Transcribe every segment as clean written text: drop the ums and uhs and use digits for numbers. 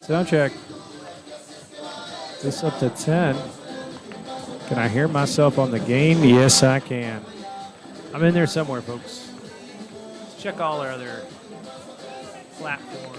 Sound check. This up to 10. Can I hear myself on the gain? Yes, I can. I'm in there somewhere, folks. Let's check all our other platforms.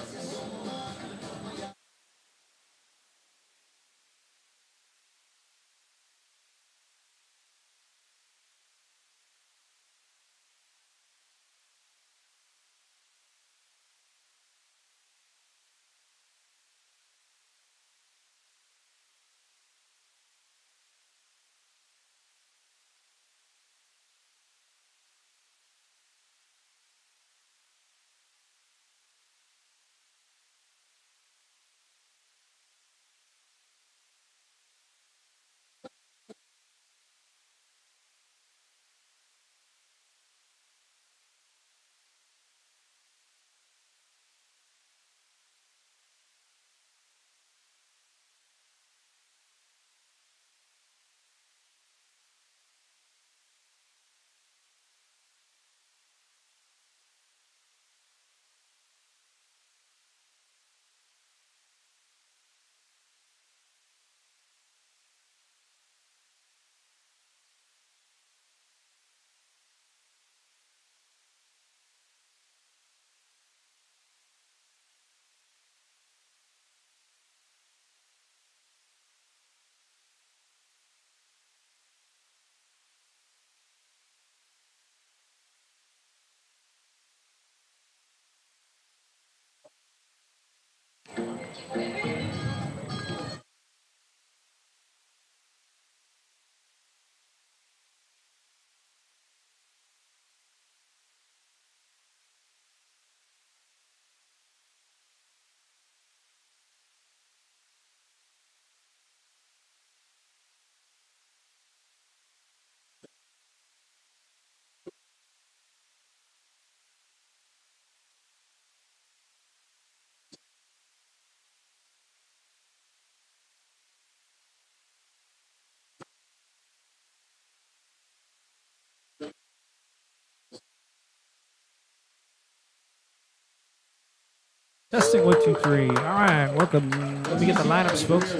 Testing 1, 2, 3. All right, welcome. Let me get the lineups, folks.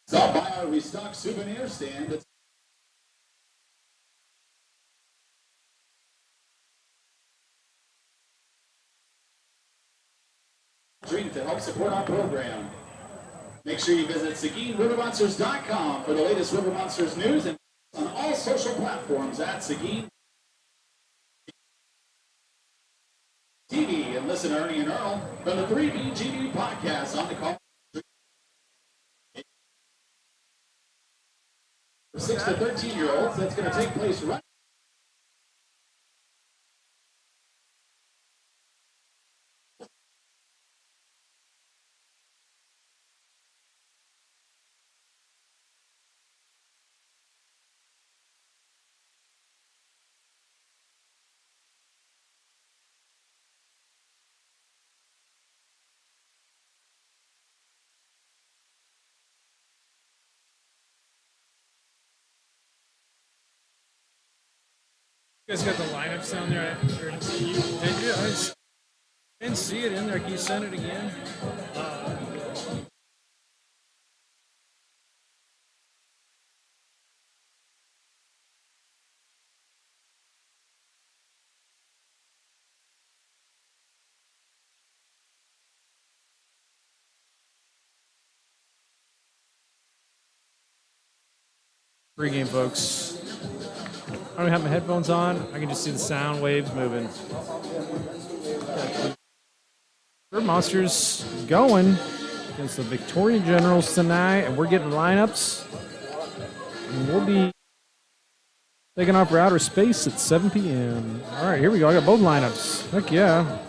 Stop by our restock souvenir stand. Drink to help support our program. Make sure you visit SeguinRiverMonsters.com for the latest River Monsters news and on all social platforms at Seguin TV. And listen to Ernie and Earl from the 3BGB podcast on the call. 6 to 13-year-olds. That's going to take place right. You guys got the lineups down there? I didn't see it in there. Can you send it again? Pre-game, folks. I don't have my headphones on. I can just see the sound waves moving. River Monsters going against the Victoria Generals tonight, and we're getting lineups. And we'll be taking off for outer space at 7 p.m. All right, here we go. I got both lineups. Heck yeah.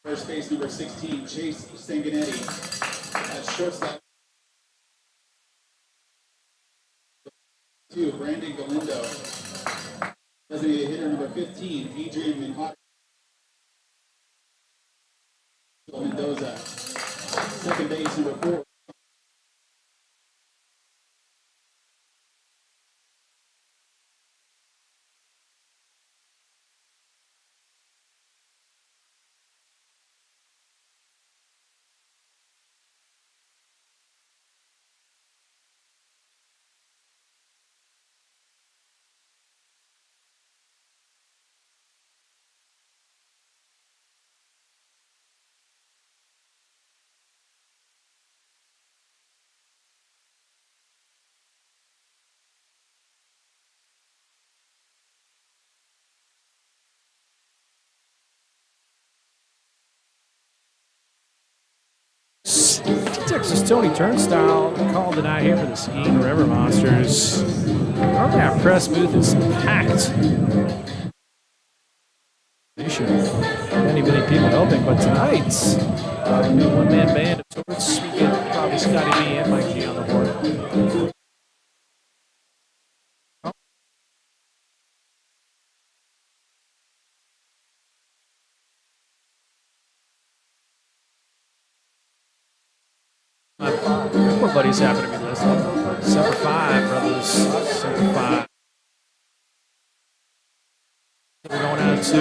First base number 16, Chase Sanguinetti. At shortstop, 2, Brandon Galindo. Designated hitter number 15, Adrian Mendoza. Second base number 4. Texas Tony Turnstile called tonight here for the Seguin River Monsters. Normally our press booth is packed. Many people helping, but tonight, one-man band of sorts. We get probably Scotty B and Mike G on the board. My buddies happen to be listening. Semper Fi, brothers. Semper Fi. We're going out to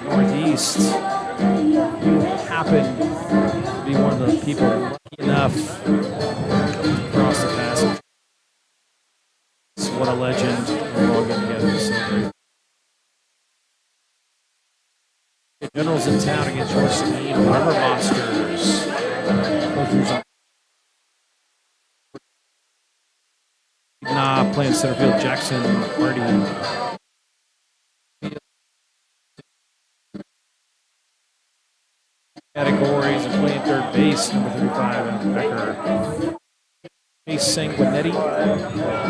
Northeast. Happened to be one of the people lucky enough to cross the passage. What a legend. We're all getting together to celebrate. The Generals in town against your Seguin River Monsters. Playing center field, Jackson Hardy. Categories and playing third base, number 35, and Becker. Chase Sanguinetti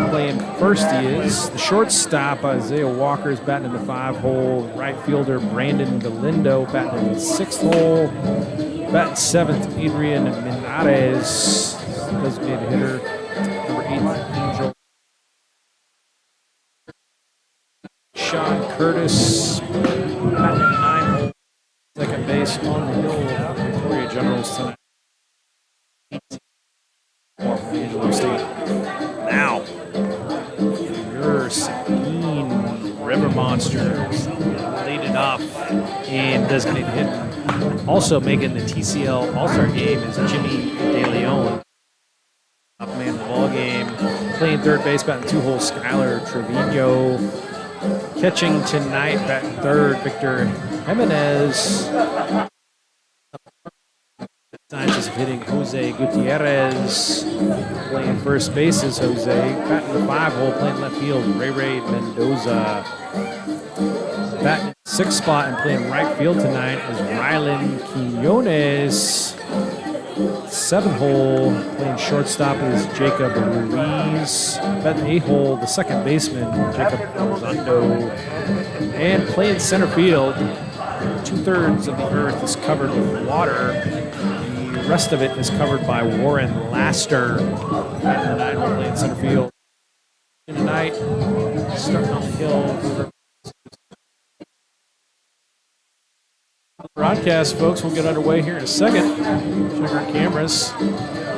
playing first. He is the shortstop. Isaiah Walker is batting in the 5-hole. Right fielder Brandon Galindo batting in the 6th hole. Batting 7th, Adrian Menarez, designated hitter. Number 8, Angel. Sean Curtis batting at 9-hole. Second base on the hill. Victoria Generals tonight. Angelo State. Now, your Seguin River Monsters laid it off and designated hitter. Also making the TCL All-Star game is Jimmy DeLeon. Top man of the ball game. Playing third base, batting 2-hole, Skylar Trevino. Catching tonight, batting third, Victor Jimenez. Scientists of hitting Jose Gutierrez. Playing first base is Jose. Batting the 5-hole, playing left field, Ray Mendoza. Batting 6th spot and playing right field tonight is Rylan Quinones. 7-hole, playing shortstop is Jacob Ruiz. Batting 8-hole, the second baseman, Jacob Elizondo. And playing center field, 2/3 of the earth is covered with water. The rest of it is covered by Warren Laster. Batting the 9-hole, playing center field. Tonight, starting on the hill. Broadcast, folks, will get underway here in a second. Check our cameras.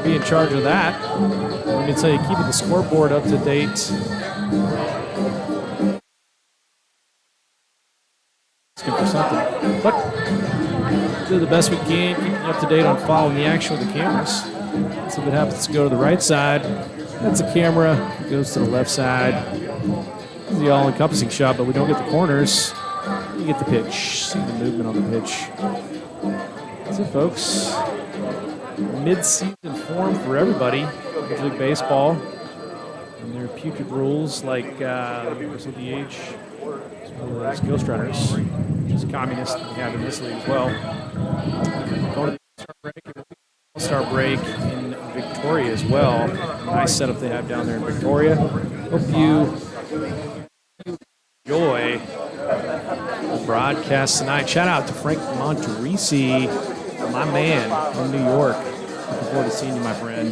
Be in charge of that. Let me tell you, keeping the scoreboard up to date. Looking for something, but do the best we can, keeping up to date on following the action with the cameras. So if it happens to go to the right side, that's a camera. If it goes to the left side, it's the all-encompassing shot, but we don't get the corners. You get the pitch, see the movement on the pitch. That's it, folks. Mid-season form for everybody. Major League Baseball and their putrid rules like Universal DH, as well as Ghost Runners, which is communist we have in this league as well. Going to the All-Star break in Victoria as well. Nice setup they have down there in Victoria. Hope you enjoy the broadcast tonight. Shout out to Frank Monterisi, my man in New York. Looking forward to seeing you, my friend.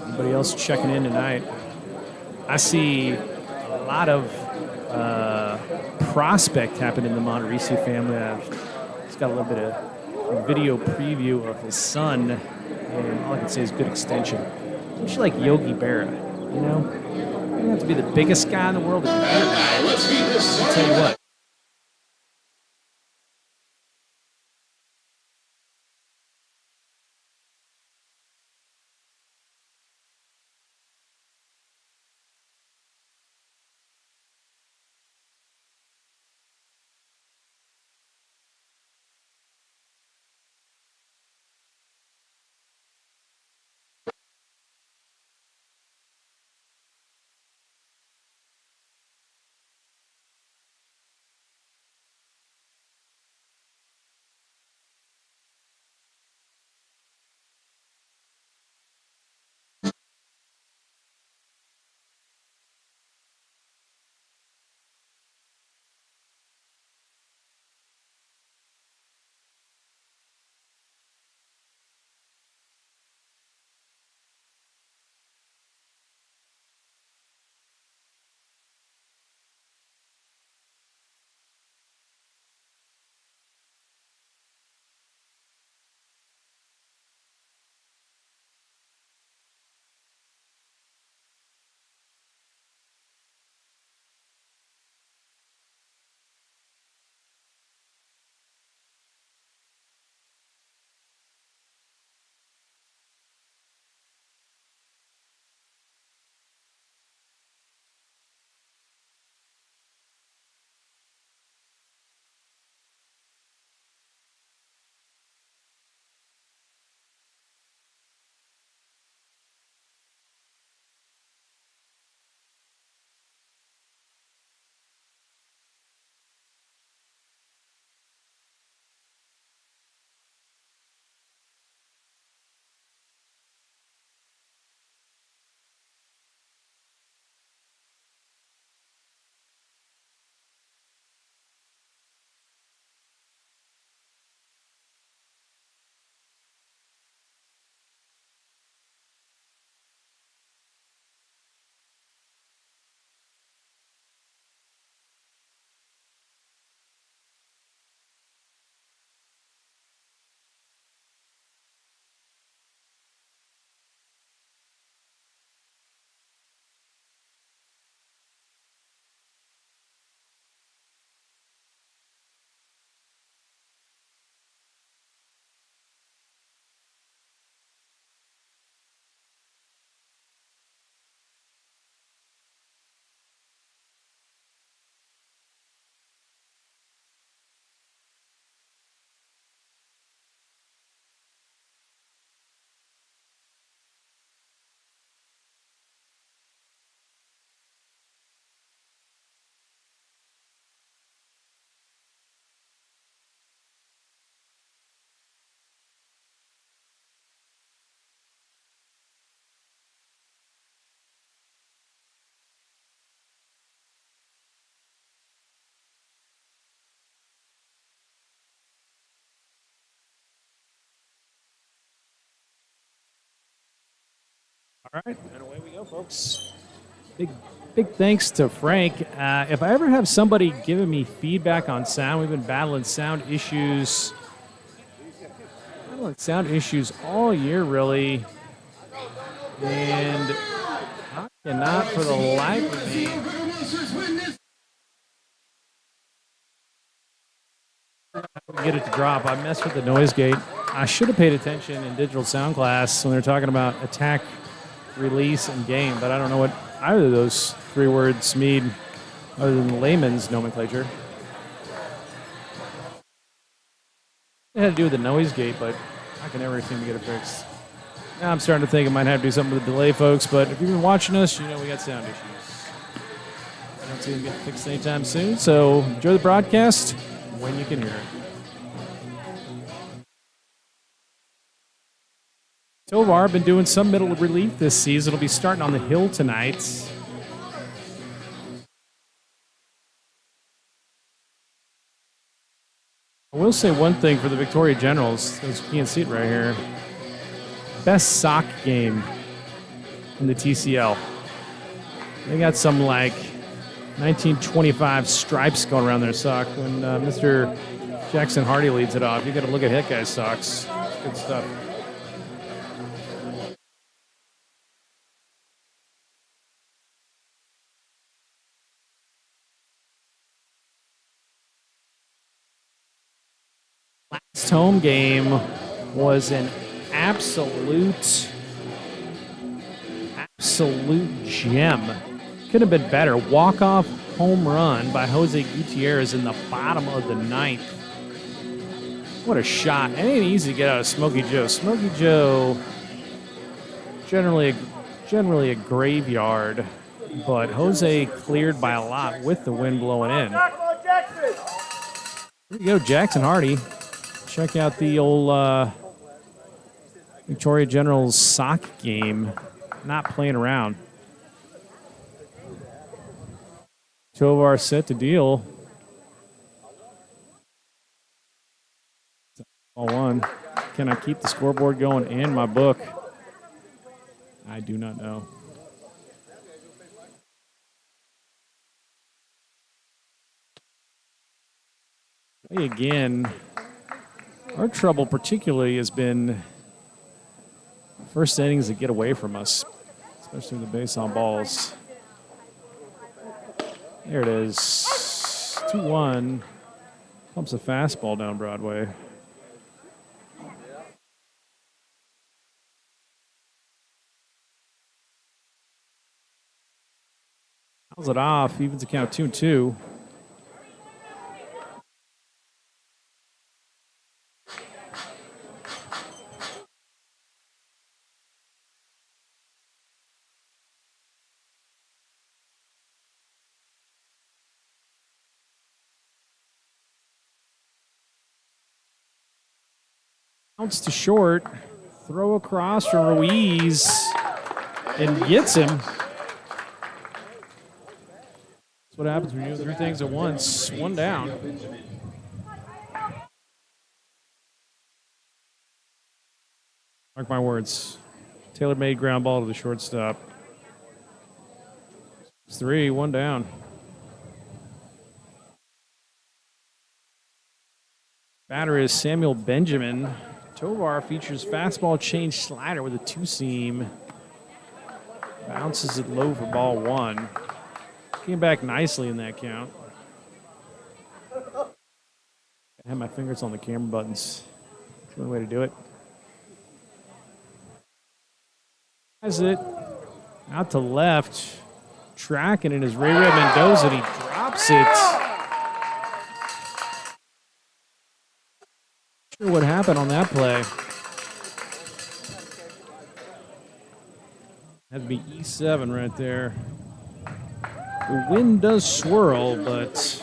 Anybody else checking in tonight? I see a lot of prospect happening in the Monterisi family. He's got a little bit of video preview of his son, and all I can say is good extension. Much like Yogi Berra, you know? You don't have to be the biggest guy in the world. I'll tell you what. All right, and away we go, folks. Big thanks to Frank. If I ever have somebody giving me feedback on sound, we've been battling sound issues all year, really. And I cannot for the life of me get it to drop. I messed with the noise gate. I should have paid attention in digital sound class when they're talking about attack, release, and game, but I don't know what either of those three words mean other than the layman's nomenclature. It had to do with the noise gate, but I can never seem to get it fixed. Now I'm starting to think it might have to do something with the delay, folks, but if you've been watching us, you know we got sound issues. I don't see them getting fixed anytime soon, so enjoy the broadcast when you can hear it. Tovar been doing some middle relief this season. It'll be starting on the hill tonight. I will say one thing for the Victoria Generals, as you can't see it right here. Best sock game in the TCL. They got some like 1925 stripes going around their sock when Mr. Jackson Hardy leads it off. You got to look at that guy's socks. It's good stuff. Last home game was an absolute gem. Could have been better. Walk-off home run by Jose Gutierrez in the bottom of the ninth. What a shot. It ain't easy to get out of Smokey Joe. Smokey Joe, generally a graveyard, but Jose cleared by a lot with the wind blowing in. Here we go, Jackson Hardy. Check out the old Victoria Generals sock game. Not playing around. Tovar set to deal. All one. Can I keep the scoreboard going and my book? I do not know. Hey, again, our trouble particularly has been first innings that get away from us, especially the base on balls. There it is. 2-1. Pumps a fastball down Broadway. Fouls it off. Evens the count 2-2. Bounce to short, throw across from Ruiz, and gets him. That's what happens when you do three things at once. One down. Mark my words. Taylor-made ground ball to the shortstop. It's 3, 1 down. Batter is Samuel Benjamin. Tovar features fastball change slider with a two-seam. Bounces it low for ball 1. Came back nicely in that count. I have my fingers on the camera buttons. That's one way to do it. Has it out to left. Tracking it is Ray Red Mendoza, and he drops it. Not sure what happened on that play. Had to be E7 right there. The wind does swirl, but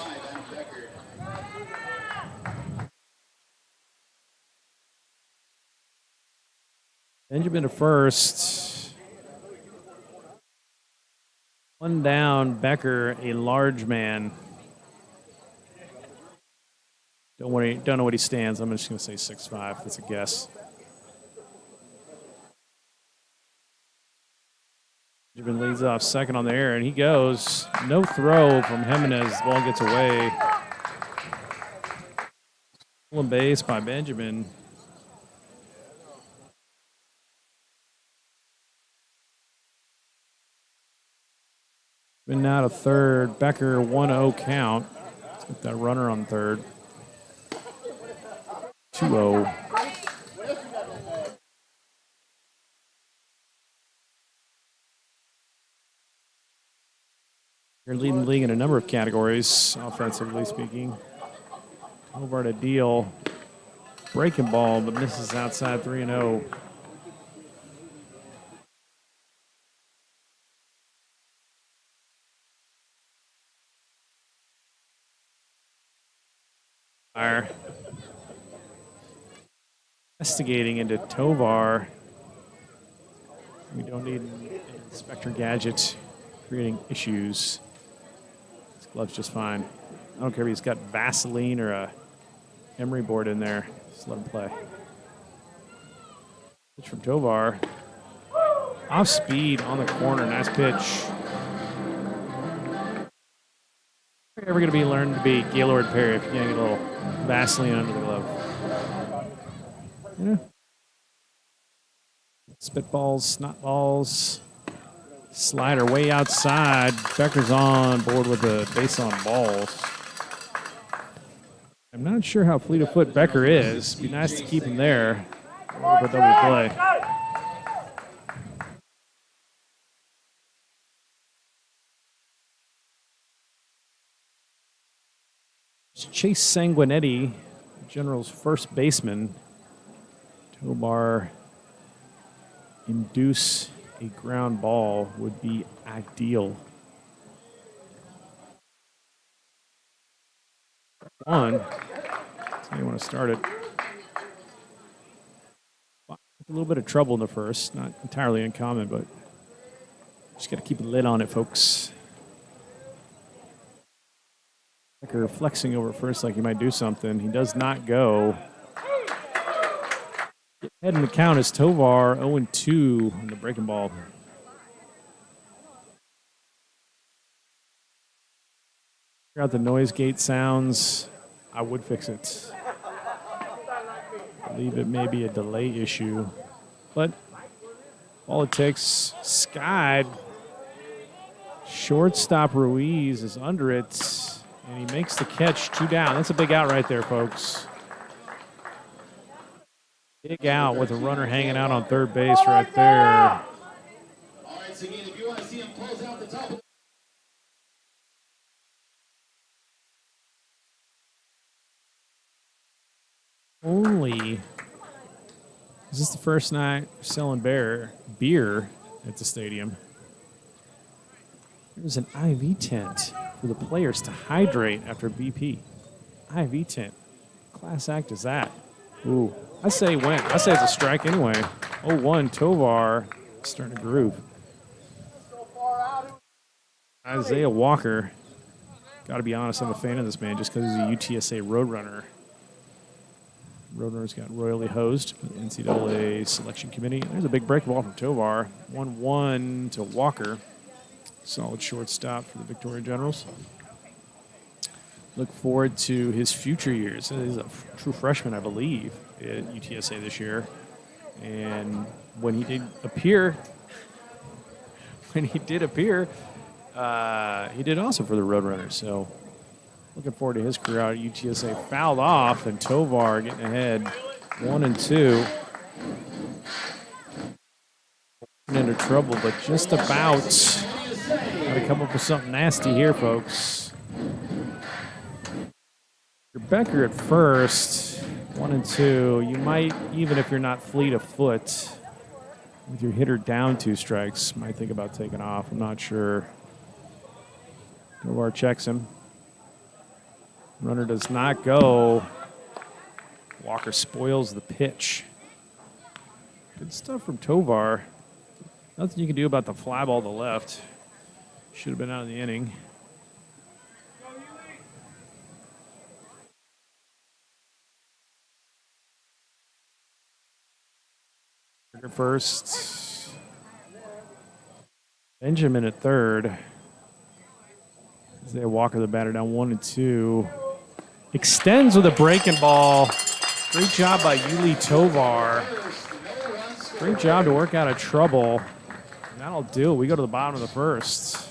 Benjamin to first. One down, Becker, a large man. Don't know what he stands. I'm just going to say 6'5". That's a guess. Benjamin leads off second on the air, and he goes. No throw from Jimenez. The ball gets away. Stolen base by Benjamin. Been now to third. Becker 1-0 count. Let's get that runner on third. 2-0. You're leading the league in a number of categories, offensively speaking. Over to deal. Breaking ball, but misses outside 3-0. Are investigating into Tovar. We don't need an Inspector Gadget creating issues. His glove's just fine. I don't care if he's got Vaseline or a Emery board in there. Just let him play. Pitch from Tovar. Off speed on the corner. Nice pitch. You're ever going to be learned to be Gaylord Perry if you're going to get a little Vaseline under the glove. Yeah. Spitballs, snot balls. Slider way outside. Becker's on board with a base on balls. I'm not sure how fleet of foot Becker is. Be nice to keep him there. A little bit double play. Chase Sanguinetti, General's first baseman. Tobar induce a ground ball would be ideal. One. That's how you want to start it. A little bit of trouble in the first. Not entirely uncommon, but just got to keep a lid on it, folks. Becker flexing over first like he might do something. He does not go. Head in the count is Tovar 0-2 on the breaking ball. Figure out the noise gate sounds. I would fix it. I believe it may be a delay issue. But all it takes, skied. Shortstop Ruiz is under it. And he makes the catch, 2 down. That's a big out right there, folks. Big out with a runner hanging out on third base right there. All right, Seguin, if you want to see him close out the top of Only, is this the first night selling beer at the stadium? There's an IV tent for the players to hydrate after BP. IV tent. Class act is that. Ooh, I say it's a strike anyway. 0-1, Tovar starting to groove. Isaiah Walker. Got to be honest, I'm a fan of this man just because he's a UTSA Roadrunner. Roadrunners got royally hosed by the NCAA selection committee. There's a big break ball from Tovar. 1-1 to Walker. Solid shortstop for the Victoria Generals. Look forward to his future years. He's a true freshman, I believe, at UTSA this year. And when he did appear, he did awesome for the Roadrunners. So looking forward to his career out at UTSA. Fouled off, and Tovar getting ahead 1-2. Into trouble, but just about. Got to come up with something nasty here, folks. Your Becker at first, 1-2. You might, even if you're not fleet of foot, with your hitter down 2 strikes, might think about taking off. I'm not sure. Tovar checks him. Runner does not go. Walker spoils the pitch. Good stuff from Tovar. Nothing you can do about the fly ball to left. Should have been out of the inning. First. Benjamin at third. Isaiah Walker, the batter, down 1-2. Extends with a breaking ball. Great job by Yuli Tovar. Great job to work out of trouble. And that'll do it. We go to the bottom of the first.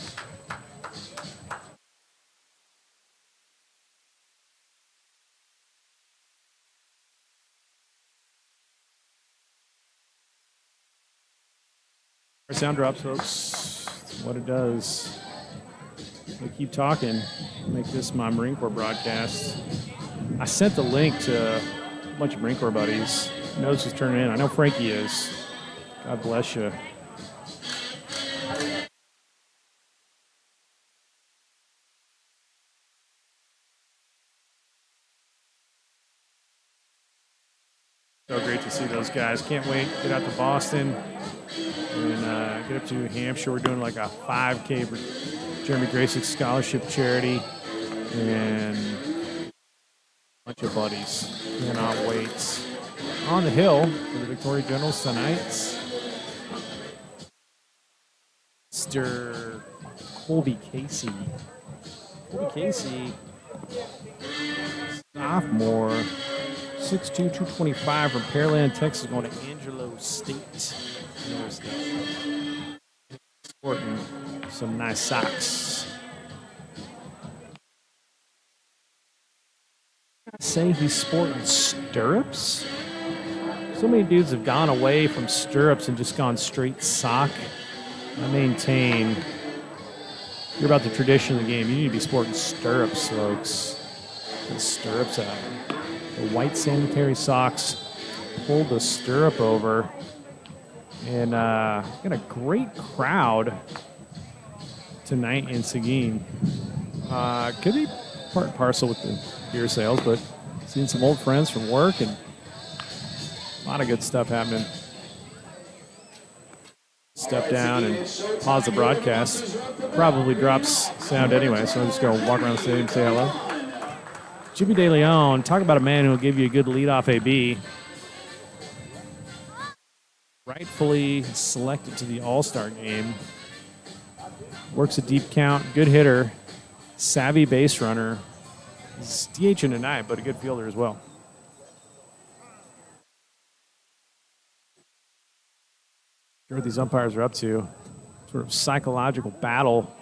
Sound drops, folks. That's what it does. We keep talking. Make this my Marine Corps broadcast. I sent the link to a bunch of Marine Corps buddies. Knows who's turning in. I know Frankie is. God bless you. So great to see those guys. Can't wait. Get out to Boston and get up to New Hampshire. We're doing like a 5K for Jeremy Grace's scholarship charity. And Bunch of buddies. Cannot wait. On the hill for the Victoria Generals tonight. Mr. Colby Casey. Colby Casey, sophomore, 6'2", 225 from Pearland, Texas, going to Angelo State University. Sporting some nice socks. Say he's sporting stirrups. So many dudes have gone away from stirrups and just gone straight sock. I maintain, you're about the tradition of the game. You need to be sporting stirrups, folks. Get the stirrups out. The white sanitary socks. Pull the stirrup over. And got a great crowd tonight in Seguin. Could be part and parcel with the beer sales, but seen some old friends from work and a lot of good stuff happening. Step down and pause the broadcast. Probably drops sound anyway, so I'm just going to walk around the stadium and say hello. Jimmy De Leon, talk about a man who will give you a good leadoff AB. Rightfully selected to the All-Star game. Works a deep count, good hitter, savvy base runner. He's DHing tonight, but a good fielder as well. Sure what these umpires are up to. Sort of psychological battle.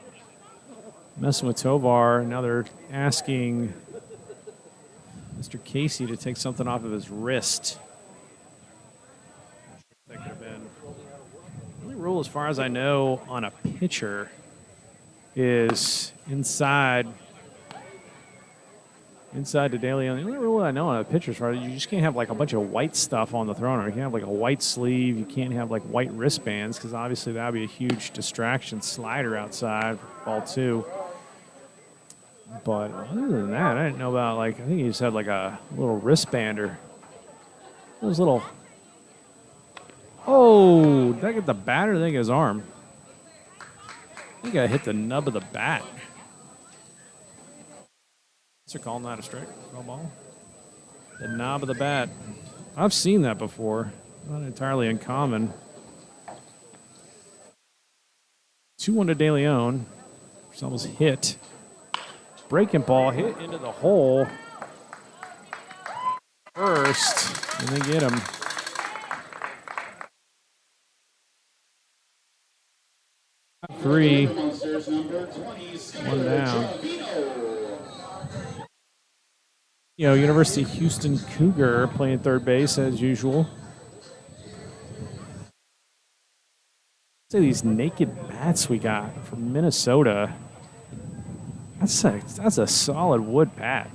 Messing with Tovar. Now they're asking Mr. Casey to take something off of his wrist. That could have been. The only rule, as far as I know, on a pitcher is inside the daily. The only rule I know on a pitcher's part, you just can't have like a bunch of white stuff on the thrower. You can't have like a white sleeve. You can't have like white wristbands because obviously that would be a huge distraction. Slider outside, ball two. But other than that, I didn't know about like, I think he just had like a little wristband or those little. Oh, did I get the bat or did I get his arm? I think I hit the nub of the bat. They're calling that a strike, no ball. The knob of the bat. I've seen that before. Not entirely uncommon. 2-1 to De Leon. It's almost hit. Breaking ball hit into the hole. First, and they get him. Three. One down. University of Houston Cougar playing third base as usual. Say these naked bats we got from Minnesota. That's a solid wood bat.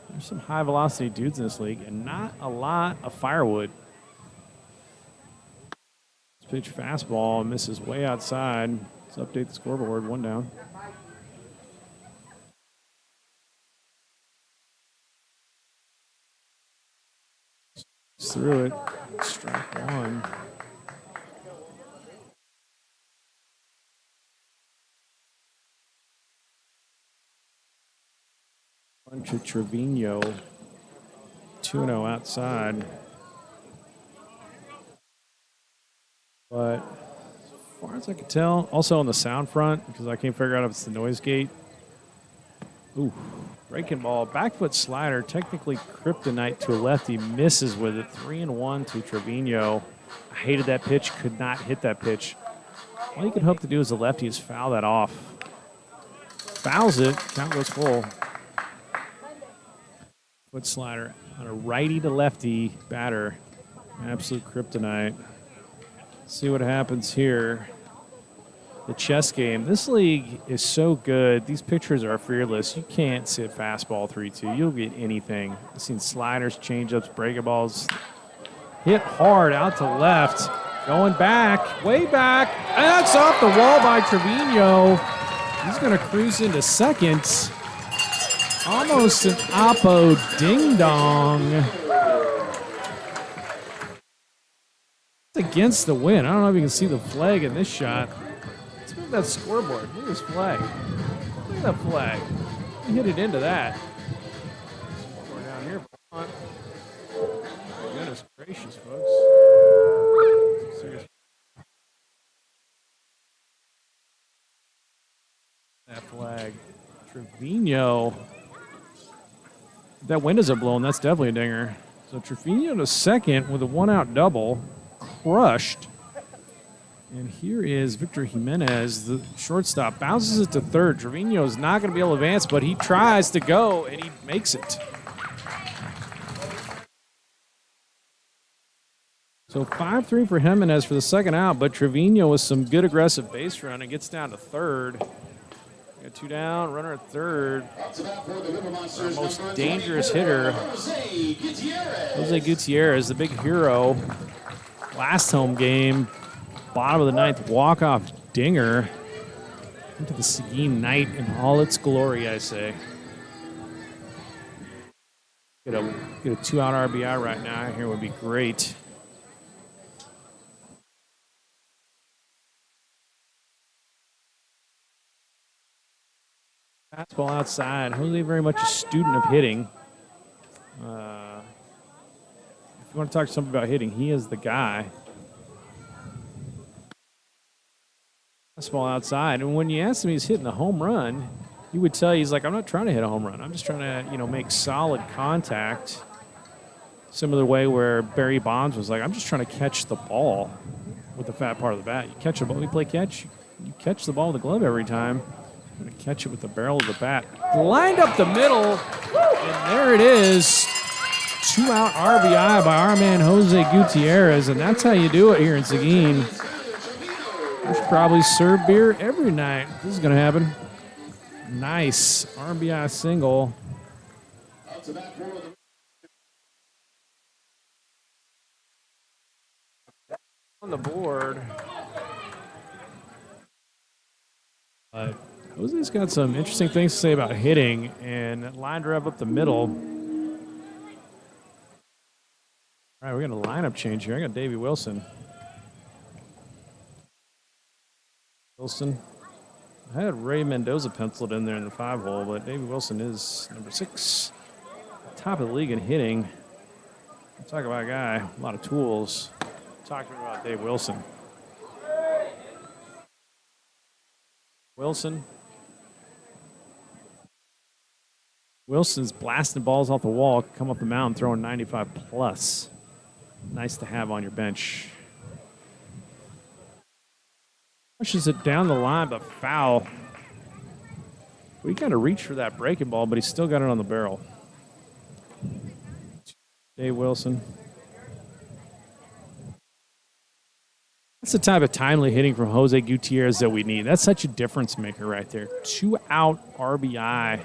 There's some high velocity dudes in this league and not a lot of firewood. This pitch fastball misses way outside. Let's update the scoreboard. One down. Through it. Strike one. Bunch of Trevino. 2-0 outside. But as far as I can tell, also on the sound front, because I can't figure out if it's the noise gate. Ooh. Breaking ball, back foot slider, technically kryptonite to a lefty, misses with it. 3-1 to Trevino. I hated that pitch, could not hit that pitch. All you could hope to do as a lefty is foul that off. Fouls it, count goes full. Foot slider on a righty to lefty batter. Absolute kryptonite. See what happens here. The chess game. This league is so good. These pitchers are fearless. You can't sit fastball 3-2. You'll get anything. I've seen sliders, changeups, breaking balls. Hit hard out to left. Going back, way back. And that's off the wall by Trevino. He's going to cruise into second. Almost an oppo ding-dong. It's against the wind. I don't know if you can see the flag in this shot. Look at that scoreboard. Look at this flag. Look at that flag. You hit it into that. We're down here. gracious, folks. Serious. That flag. Trevino. That wind isn't blowing. That's definitely a dinger. So Trevino to second with a one-out double. Crushed. And here is Victor Jimenez, the shortstop. Bounces it to third. Trevino is not going to be able to advance, but he tries to go, and he makes it. So 5-3 for Jimenez for the second out, but Trevino with some good aggressive base running gets down to third. Got two down, runner at third. Our most dangerous hitter, Jose Gutierrez, the big hero. Last home game, bottom of the ninth, walk-off dinger into the Seguin night in all its glory, I say. Get a two-out RBI right now here would be great. Fastball outside. Jose very much a student of hitting. If you want to talk to somebody about hitting, he is the guy. Fastball outside. And when you ask him he's hitting a home run, he would tell you, he's like, I'm not trying to hit a home run. I'm just trying to, make solid contact. Similar way where Barry Bonds was like, I'm just trying to catch the ball with the fat part of the bat. You catch the ball, you play catch, you catch the ball with the glove every time. I'm going to catch it with the barrel of the bat. Lined up the middle, and there it is. Two-out RBI by our man Jose Gutierrez, and that's how you do it here in Seguin. We should probably serve beer every night. This is going to happen. Nice RBI single. On the board. Jose's got some interesting things to say about hitting, and lined her up the middle. All right, we're going to lineup change here. I got Davey Wilson. I had Ray Mendoza penciled in there in the 5-hole, but Davey Wilson is number 6. Top of the league in hitting. Talk about a guy, a lot of tools. Talking about Dave Wilson. Wilson's blasting balls off the wall, come up the mound, throwing 95 plus. Nice to have on your bench. Pushes it down the line, but foul. We kind of reached for that breaking ball, but he still got it on the barrel. Dave Wilson. That's the type of timely hitting from Jose Gutierrez that we need. That's such a difference maker right there. 2-out RBI.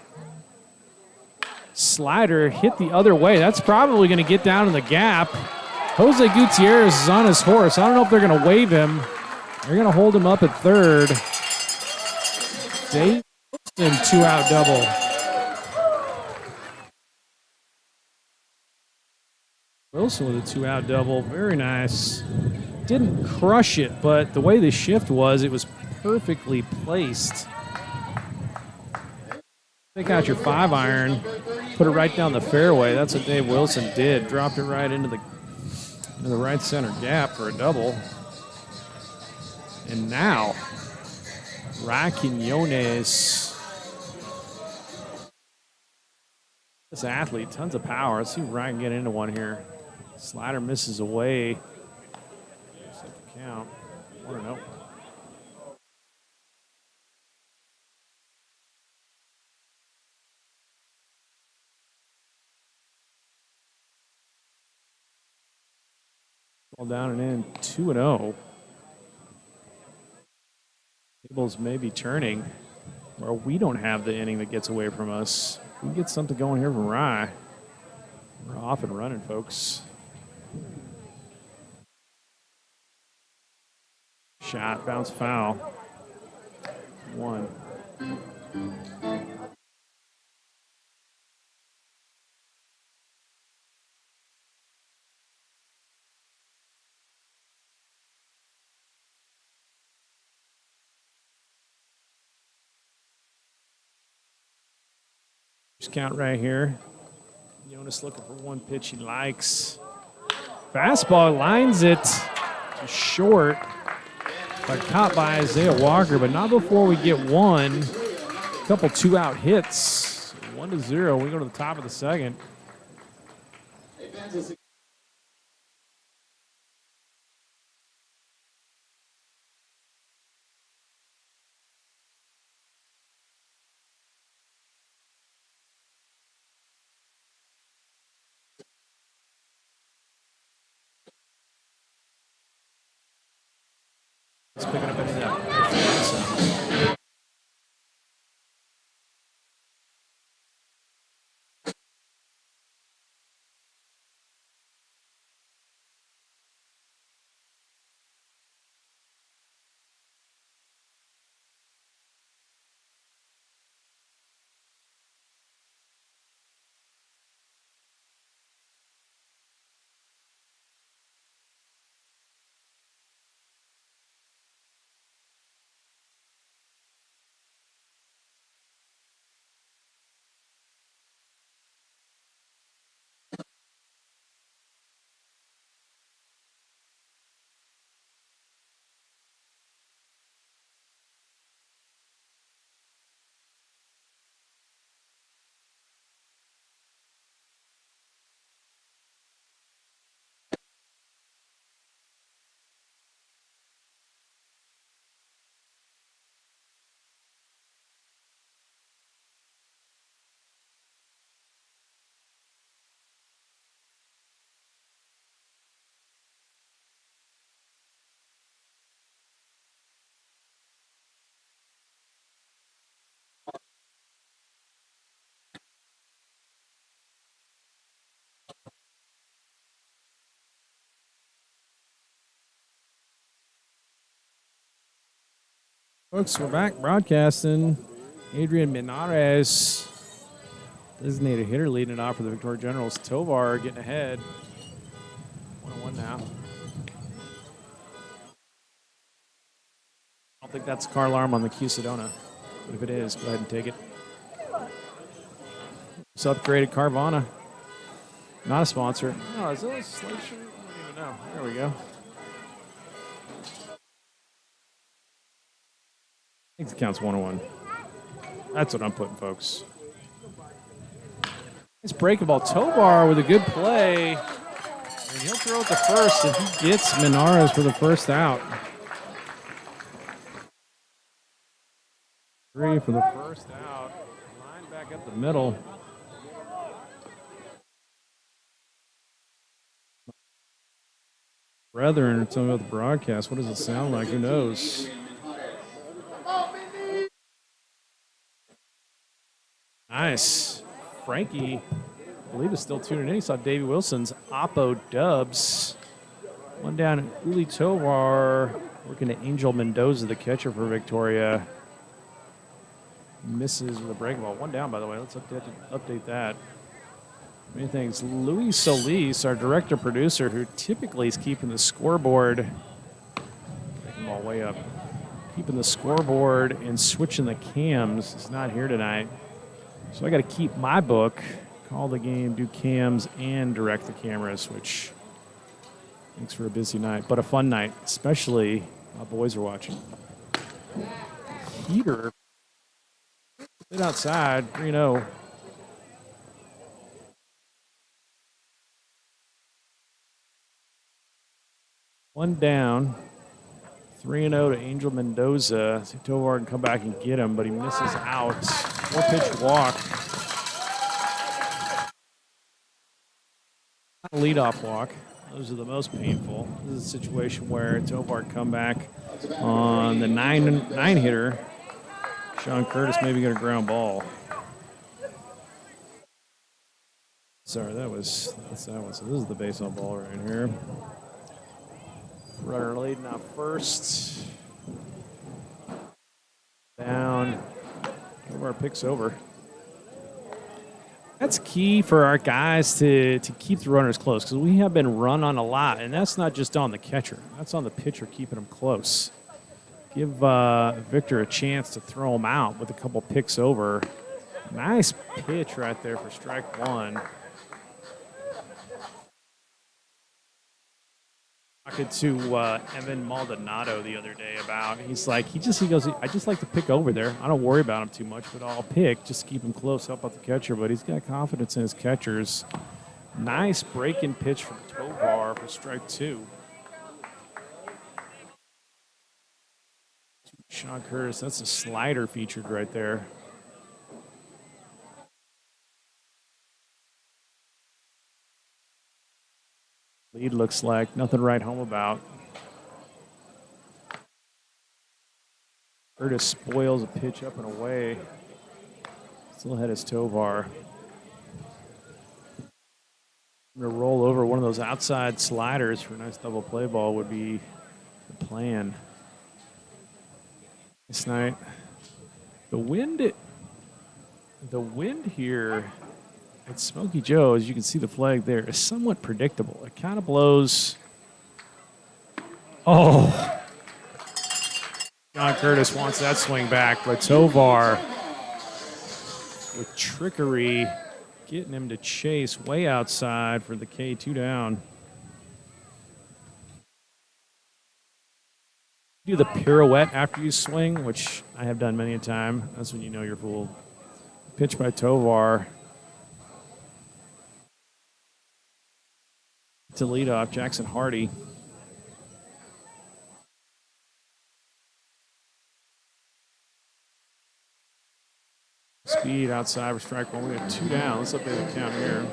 Slider hit the other way. That's probably going to get down in the gap. Jose Gutierrez is on his horse. I don't know if they're going to wave him. They're going to hold him up at third. Dave Wilson, 2-out double. Wilson with a 2-out double. Very nice. Didn't crush it, but the way the shift was, it was perfectly placed. Take out your 5-iron, put it right down the fairway. That's what Dave Wilson did. Dropped it right into the right center gap for a double. And now, Quinones. This athlete, tons of power. Let's see if Ryan can get into one here. Slider misses away. Set the count. 1-0. Ball down and in, 2-0. Tables may be turning, or we don't have the inning that gets away from us. We can get something going here from Rye. We're off and running, folks. Shot, bounce foul. 1. Count right here. Jonas looking for one pitch he likes. Fastball lines it to short. But caught by Isaiah Walker, but not before we get one. A couple 2-out hits. 1-0. We go to the top of the second. It's picking up any of that. Folks, we're back broadcasting. Adrian Minares, designated hitter, leading it off for the Victoria Generals. Tovar getting ahead. 1-1 now. I don't think that's a car alarm on the Q Sedona, but if it is, go ahead and take it. It's upgraded Carvana. Not a sponsor. No, is that a slate shirt? I don't even know. There we go. I think it counts 1-1. That's what I'm putting, folks. Nice breaking ball. Tovar with a good play. And he'll throw it to first, and he gets Minares for the first out. 3 for the first out. Line back up the middle. Brethren, tell me about the broadcast. What does it sound like? Who knows? Nice. Frankie, I believe, is still tuning in. He saw Davey Wilson's Oppo Dubs. One down, Uli Tovar working to Angel Mendoza, the catcher for Victoria. Misses with a breaking ball. One down, by the way. Let's update that. Many things. Luis Solis, our director producer, who typically is keeping the scoreboard. Breaking ball way up. Keeping the scoreboard and switching the cams. Is not here tonight. So I got to keep my book, call the game, do cams, and direct the cameras, which makes for a busy night, but a fun night, especially my boys are watching. Heater. Sit outside, 3-0. One down. 3-0 to Angel Mendoza. Tovar can come back and get him, but he misses out. 4-pitch walk. Leadoff walk. Those are the most painful. This is a situation where Tovar come back on the 9 hitter. Sean Curtis maybe got a ground ball. Sorry, that's that one. So this is the baseball ball right here. Runner leading off first. Down. Tovar picks over. That's key for our guys to keep the runners close, because we have been run on a lot, and that's not just on the catcher. That's on the pitcher keeping them close. Give Victor a chance to throw him out with a couple picks over. Nice pitch right there for strike one. Talking to Evan Maldonado the other day about. He's like, he goes, I just like to pick over there. I don't worry about him too much, but I'll pick, just keep him close, help out the catcher. But he's got confidence in his catchers. Nice break-in pitch from Tovar for strike 2. Sean Curtis, that's a slider featured right there. Lead looks like nothing to write home about. Curtis spoils a pitch up and away. Still ahead is Tovar. I'm going to roll over one of those outside sliders for a nice double play ball would be the plan. This night, the wind here at Smoky Joe, as you can see the flag there, is somewhat predictable. It kind of blows. Oh. John Curtis wants that swing back, but Tovar with trickery getting him to chase way outside for the K, 2 down. Do the pirouette after you swing, which I have done many a time. That's when you know you're fooled. Pitch by Tovar. To lead off, Jackson Hardy. Speed outside for strike 1. We have 2 down. Let's update the count here.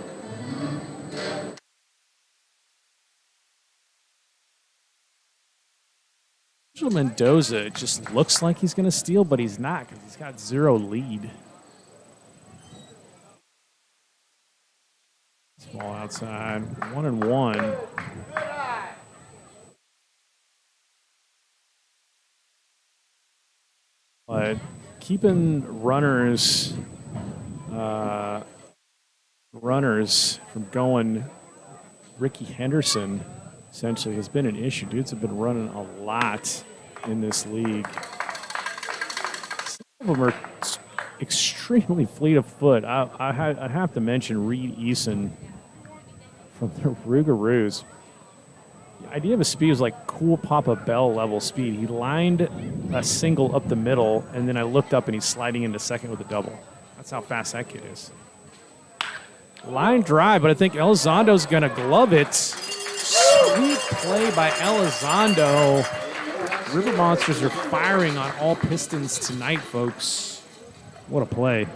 Mendoza, it just looks like he's going to steal, but he's not because he's got 0 lead. Ball outside, 1-1. But keeping runners from going, Ricky Henderson essentially has been an issue. Dudes have been running a lot in this league. Some of them are extremely fleet of foot. I have to mention Reed Eason from the Rougarous. The idea of his speed was like cool Papa Bell level speed. He lined a single up the middle, and then I looked up and he's sliding into second with a double. That's how fast that kid is. Line drive, but I think Elizondo's going to glove it. Sweet play by Elizondo. River Monsters are firing on all pistons tonight, folks. What a play.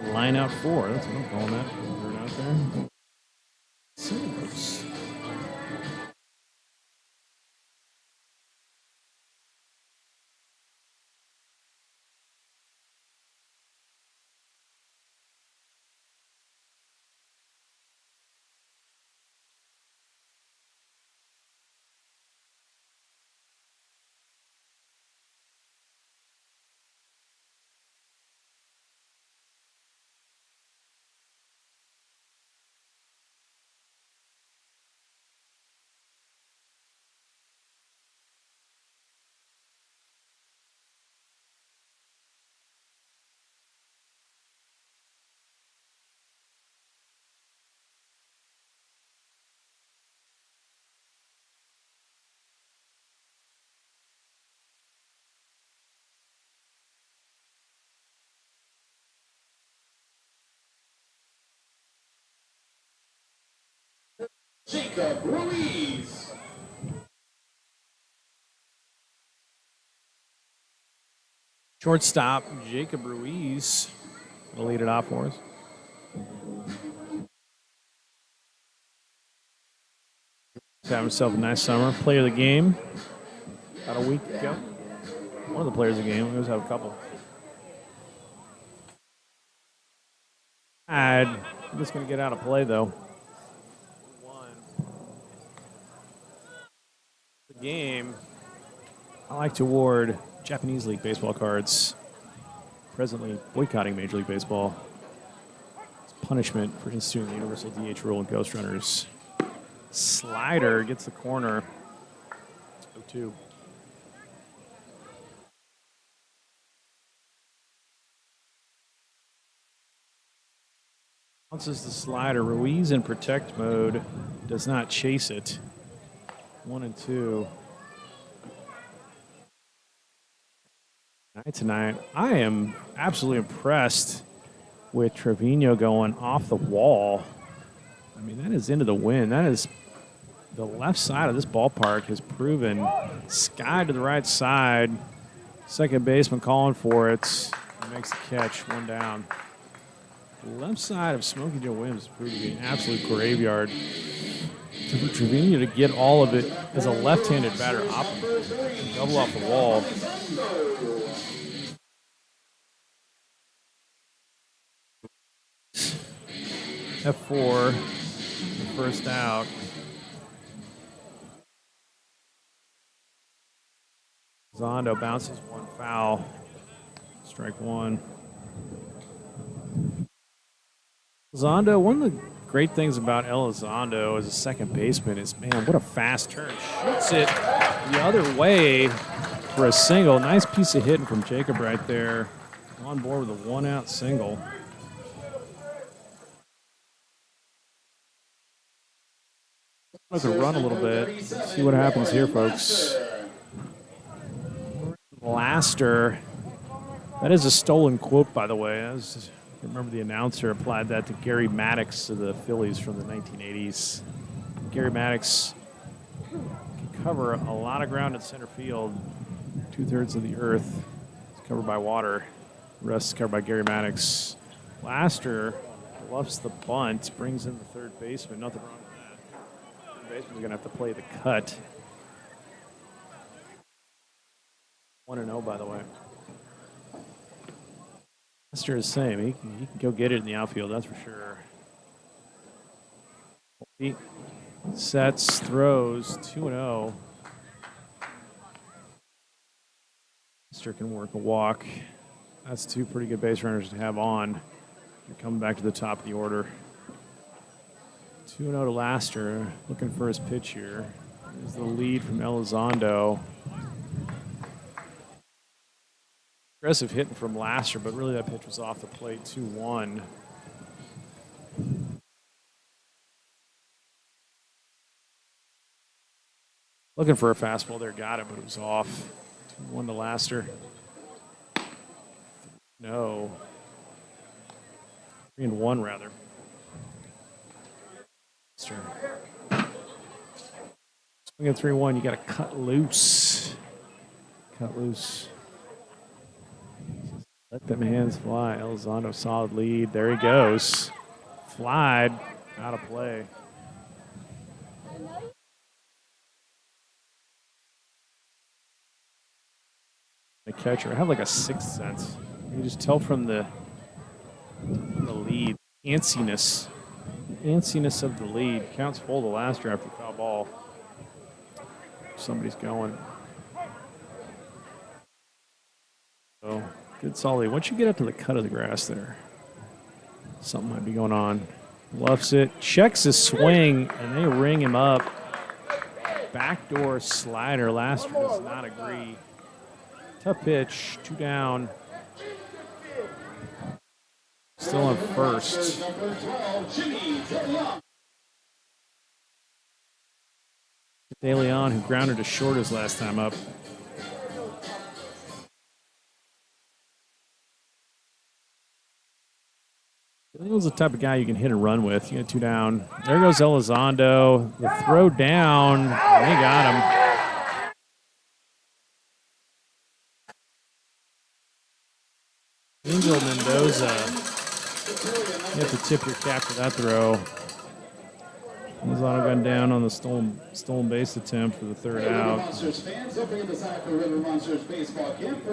Line out 4. That's what I'm calling that. They're out there. Silvers. Jacob Ruiz. Shortstop, Jacob Ruiz will lead it off for us. He's having himself a nice summer. Player of the game about a week ago. One of the players of the game. We always have a couple. I'm just going to get out of play, though. game, I like to award Japanese League Baseball cards, presently boycotting Major League Baseball. It's punishment for instituting the universal DH rule in Ghost Runners. Slider gets the corner. 0-2. Bounces the slider. Ruiz in protect mode. Does not chase it. 1-2. Tonight, I am absolutely impressed with Trevino going off the wall. I mean, that is into the wind. That is the left side of this ballpark has proven sky to the right side. Second baseman calling for it. He makes the catch, 1 down. The left side of Smokey Joe Williams proved to be an absolute graveyard. For Trevino to get all of it as a left-handed batter, double off the wall. F4, the first out. Zondo bounces 1 foul. Strike 1. Zondo, one of the great things about Elizondo as a second baseman is, man, what a fast turn. Shoots it the other way for a single. Nice piece of hitting from Jacob right there. On board with a 1-out single. Let it run a little bit. See what happens here, folks. Laster. That is a stolen quote, by the way. I remember the announcer applied that to Gary Maddox of the Phillies from the 1980s. Gary Maddox can cover a lot of ground at center field. 2/3 of the earth is covered by water. The rest is covered by Gary Maddox. Laster bluffs the bunt, brings in the third baseman. Nothing wrong with that. Third baseman's going to have to play the cut. 1-0, by the way. Laster is the same. He can go get it in the outfield, that's for sure. He sets, throws, 2-0. Laster can work a walk. That's 2 pretty good base runners to have on. They're coming back to the top of the order. 2-0 to Laster, looking for his pitch here. There's the lead from Elizondo. Aggressive hitting from Laster, but really that pitch was off the plate, 2-1. Looking for a fastball there, got it, but it was off. 2-1 to Laster. No. 3-1 rather. Swinging 3-1, you got to cut loose. Cut loose. Let them hands fly. Elizondo, solid lead. There he goes. Flied. Out of play. The catcher. I have like a sixth sense. You can just tell from the lead. Antsiness. The antsiness of the lead. Counts full to Laster after foul ball. Somebody's going. So, good solid. Once you get up to the cut of the grass there, something might be going on. Bluffs it. Checks his swing, and they ring him up. Backdoor slider. Laster does not agree. Tough pitch. 2 down. Still on first. De Leon, who grounded to short his last time up. De Leon's the type of guy you can hit and run with. You get 2 down. There goes Elizondo. The throw down. And they got him. Angel Mendoza. You have to tip your cap for that throw. Elizondo gun down on the stolen base attempt for the third out. Monsters fans, don't forget to sign up for River Monsters baseball camp.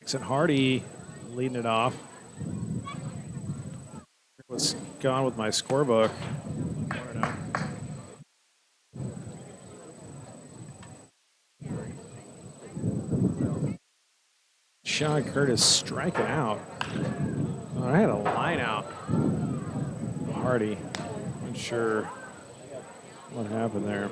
Jackson Hardy leading it off. What's gone with my scorebook? I don't know. Sean Curtis striking out. Oh, I had a line out. Hardy. Not sure what happened there.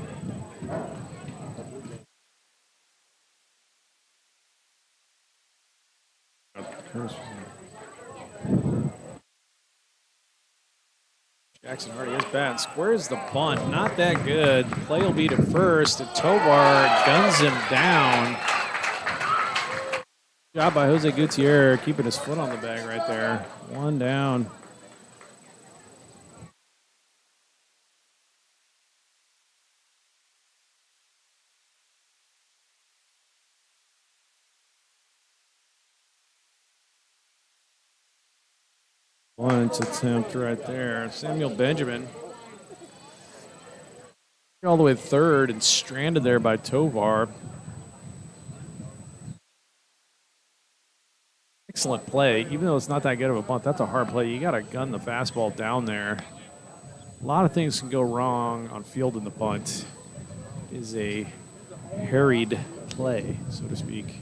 Jackson Hardy is bad. Squares the bunt. Not that good. Play will be to first. And Tovar guns him down. Job by Jose Gutierrez keeping his foot on the bag right there. One down. Once attempt right there. Samuel Benjamin. All the way third and stranded there by Tovar. Excellent play. Even though it's not that good of a bunt, that's a hard play. You got to gun the fastball down there. A lot of things can go wrong on field in the bunt. It is a harried play, so to speak.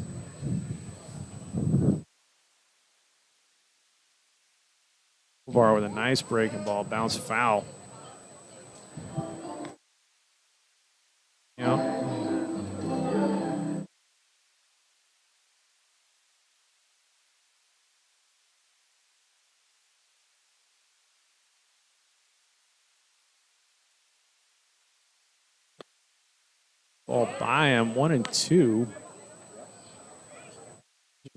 Tovar with a nice breaking ball, bounce foul. Yeah. Ball by him, 1-2.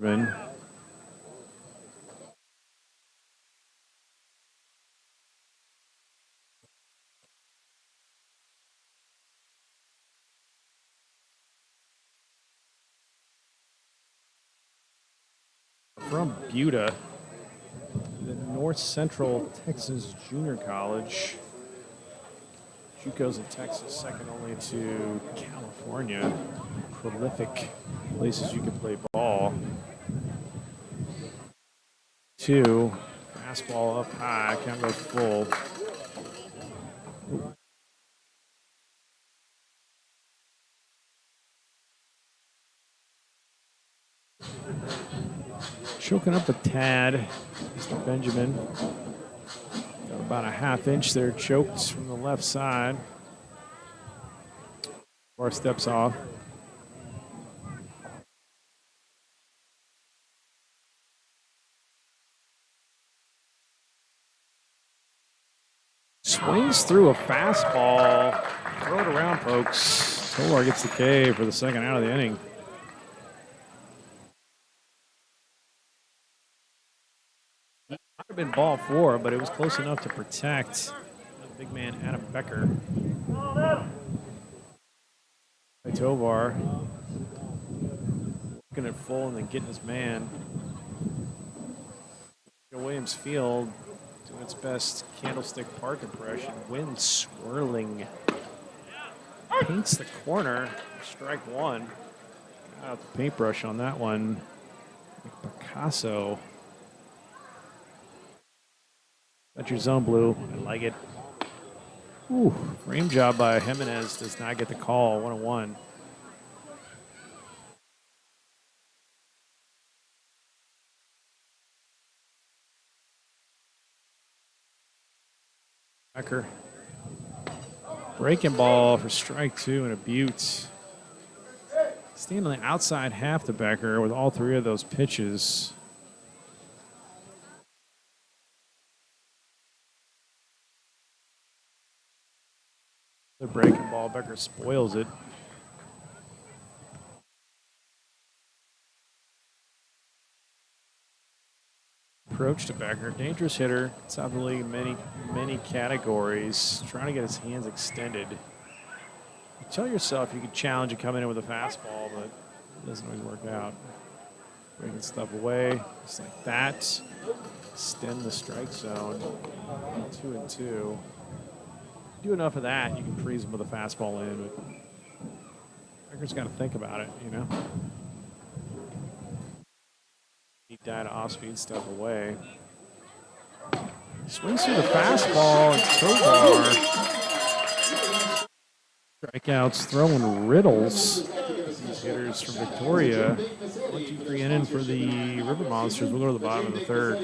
Benjamin. From Buda, the North Central Texas Junior College. JUCO's in Texas, second only to California. Prolific places you can play ball. 2, fastball up high, count goes full. Choking up a tad, Mr. Benjamin. Got about a half-inch there, choked from the left side. Bar steps off. Swings through a fastball. Throw it around, folks. Tovar gets the K for the second out of the inning. Might have been ball 4, but it was close enough to protect the big man Adam Becker. By Tovar. Looking at full and then getting his man. Williams Field doing its best Candlestick Park impression. Wind swirling. Paints the corner. Strike 1. Got out the paintbrush on that one. Picasso. That's your zone blue. I like it. Ooh, frame job by Jimenez does not get the call. 1-1. Becker. Breaking ball for strike 2 and a Butte. Staying on the outside half to Becker with all 3 of those pitches. The breaking ball, Becker spoils it. Approach to Becker, dangerous hitter, top of the league in many categories, trying to get his hands extended. You tell yourself you could challenge and come in with a fastball, but it doesn't always work out. Breaking stuff away, just like that. Extend the strike zone. 2-2. Do enough of that, you can freeze him with a fastball in, but Becker's got to think about it, you know. data off-speed stuff away. Swings through the fastball and crowbar. Strikeouts throwing riddles. These hitters from Victoria. 1-2-3 inning for the River Monsters. We'll go to the bottom of the third.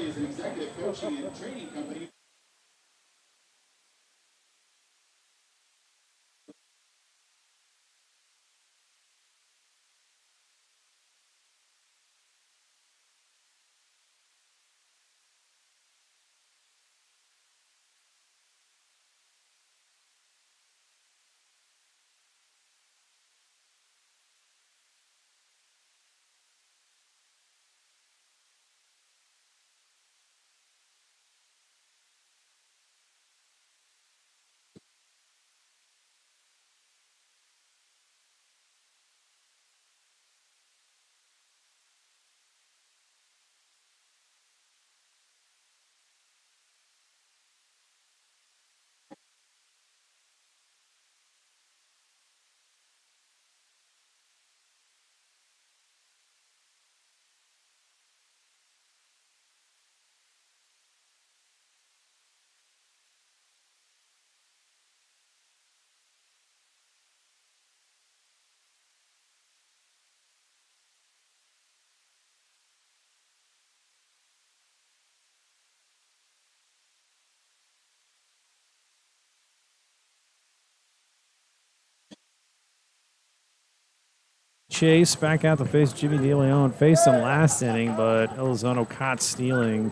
Chase back out to face Jimmy DeLeon. Faced him last inning, but Elizondo caught stealing.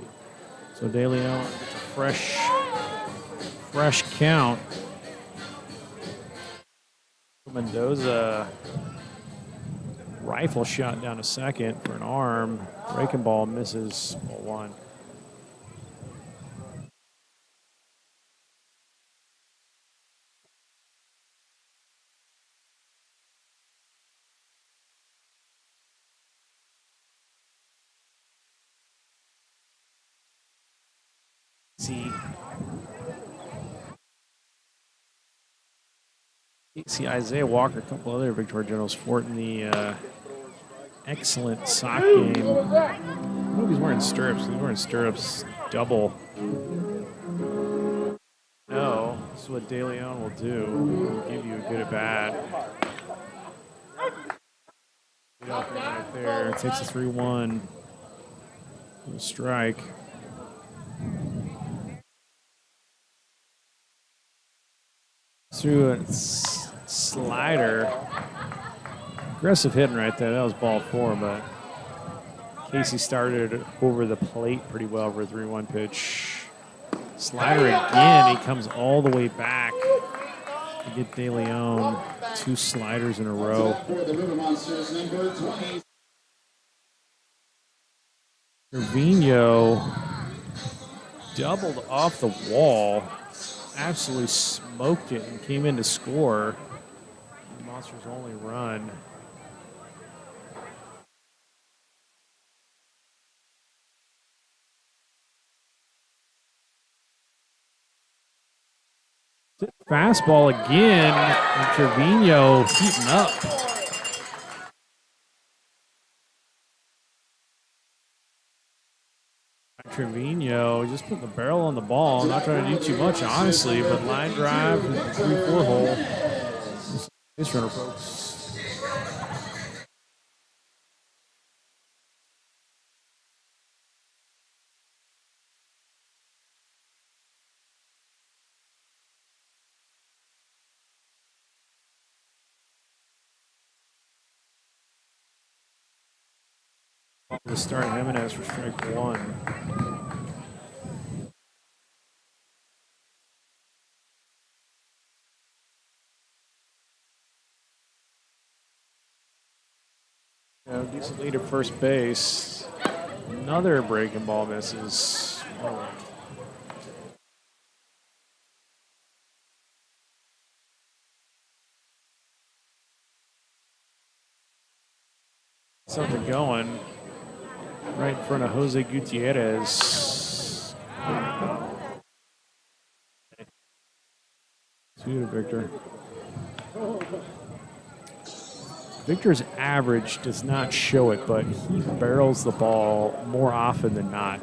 So DeLeon gets a fresh count. Mendoza rifle shot down to second for an arm. Breaking ball misses ball one. See Isaiah Walker, a couple other Victoria Generals fought in the excellent sock game. I don't know if he's wearing stirrups. He's wearing stirrups double. No, this is what DeLeon will do. He'll give you a good at bat. Right there. It takes a 3-1. Strike. Through a slider. Aggressive hitting right there. That was ball four, but Casey started over the plate pretty well for a 3-1 pitch. Slider again. He comes all the way back to get DeLeon. 2 sliders in a row. Trevino doubled off the wall. Absolutely smoked it and came in to score. The Monsters' only run. Fastball again, and Trevino heating up. Trevino just putting the barrel on the ball, not trying to do too much, honestly, but line drive, 3-4 hole. Base runner, folks. To start Jimenez for strike one. Decent lead at first base. Another breaking ball misses. Something going right in front of Jose Gutierrez. 2 to Victor. Victor's average does not show it, but he barrels the ball more often than not.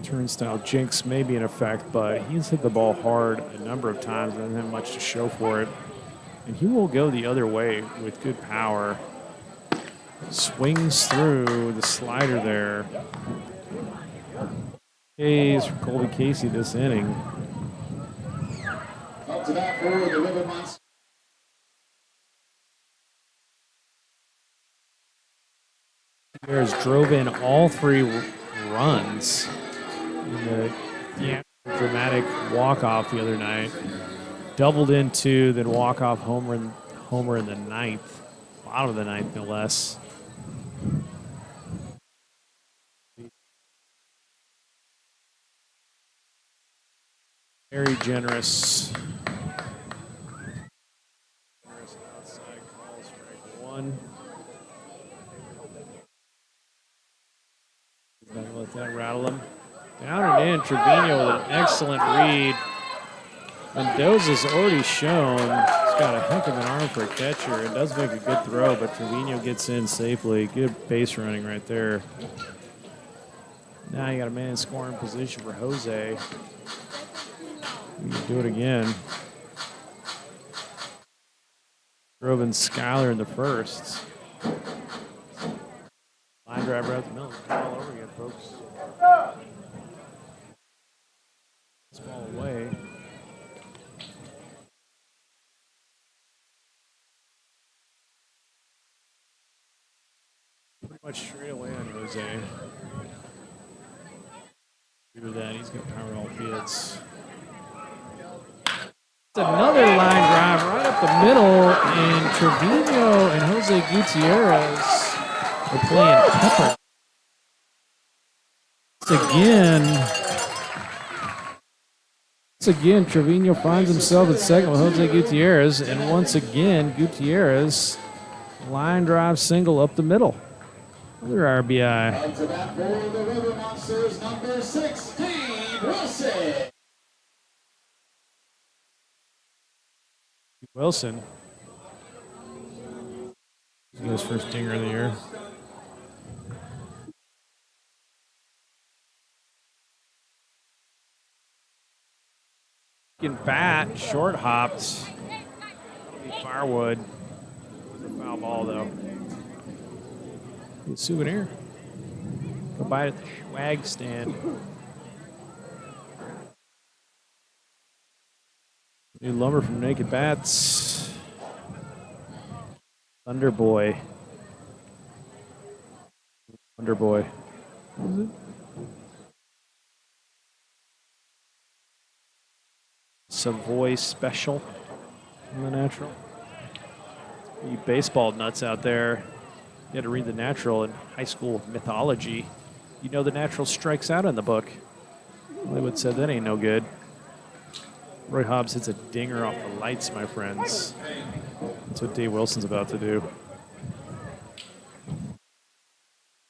Turnstile jinx may be in effect, but he's hit the ball hard a number of times and doesn't have much to show for it. And he will go the other way with good power. Swings through the slider there. K's for Colby Casey this inning. Up to bat for the River Monsters. Bears drove in all 3 runs in the dramatic walk-off the other night. Doubled into, then walk-off homer in the ninth. Bottom of the ninth, no less. Very generous. Outside call, strike 1. Not gonna let that rattle him. Down and in, Trevino with an excellent read. Mendoza's already shown he's got a heck of an arm for a catcher and does make a good throw, but Trevino gets in safely. Good base running right there. Now you got a man in scoring position for Jose. We can do it again. Drove in Skyler in the first. Line drive right up the middle. All over again, folks. This ball away. Pretty much straight away on Jose. Do that. He's going to power all fields. Another line drive right up the middle, and Trevino and Jose Gutierrez are playing pepper. Once again, Trevino finds himself at second with Jose Gutierrez, and once again, Gutierrez line drive single up the middle. Another RBI. Up to bat for the River Monsters, number 16, Wilson. Wilson. His first dinger of the year. Bat, short hopped. That'll be Firewood. It was a foul ball, though. Good souvenir. Go buy it at the swag stand. New lumber from Naked Bats. Thunder Boy. Thunder Boy. What is it? Savoy Special in the Natural. You baseball nuts out there, you had to read the Natural in high school mythology. You know the Natural strikes out in the book. Hollywood said that ain't no good. Roy Hobbs hits a dinger off the lights, my friends. That's what Dave Wilson's about to do.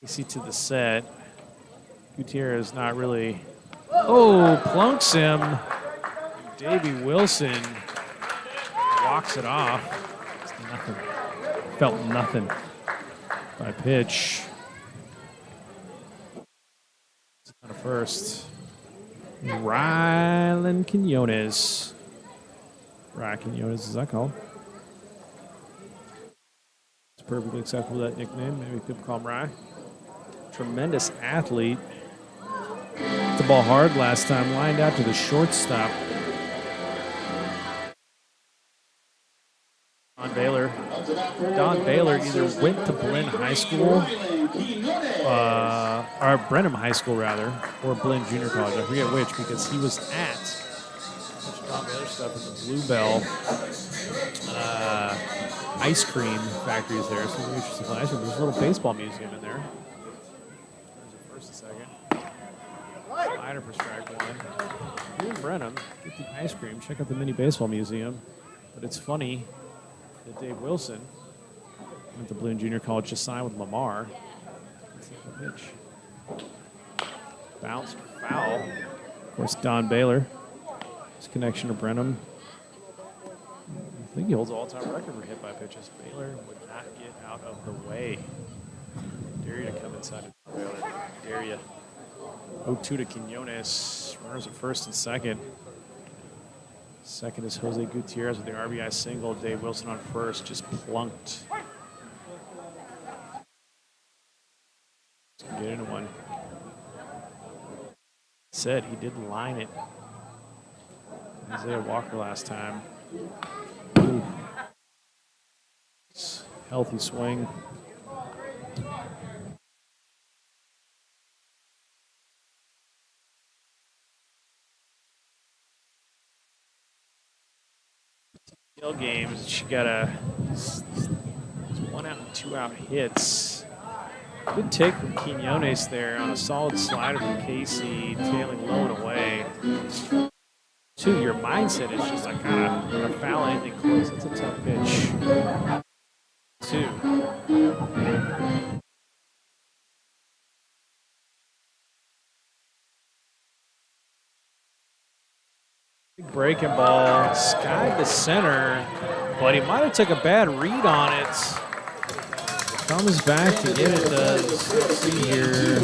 Casey to the set. Gutierrez not really. Oh, plunks him. Davey Wilson walks it off. It's nothing. Felt nothing by pitch. It's not a first. Rylan Quinones. Ryan Quinones, is that called? It's perfectly acceptable, that nickname. Maybe people call him Rye. Tremendous athlete. Hit the ball hard last time. Lined out to the shortstop. Don Baylor either went to Blinn High School, or Brenham High School rather, or Blinn Junior College. I forget which, because he was at a bunch of Don Baylor stuff in the Bluebell ice cream factories there. So maybe just ice cream. There's a little baseball museum in there. There's a first and second. Slider for strike 1. If you're in Brenham, get the ice cream. Check out the mini baseball museum. But it's funny that Dave Wilson went to Blinn Junior College to sign with Lamar. Let's see the pitch. Bounced foul. Of course, Don Baylor. His connection to Brenham. I think he holds the all-time record for hit by pitches. Baylor would not get out of the way. Dare you to come inside of Baylor. Dare you. 0-2 to Quinones. Runners at first and second. Second is Jose Gutierrez with the RBI single. Dave Wilson on first, just plunked. Let's get into one. Said he did line it. Isaiah Walker last time. Ooh. Healthy swing. TCL games, she got a 1 out and 2 out hits. Good take from Quinones there on a solid slider from Casey, tailing low and away. Two, your mindset is just like, I'm gonna foul anything close. That's a tough pitch. 2. Big breaking ball, skied to center, but he might have took a bad read on it. Comes back to get it. Let's see here.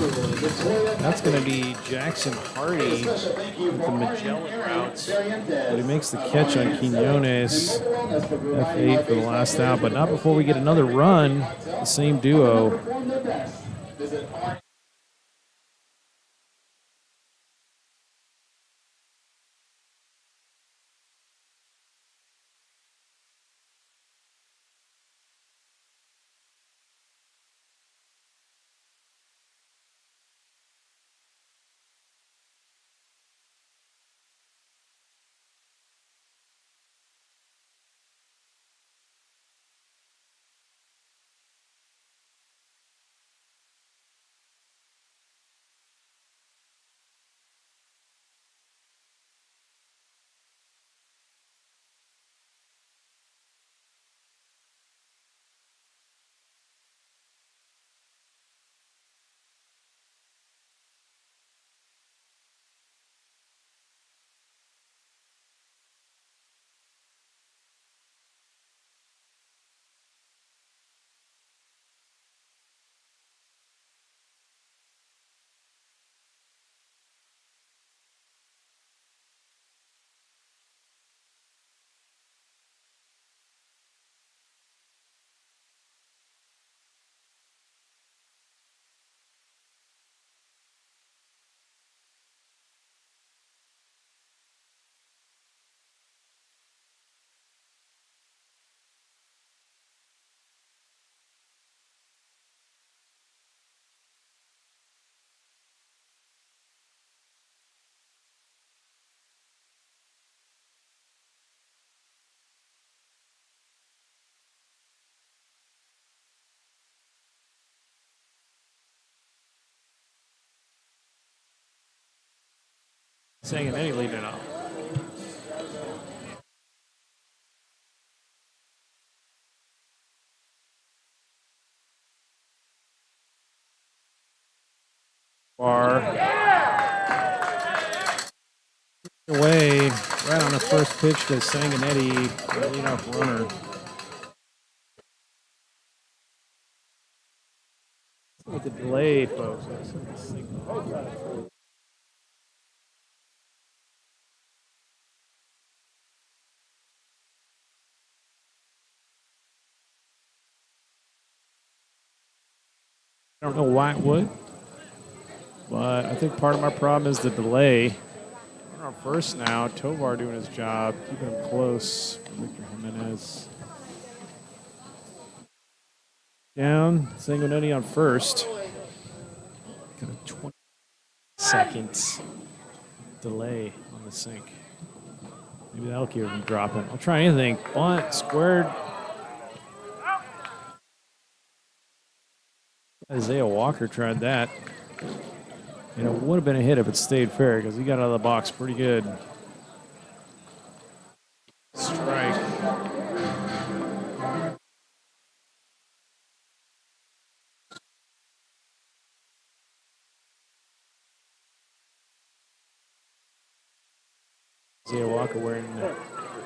That's going to be Jackson Hardy with the Magellan route. But he makes the catch on Quinones. F8 for the last out, but not before we get another run. The same duo. Seguin leading it off. Bar. Away right on the first pitch to Sanguinetti, the leadoff runner. With the delay, folks. I don't know why it would, but I think part of my problem is the delay. We're on first now. Tovar doing his job, keeping him close. Victor Jimenez. Down. Sanguinetti on first. Got a 20 seconds delay on the sink. Maybe that'll keep him dropping. I'll try anything. Bunt, squared. Isaiah Walker tried that. And it would have been a hit if it stayed fair because he got out of the box pretty good. Strike. Isaiah Walker wearing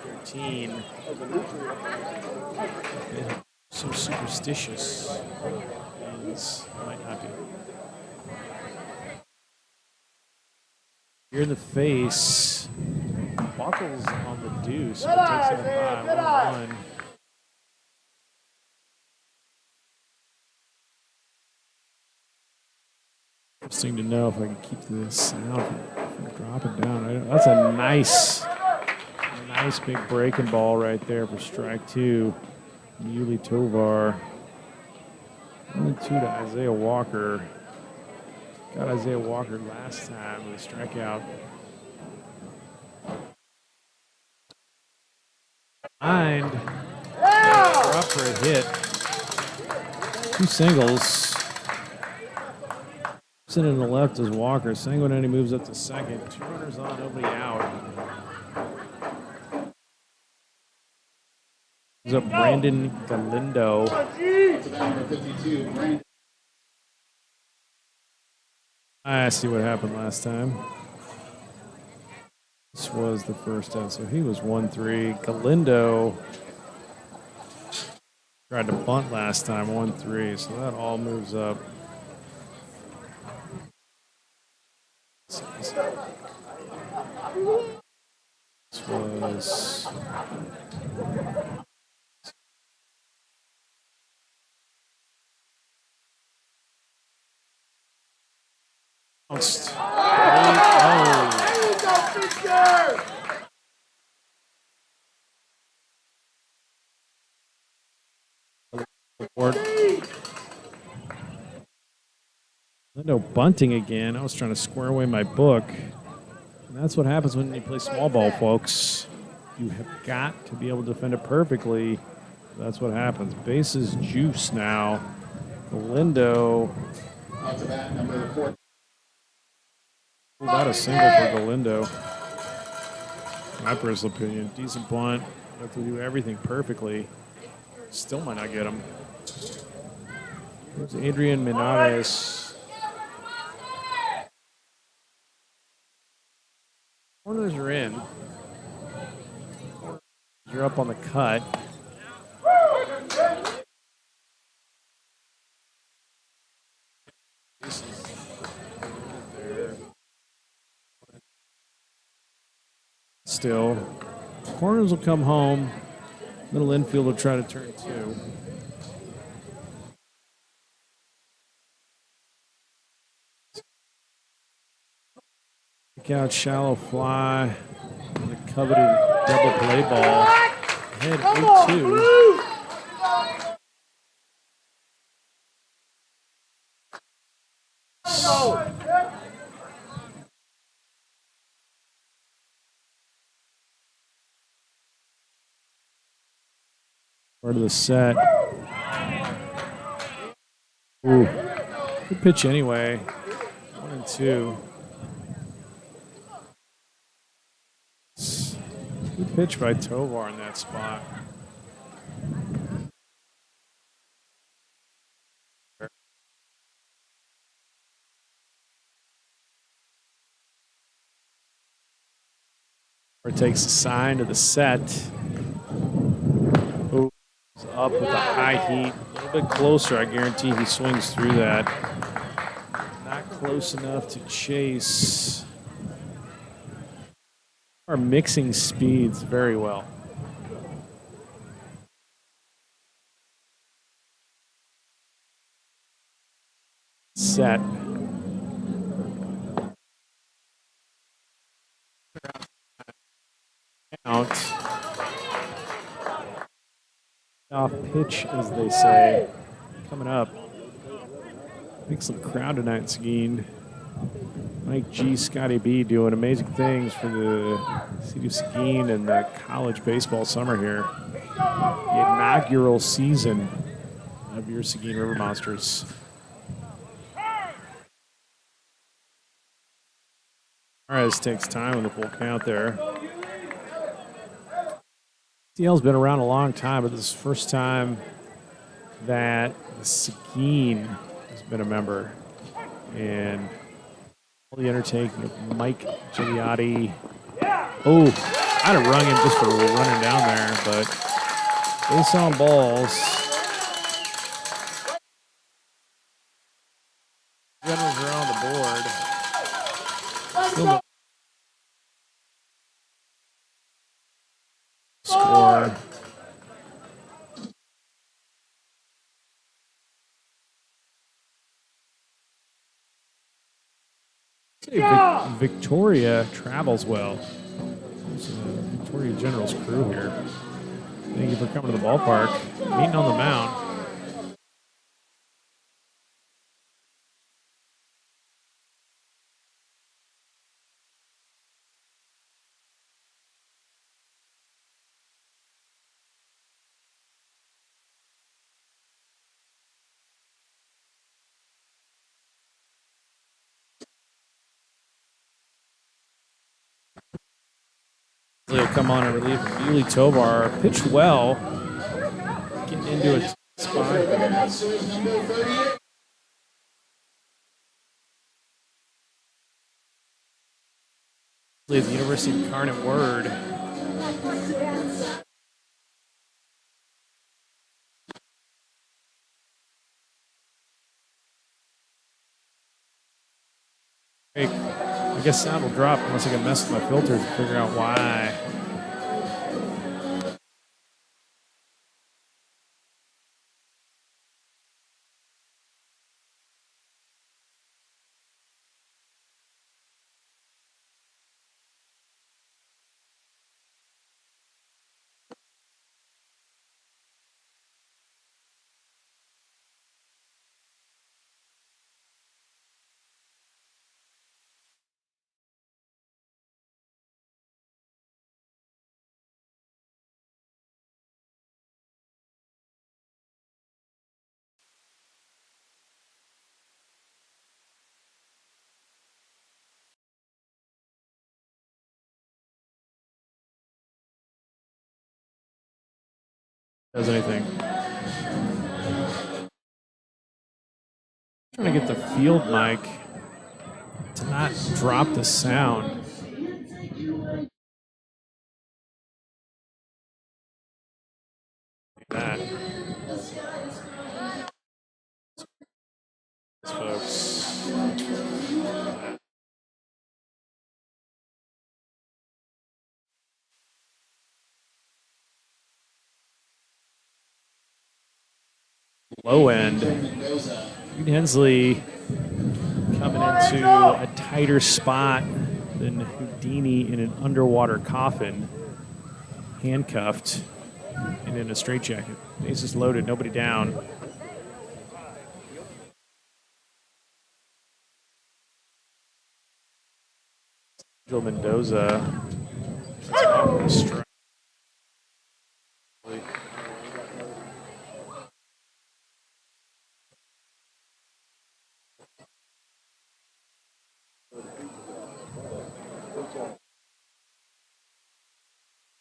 13. So superstitious. Means might not be. Here in the face. Buckles on the deuce, but takes it up high. 1-1. Interesting to know if I can keep this sound from dropping down. That's a nice big breaking ball right there for strike 2. Yuli Tovar. 1-2 to Isaiah Walker. Got Isaiah Walker last time with a strikeout. Behind. They're up for a hit. 2 singles. Sitting in the left is Walker. Seguin moves up to second. 2 runners on, nobody out. Is up Brandon Galindo. I see what happened last time. This was the first out, so he was 1-3. Galindo tried to bunt last time, 1-3, so that all moves up. This was bounced. No bunting again. I was trying to square away my book. And that's what happens when you play small ball, folks. You have got to be able to defend it perfectly. That's what happens. Bases juice now. Galindo. Out to bat, number 4. Not a single for Galindo. My personal opinion. Decent bunt. Have to do everything perfectly. Still might not get him. There's Adrian Menares. Corners are in. You're up on the cut. Still. Corners will come home. Middle infield will try to turn 2. Kick out, shallow fly. The coveted double play ball. Head 0-2. Part of the set. Ooh. Good pitch anyway. 1-2. Good pitch by Tovar in that spot. Or takes a sign to the set. Ooh, up with a high heat. A little bit closer. I guarantee he swings through that. Not close enough to chase. Are mixing speeds very well. Set. Count. Off pitch, as they say. Coming up. Big some crowd tonight, Seguin. Mike G, Scotty B doing amazing things for the city of Seguin and the college baseball summer here. The inaugural season of your Seguin River Monsters. Torres takes time with the full count there. TCL's been around a long time, but this is the first time that the Seguin has been a member. And the undertaking of Mike Gigliotti. Oh, I'd have rung him just for running down there, but base on balls. Generals are on the board. Still no score. Victoria travels well. There's a Victoria Generals crew here. Thank you for coming to the ballpark. Meeting on the mound. He'll come on and relieve Billy Tovar. Pitched well. Getting into a spot. The University of Incarnate Word. Hey, I guess sound will drop unless I can mess with my filters and figure out why. Does anything. Trying to get the field mic to not drop the sound. Like that. Folks. Low end. Hensley coming into a tighter spot than Houdini in an underwater coffin, handcuffed and in a straitjacket. Bases loaded, nobody down. Joe Mendoza.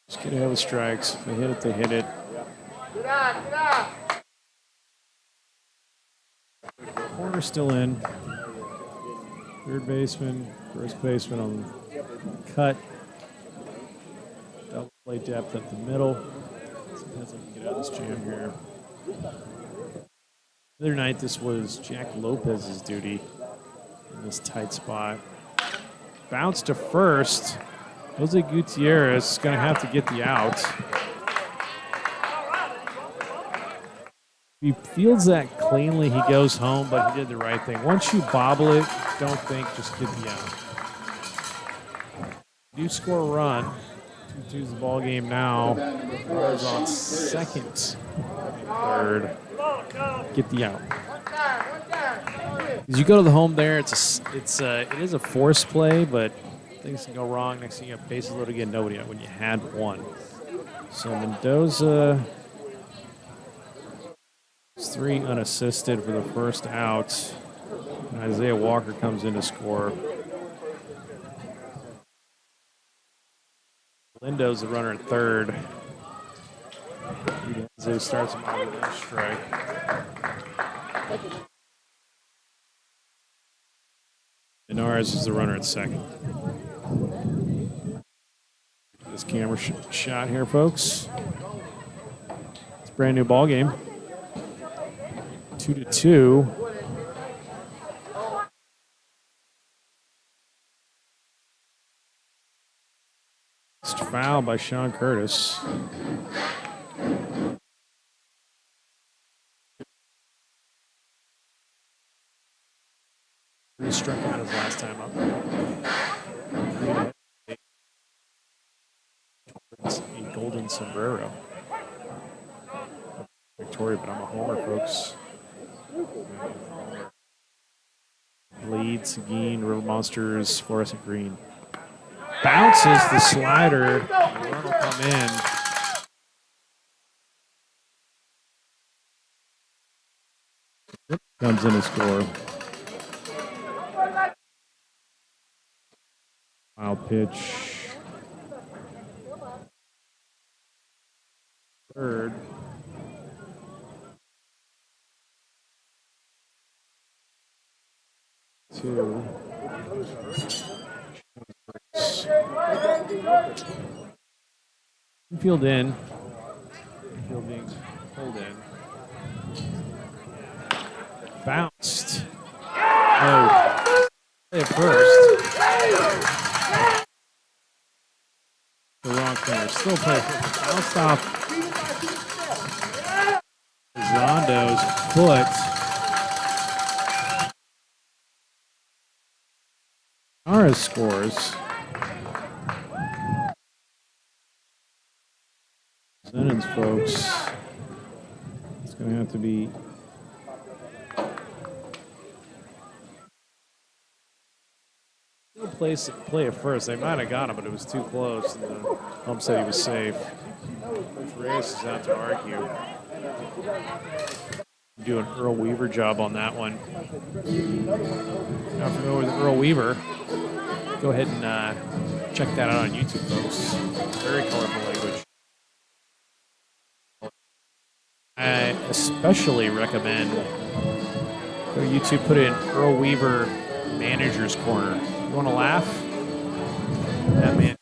Just get ahead with strikes. If they hit it, they hit it. Corner still in. Third baseman, first baseman on cut. Double play depth up the middle. Depends if I can get out of this jam here. The other night, this was Jack Lopez's duty in this tight spot. Bounce to first. Jose Gutierrez is going to have to get the out. If he fields that cleanly, he goes home, but he did the right thing. Once you bobble it, don't think, just get the out. You score a run. 2-2's the ball game now. Runners on second, third. Get the out. As you go to the home there, it is a forced play, but things can go wrong. Next thing you have bases loaded again, nobody out when you had one. So Mendoza is 3 unassisted for the first out. And Isaiah Walker comes in to score. Lindo's the runner at third. He starts him on the strike. Linares is the runner at second. This camera shot here, folks. It's a brand new ball game. 2-2. It's foul by Sean Curtis. He struck out his last time up. A golden sombrero. Victoria, but I'm a homer, folks. Lead, Seguin, River Monsters, fluorescent green. Bounces the slider. The run will come in. Comes in a score. Wild pitch. Third. Two. Infield in. Infield being pulled in. Bounced. Oh. Play it first. The wrong corner. Still play it first. Bounced off Zondo's foot. Ara scores. Simmons, folks. It's going to have to be. Play it first. They might have got him, but it was too close. And the ump said he was safe. Coach Reyes is out to argue. Do an Earl Weaver job on that one. Not familiar with Earl Weaver? Go ahead and check that out on YouTube, folks. Very colorful language. I especially recommend go to YouTube, put in Earl Weaver Manager's Corner. You want to laugh? That man.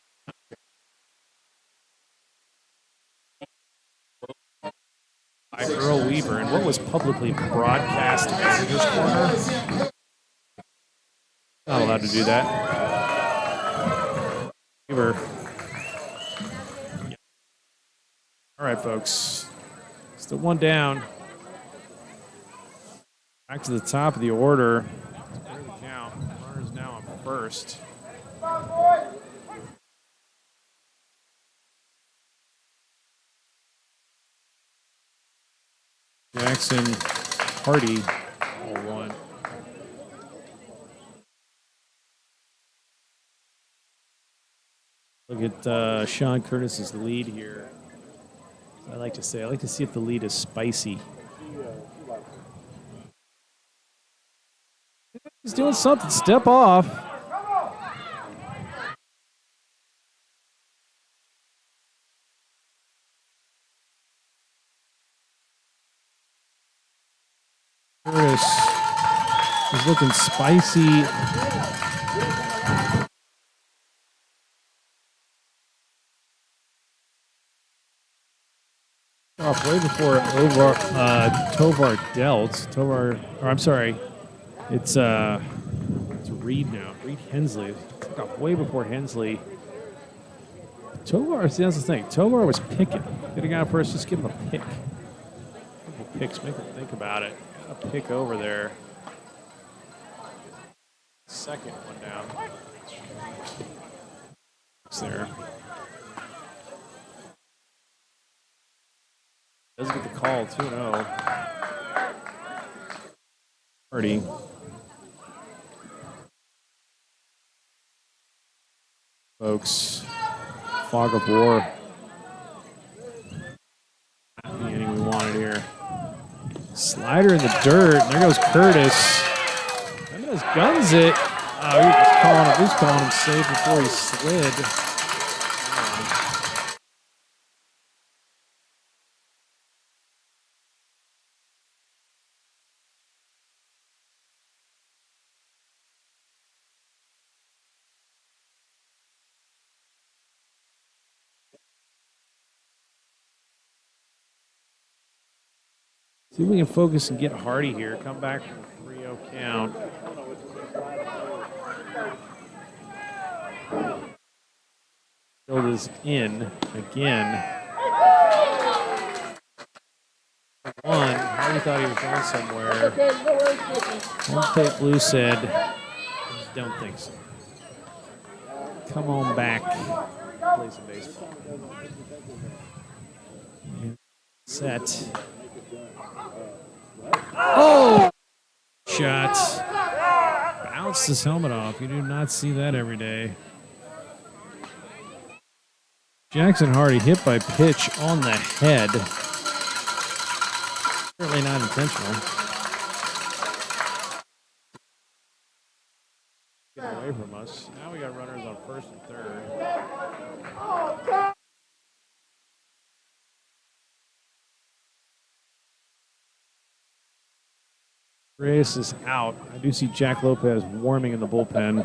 By Earl Weaver, and what was publicly broadcast Manager's Corner? Not allowed to do that. Weaver. All right, folks. Still one down. Back to the top of the order. Square the count. Runner's now on first. Jackson, Hardy, all one. Look at Sean Curtis's lead here. I like to say, I like to see if the lead is spicy. He's doing something. Step off. Curtis is looking spicy. Off way before Tovar dealt. Tovar, or I'm sorry, it's Reed now. Reed Hensley. Took off way before Hensley. Tovar, see, that's the thing. Tovar was picking. Could have gone first, just give him a pick. A couple picks, make him think about it. A pick over there. Second one down. It's there. Does get the call, 2-0. Hardy. Folks, fog of war. Not the inning we wanted here. Slider in the dirt. There goes Curtis. Jimenez guns it. Oh, he was calling him safe before he slid. See if we can focus and get Hardy here. Come back from a 3-0 count. Field is in again. One. Hardy thought he was going somewhere. Home Plate Blue said, don't think so. Come on back. Play some baseball. Set. Oh! Shot. Bounced his helmet off. You do not see that every day. Jackson Hardy hit by pitch on the head. Certainly not intentional. Get away from us. Now we got runners on first and third. Reyes is out. I do see Jack Lopez warming in the bullpen.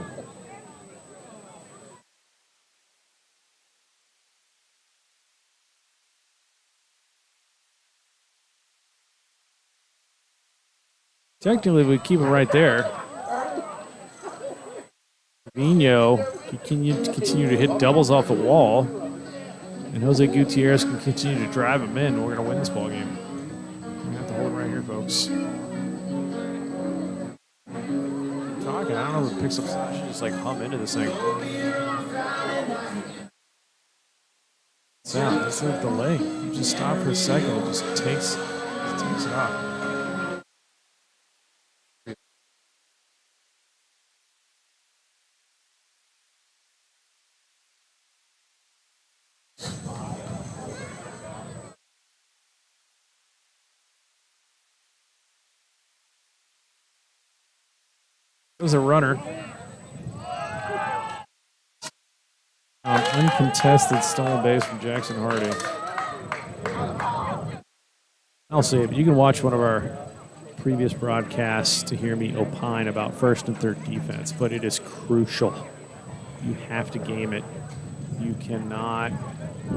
Technically, we keep him right there. Vino can continue to hit doubles off the wall, and Jose Gutierrez can continue to drive him in. We're going to win this ball game. We're going to have to hold him right here, folks. Talking, I don't know if it picks up. I should just like hum into this thing. It's a delay. You just stop for a second. It just takes it off. There's a runner. Uncontested stolen base from Jackson Hardy. I'll say it, but you can watch one of our previous broadcasts to hear me opine about first and third defense, but it is crucial. You have to game it. You cannot.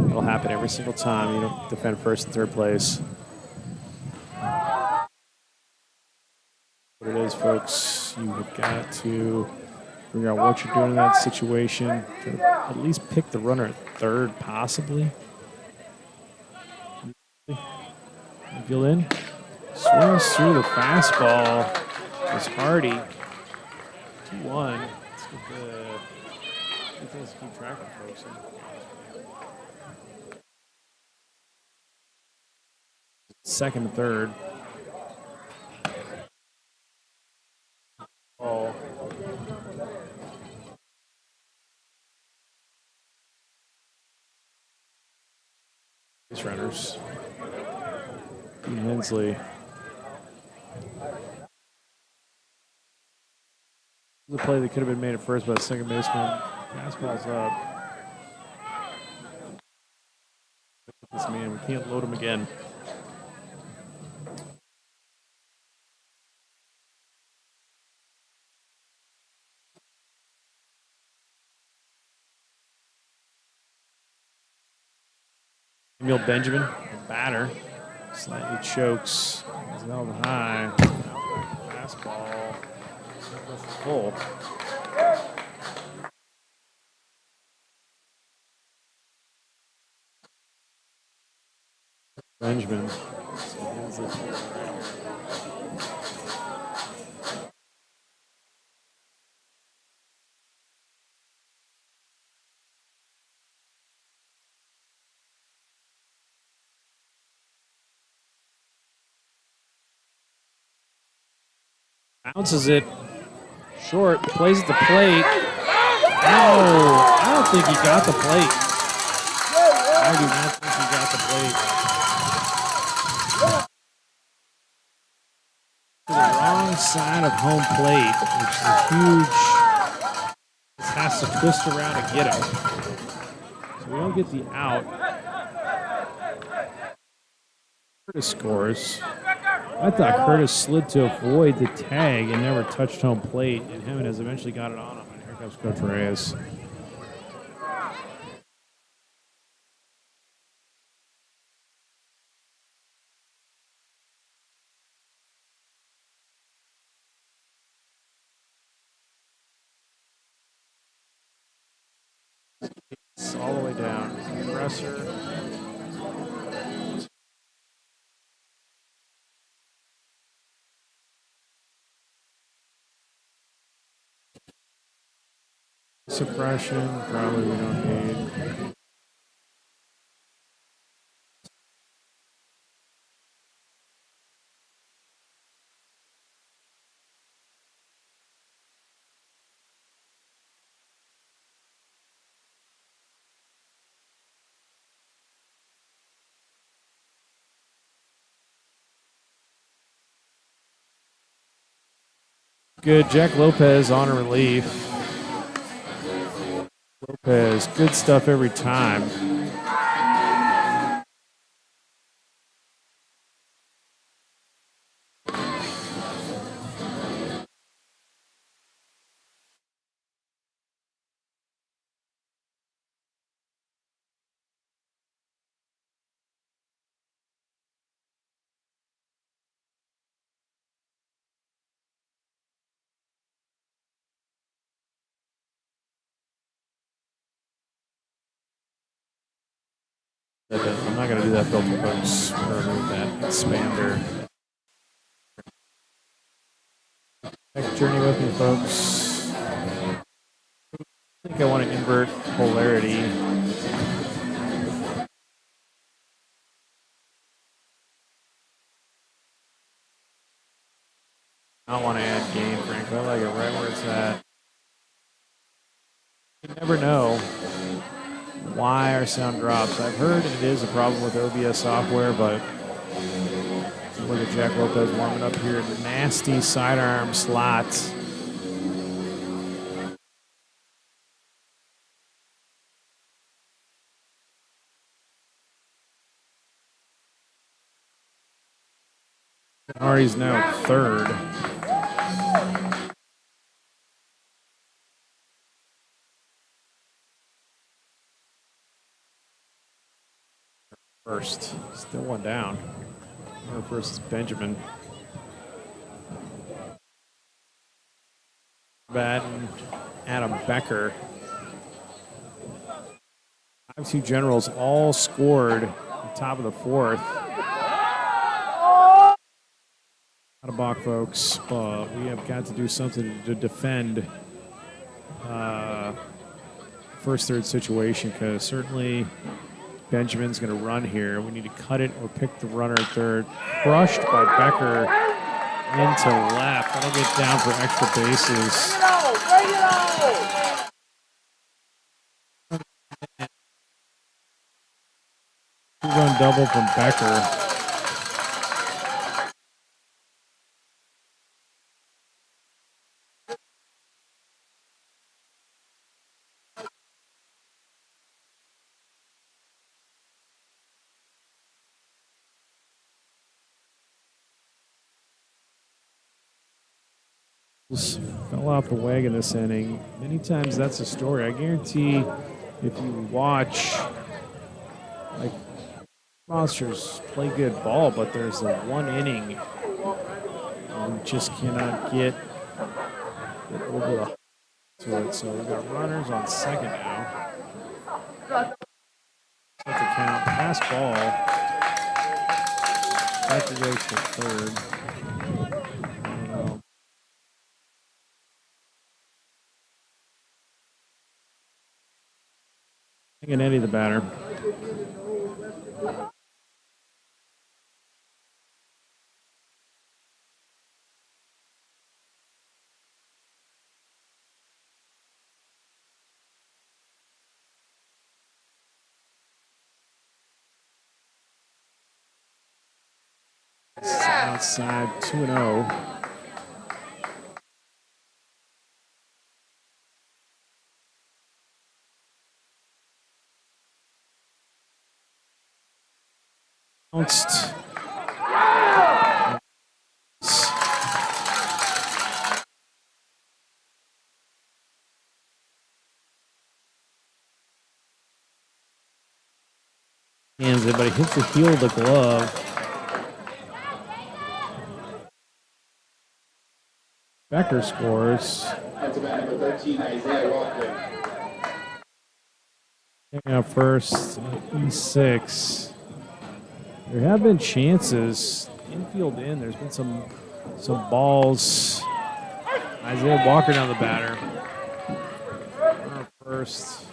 It'll happen every single time you don't defend first and third place. What it is, folks, you have got to figure out what you're doing in that situation. Try to at least pick the runner at third, possibly. Field in. Swings through the fastball. It's Hardy. 2-1. Let's get the things to keep track of, folks. Second and third. Oh. Base runners. Hensley. The play that could have been made at first by the second baseman. Fastball's up. This man, we can't load him again. Emil Benjamin, the batter, slightly chokes. He's held high. Fastball. Full. Benjamin. Bounces it short, plays at the plate. No, I don't think he got the plate. I do not think he got the plate. To the wrong side of home plate, which is a huge. This has to twist around and get him. So we don't get the out. Curtis scores. I thought Curtis slid to avoid the tag and never touched home plate, and Jimenez eventually got it on him. And here comes Coach Reyes. way down. Compressor. Suppression, probably we don't need. Good. Jack Lopez on a relief. Lopez, good stuff every time. I'm not going to do that filter, folks. I'm going to remove that expander. Next journey with me, folks. I think I want to invert polarity. I don't want to add gain, frankly. I like it right where it's at. You never know why our sound drops. I've heard it is a problem with OBS software, but look at Jack Lopez warming up here. Nasty sidearm slots. Ari's now third. First, still one down. Or versus Benjamin. Batten, Adam Becker. 5-2 Generals all scored at the top of the fourth. Out of balk, folks, but we have got to do something to defend first third situation, because certainly Benjamin's going to run here. We need to cut it or pick the runner at third. Crushed by Becker into left. That'll get down for extra bases. Bring it on! Two-run double from Becker. Fell off the wagon this inning. Many times that's a story. I guarantee if you watch, like, Monsters play good ball, but there's the one inning we just cannot get over to it. So we've got runners on second now. Set the count. Pass ball. Becker goes to third. And Eddie the batter. Outside 2-0. Bounced. Hands it, but he hits the heel of the glove. Becker scores. That's about number 13, Isaiah Walker. Hang out first, E6. There have been chances. Infield in. There's been some balls. Isaiah Walker down the batter. Runner first.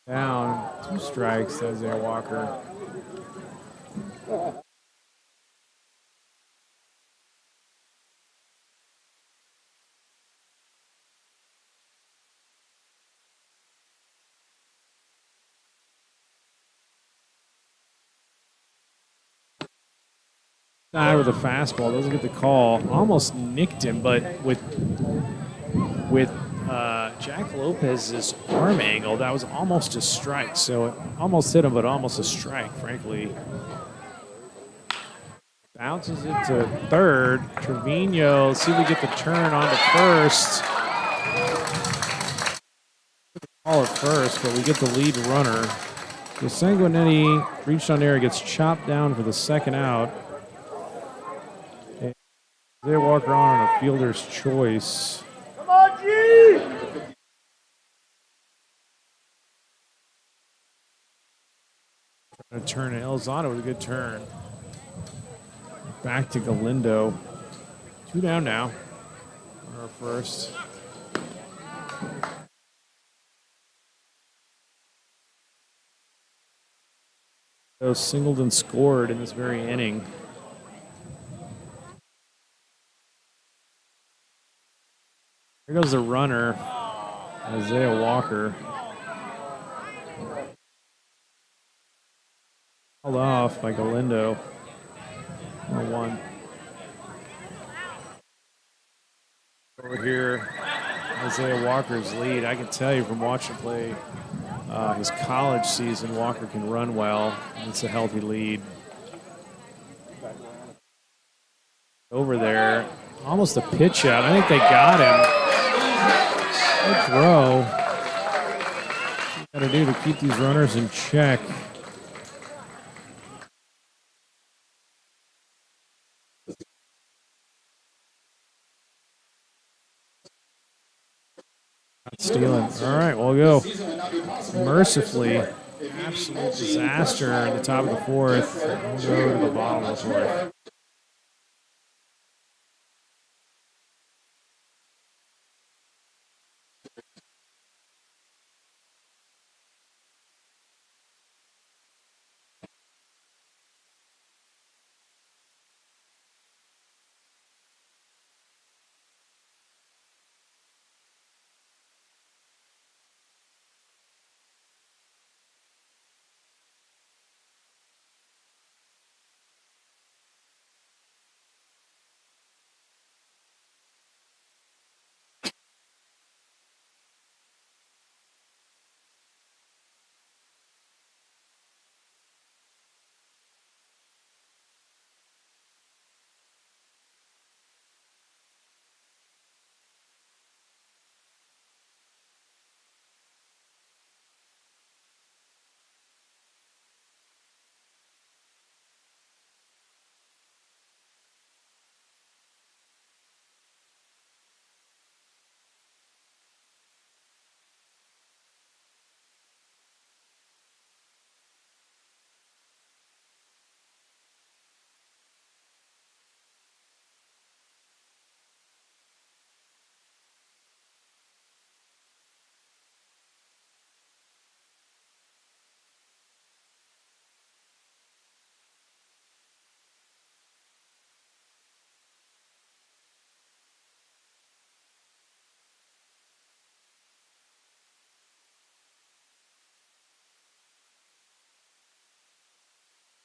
Down. 2 strikes to Isaiah Walker. With a fastball, doesn't get the call. Almost nicked him, but with Jack Lopez's arm angle, that was almost a strike. So it almost hit him, but almost a strike, frankly. Bounces it to third. Trevino, let's see if we get the turn on to first. Call it first, but we get the lead runner. So Sanguinetti reached on there, gets chopped down for the second out. They walk on a fielder's choice. Come on, G! A turn to Elizondo with a good turn. Back to Galindo. 2 down now. Runner first. So Singleton scored in this very inning. Here goes the runner, Isaiah Walker. Held off by Galindo. 1-1. Over here, Isaiah Walker's lead. I can tell you from watching play his college season, Walker can run well. It's a healthy lead. Over there, almost a pitch out. I think they got him. Good throw. What you got to do to keep these runners in check. Not stealing. All right, we'll go. Mercifully, absolute disaster in the top of the fourth. We'll go to the bottom of the fourth.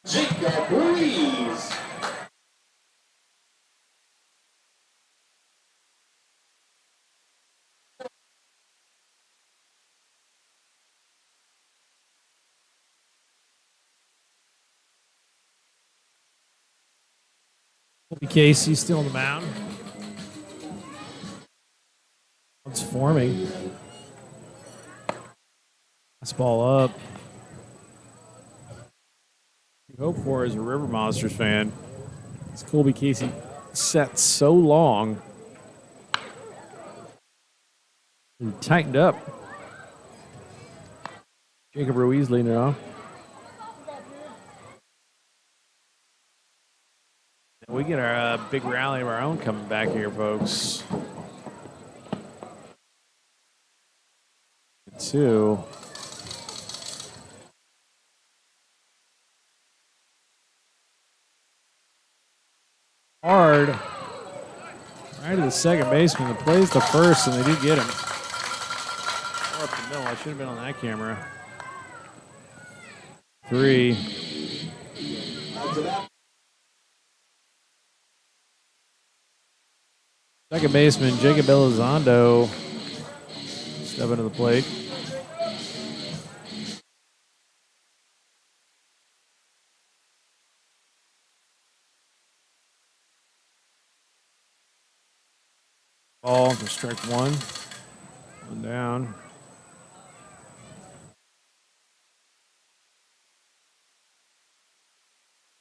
Jacob Ruiz. Casey still on the mound. It's forming. This ball up. You hope for as a River Monsters fan. It's Colby Casey set so long. And tightened up. Jacob Ruiz leading it off. And we get our big rally of our own coming back here, folks. 2. Hard. Right to the second baseman that plays the first, and they do get him. Or up the middle. I should have been on that camera. 3. Second baseman Jacob Elizondo stepping to the plate. Ball for strike 1. 1 down.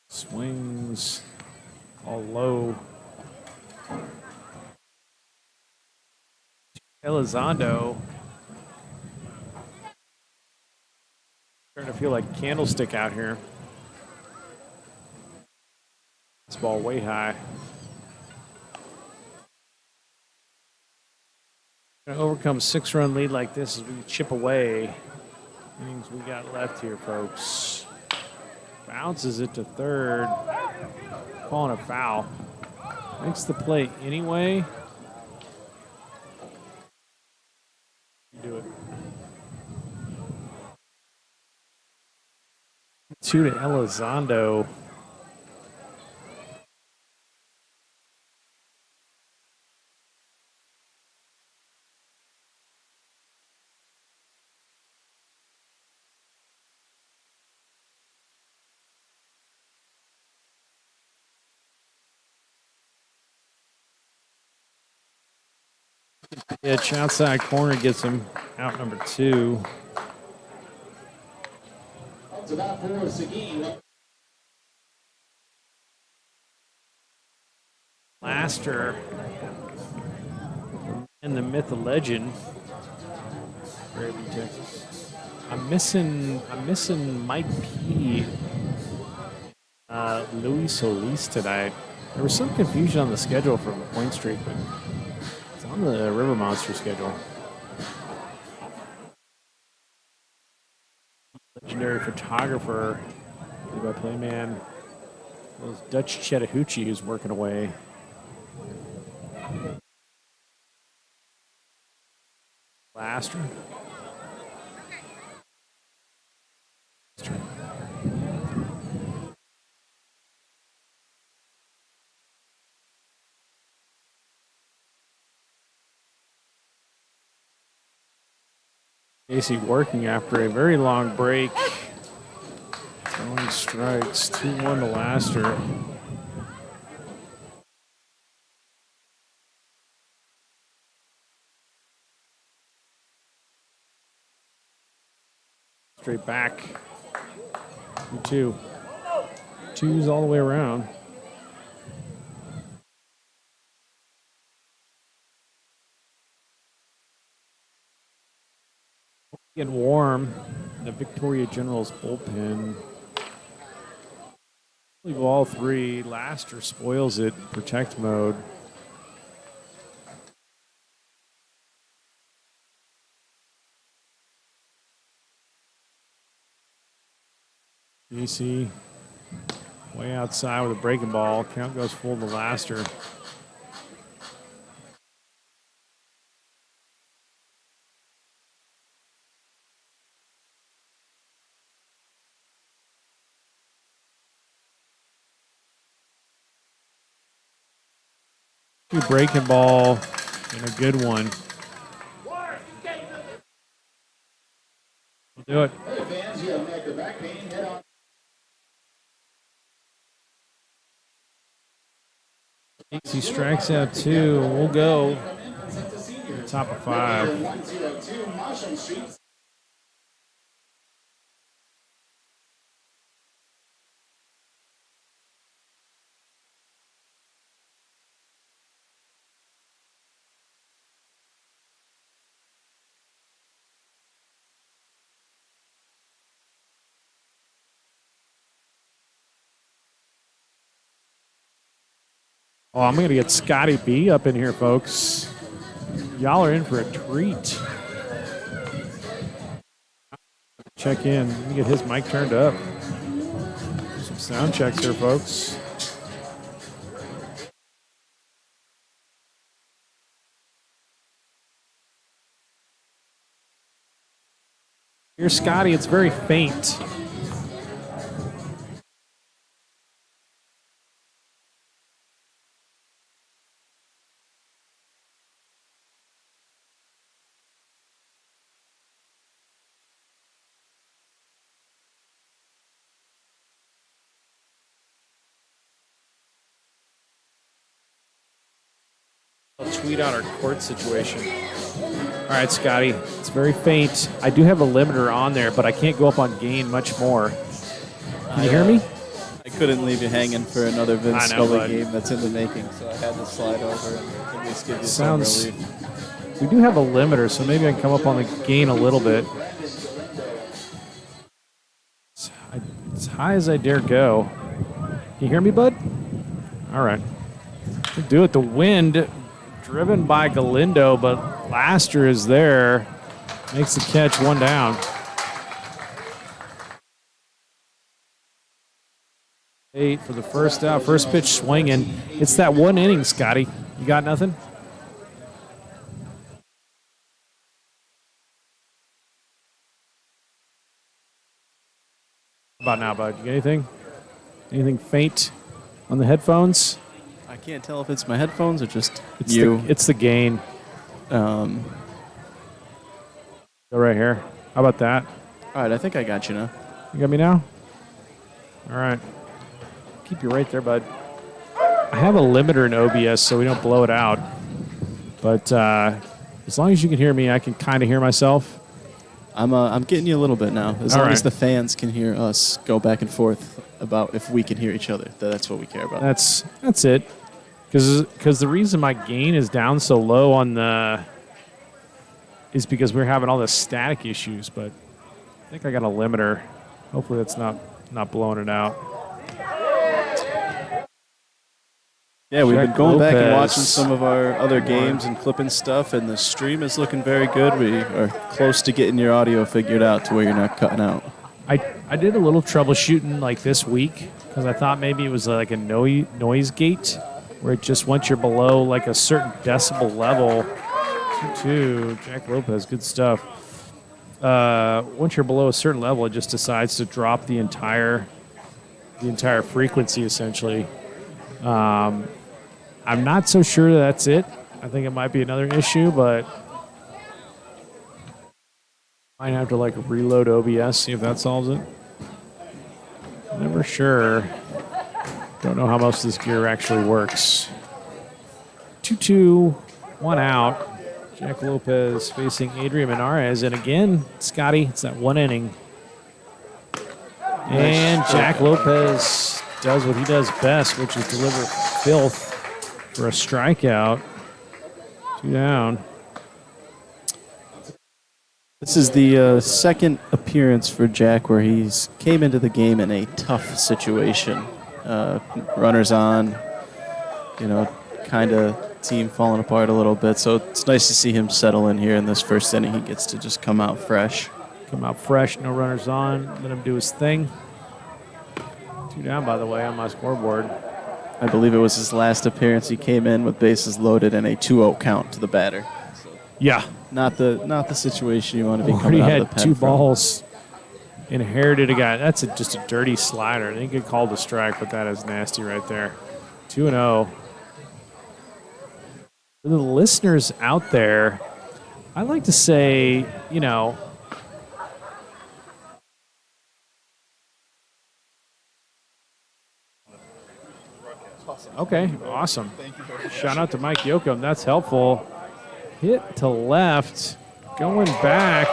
Swings all low. Elizondo starting to feel like candlestick out here. This ball way high. Gonna overcome 6-run lead like this as we chip away. Innings we got left here, folks. Bounces it to third. Calling a foul. Makes the play anyway. Do it. 2 to Elizondo. Pitch outside corner gets him out number 2. To bat for Seguin. Laster and the myth, the legend. Fairview, Texas. I'm missing Mike P. Luis Solis tonight. There was some confusion on the schedule for the point streak, but it's on the River Monster schedule. Legendary photographer, play-by-play man. Those Dutch Chattahoochee who's working away. Laster. Casey working after a very long break. Throwing strikes. 2-1 to Laster. Straight back. 2-2. 2s all the way around. Getting warm in the Victoria Generals bullpen. Leave all 3. Laster spoils it in protect mode. DC way outside with a breaking ball. Count goes full to Laster. Two breaking ball and a good one. We'll do it. Hey fans, you have neck or back pain, head on. He strikes out 2. We'll go top of 5. 102 Marshall Street. Oh, I'm going to get Scotty B up in here, folks. Y'all are in for a treat. Check in. Let me get his mic turned up. Some sound checks here, folks. Here's Scotty. It's very faint. I'll tweet out our court situation. All right, Scotty. It's very faint. I do have a limiter on there, but I can't go up on gain much more. Can you hear me? I couldn't leave you hanging for another Vince I know, Scully bud. game that's in the making, so I had to slide over and at least give you Sounds- some relief. We do have a limiter, so maybe I can come up on the gain a little bit. As high as I dare go. Can you hear me, bud? All right. We'll do it. The wind, driven by Galindo, but Laster is there. Makes the catch, one down. Eight for the first out. First pitch swinging. It's that one inning, Scotty. You got nothing? How about now, bud? You got anything? Anything faint on the headphones? I can't tell if it's my headphones or just It's you. it's the gain. Go right here. How about that? All right, I think I got you now. You got me now? All right. Keep you right there, bud. I have a limiter in OBS so we don't blow it out. But as long as you can hear me, I can kind of hear myself. I'm getting you a little bit now. As All long right. as the fans can hear us go back and forth about if we can hear each other, that's what we care about. That's it. Because the reason my gain is down so low on the is because we're having all the static issues. But I think I got a limiter. Hopefully that's not blowing it out. Yeah, we've been Jack going back and Lopez. watching some of our other games and clipping stuff, and the stream is looking very good. We are close to getting your audio figured out to where you're not cutting out. I did a little troubleshooting like this week because I thought maybe it was like a noise gate where it just once you're below like a certain decibel level. 2-2, Jack Lopez, good stuff. Once you're below a certain level, it just decides to drop the entire frequency essentially. I'm not so sure that's it. I think it might be another issue, but might have to like reload OBS, see if that solves it. Never sure. Don't know how most of this gear actually works. 2-2, one out. Jack Lopez facing Adrian Menares, and again, Scotty, it's that one inning. And Jack Lopez does what he does best, which is deliver filth for a strikeout. 2 down. This is the second appearance for Jack where he's came into the game in a tough situation. Runners on, kind of team falling apart a little bit. So it's nice to see him settle in here in this first inning. He gets to just come out fresh. Come out fresh, no runners on. Let him do his thing. 2 down, by the way, on my scoreboard. I believe it was his last appearance. He came in with bases loaded and a 2-0 count to the batter. Yeah. Not the situation you want to be Already coming out had of the pen 2 from. balls. Inherited a guy. That's just a dirty slider. They could call the strike, but that is nasty right there. 2-0. For the listeners out there, I like to say, Okay, awesome. Shout out to Mike Yoakum. That's helpful. Hit to left. Going back.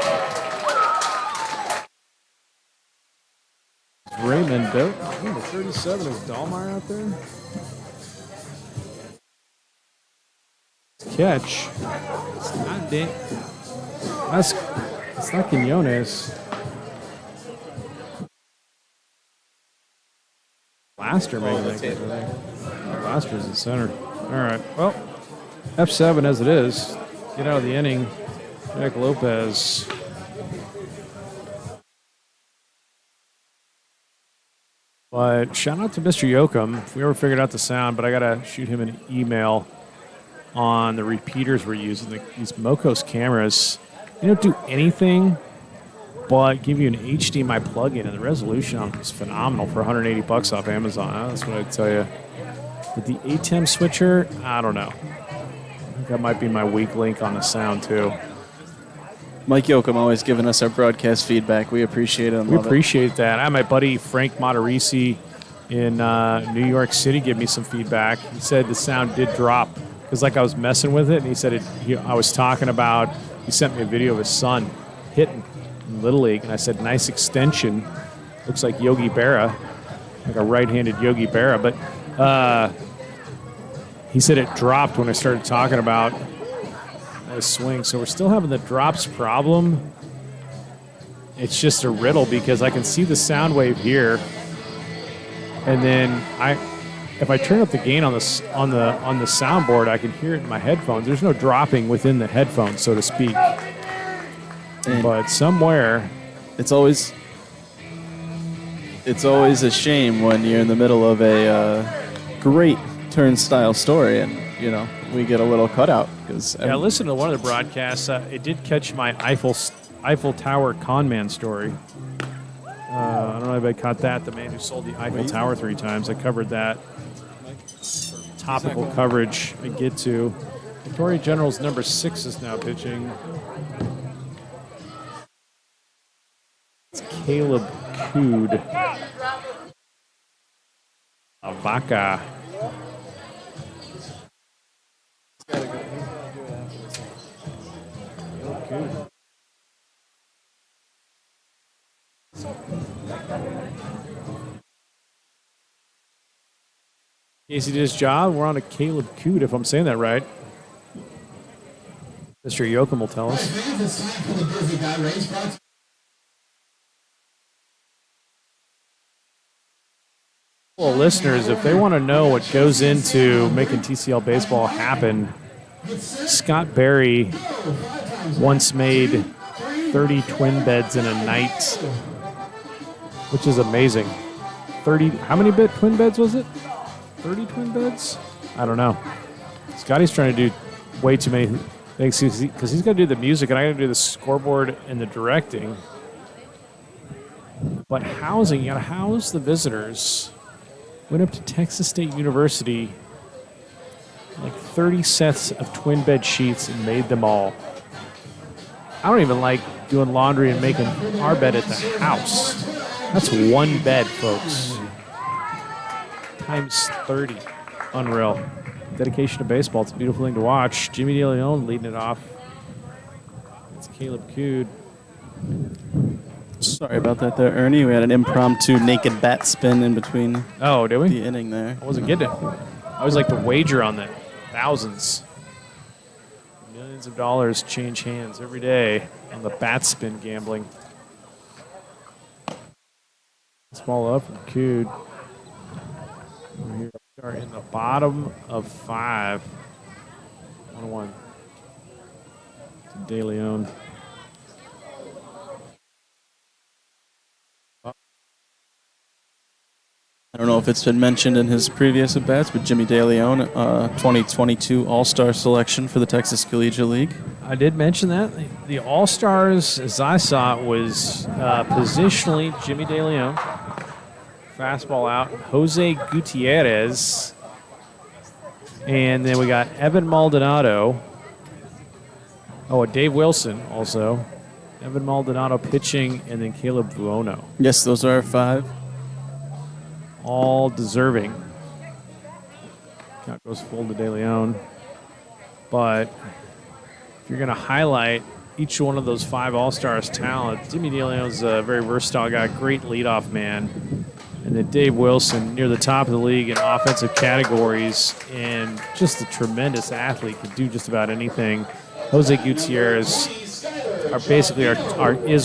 Raymond, number 37 is Dahlmeyer out there. Catch. It's not it's not Quinones. Blaster making that catch, I think. Blaster's in center. All right. Well, F7 as it is. Get out of the inning. Jack Lopez. But shout out to Mr. Yoakum. If we ever figured out the sound, but I got to shoot him an email on the repeaters we're using. These Mokos cameras, they don't do anything but give you an HDMI plug-in, and the resolution on them is phenomenal for $180 off Amazon. That's what I'd tell you. But the ATEM switcher, I don't know. I think that might be my weak link on the sound, too. Mike Yoakum always giving us our broadcast feedback. We appreciate it and We love appreciate that. I had my buddy Frank Matarisi in New York City give me some feedback. He said the sound did drop because, like, I was messing with it, and he said I was talking about. He sent me a video of his son hitting in Little League, and I said, "Nice extension. Looks like Yogi Berra, like a right-handed Yogi Berra." But he said it dropped when I started talking about a swing, so we're still having the drops problem. It's just a riddle because I can see the sound wave here, and then if I turn up the gain on the soundboard, I can hear it in my headphones. There's no dropping within the headphones, so to speak. But somewhere, it's always a shame when you're in the middle of a great turnstile story and we get a little cutout because I listened to one of the broadcasts. It did catch my Eiffel Tower con man story. I don't know if anybody caught that. The man who sold the Eiffel Tower 3 times. I covered that. Topical coverage I get to. Victoria General's number 6 is now pitching. It's Caleb Cood. Vaca. Casey did his job. We're on to Caleb Cood, if I'm saying that right. Mr. Yoakum will tell us. Well, listeners, if they want to know what goes into making TCL baseball happen, Scott Berry once made 30 twin beds in a night, which is amazing. 30, how many twin beds was it? 30 twin beds? I don't know. Scotty's trying to do way too many things because he's got to do the music and I got to do the scoreboard and the directing. But housing, you got to house the visitors. Went up to Texas State University, like 30 sets of twin bed sheets and made them all. I don't even like doing laundry and making our bed at the house. That's one bed, folks. Times 30. Unreal. Dedication to baseball. It's a beautiful thing to watch. Jimmy DeLeon leading it off. It's Caleb Cood. Sorry about that there, Ernie. We had an impromptu naked bat spin in between did we? the inning there. I wasn't getting it. I always like to wager on that. Thousands. Millions of dollars change hands every day on the bat spin gambling. Let's ball up from Cood. We are in the bottom of 5. 1-1 to De Leon. I don't know if it's been mentioned in his previous at-bats, but Jimmy DeLeon, 2022 All-Star selection for the Texas Collegiate League. I did mention that. The All-Stars, as I saw it, was positionally Jimmy DeLeon. Fastball out. Jose Gutierrez. And then we got Evan Maldonado. Oh, Dave Wilson also. Evan Maldonado pitching, and then Caleb Buono. Yes, those are our 5. All deserving. Count goes full to De Leon. But if you're going to highlight each one of those 5 All-Stars talent, Jimmy De Leon's a very versatile guy, great leadoff man. And then Dave Wilson, near the top of the league in offensive categories, and just a tremendous athlete, could do just about anything. Jose Gutierrez is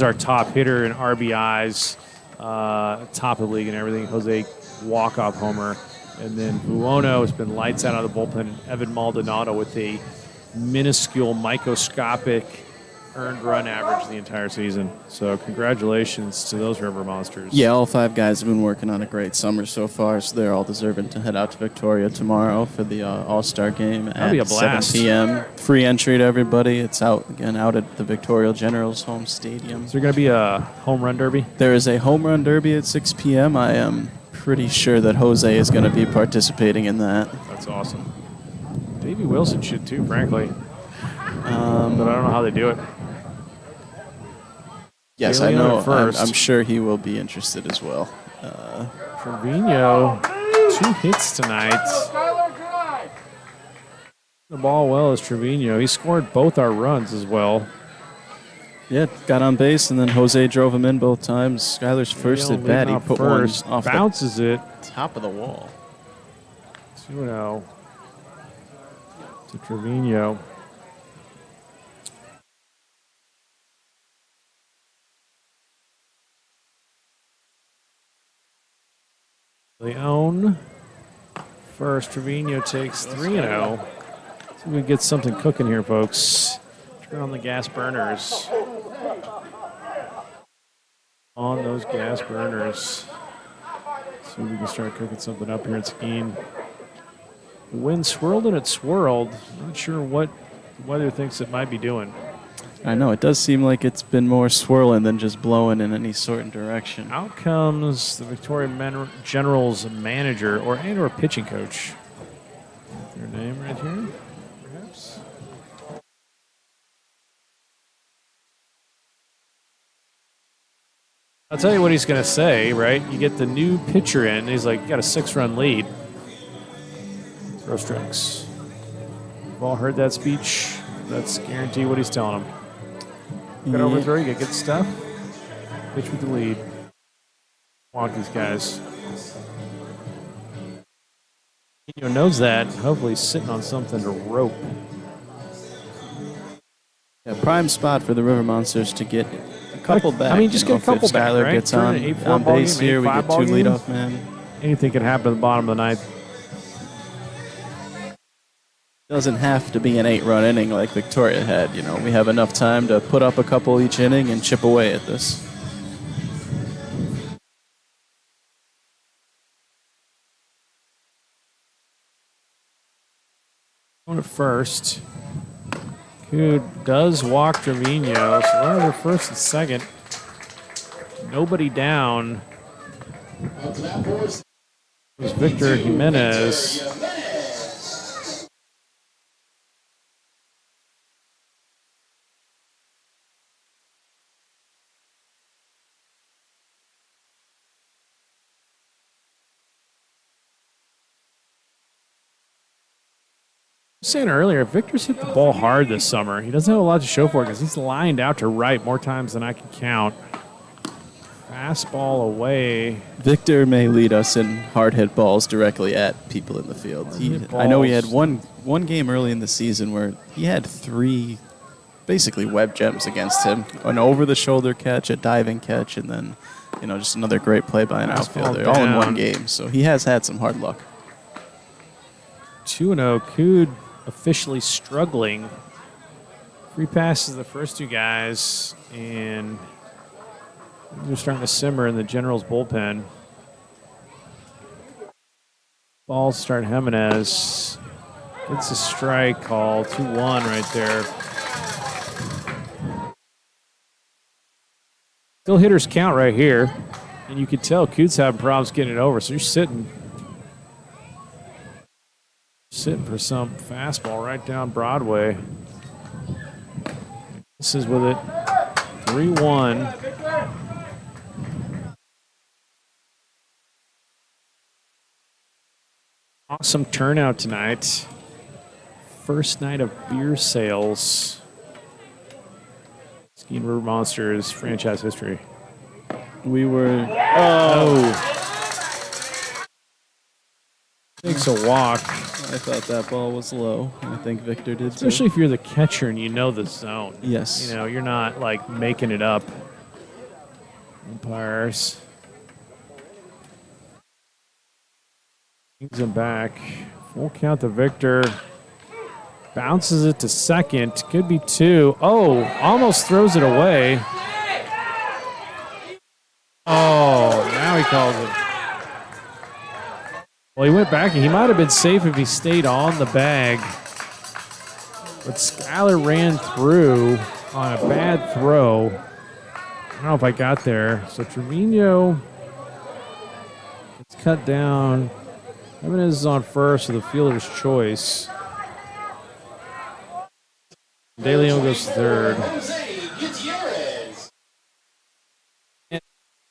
our top hitter in RBIs, top of the league and everything. Jose walk-off homer. And then Buono has been lights out of the bullpen. Evan Maldonado with a minuscule, microscopic earned run average the entire season. So congratulations to those River Monsters. Yeah, all 5 guys have been working on a great summer so far, so they're all deserving to head out to Victoria tomorrow for the All-Star game That'll be a at 7 blast. p.m. Free entry to everybody. It's out at the Victoria General's home stadium. Is there going to be a home run derby? There is a home run derby at 6 p.m. I am pretty sure that Jose is going to be participating in that. That's awesome. Davey Wilson should too, frankly. But I don't know how they do it. Yes, Alien I know. at first. I'm sure he will be interested as well. Trevino, 2 hits tonight. Skylar Drive. The ball well as Trevino. He scored both our runs as well. Yeah, got on base, and then Jose drove him in both times. Skylar's first at bat, he put first, one off bounces it. the top of the wall. 2-0 to Trevino. Leone. First, Trevino takes 3-0. See if we can get something cooking here, folks. Turn on the gas burners. On those gas burners. See if we can start cooking something up here in Seguin. The wind swirled and it swirled. Not sure what the weather thinks it might be doing. I know, it does seem like it's been more swirling than just blowing in any certain direction. Out comes the Victoria Generals manager or pitching coach. Their name right here, perhaps. I'll tell you what he's going to say, right? You get the new pitcher in. He's like, you got a 6-run lead. Throw strikes. We've all heard that speech. That's guarantee what he's telling them. Got to overthrow, you got to get stuff. Pitch with the lead. Walk these guys. Knows that. Hopefully he's sitting on something to rope. Yeah, prime spot for the River Monsters to get a couple back. I mean, just get a couple if back, Skylar right? gets Turn an 8-4 on ball base game, here, we 8-5 get ball 2 game. leadoff men. Anything can happen at the bottom of the ninth. Doesn't have to be an 8-run inning like Victoria had. We have enough time to put up a couple each inning and chip away at this. Going to first. Who does walk Trevino. So runner to first and second. Nobody down. It was Victor Jimenez. I was saying earlier, Victor's hit the ball hard this summer. He doesn't have a lot to show for it because he's lined out to right more times than I can count. Fastball away. Victor may lead us in hard hit balls directly at people in the field. I know he had one game early in the season where he had 3 basically web gems against him. An over-the-shoulder catch, a diving catch, and then just another great play by an outfielder, all in one game. So he has had some hard luck. 2-0. Cood officially struggling. 3 passes to the first 2 guys, and they're starting to simmer in the Generals bullpen. Ball start Jimenez. Gets a strike call. 2-1 right there. Still hitters count right here. And you can tell Cood's having problems getting it over, so you're sitting for some fastball right down Broadway. This is with it. 3-1. Awesome turnout tonight. First night of beer sales. Seguin River Monsters franchise history. We were... Takes a walk. I thought that ball was low. I think Victor did too. Especially if you're the catcher and you know the zone. Yes. You're not like making it up. Umpires. Brings him back. Full count to Victor. Bounces it to second. Could be two. Oh, almost throws it away. Oh, now he calls it. Well, he went back, and he might have been safe if he stayed on the bag. But Skyler ran through on a bad throw. I don't know if I got there. So Trevino gets cut down. Jimenez is on first with the fielder's choice. De Leon goes third.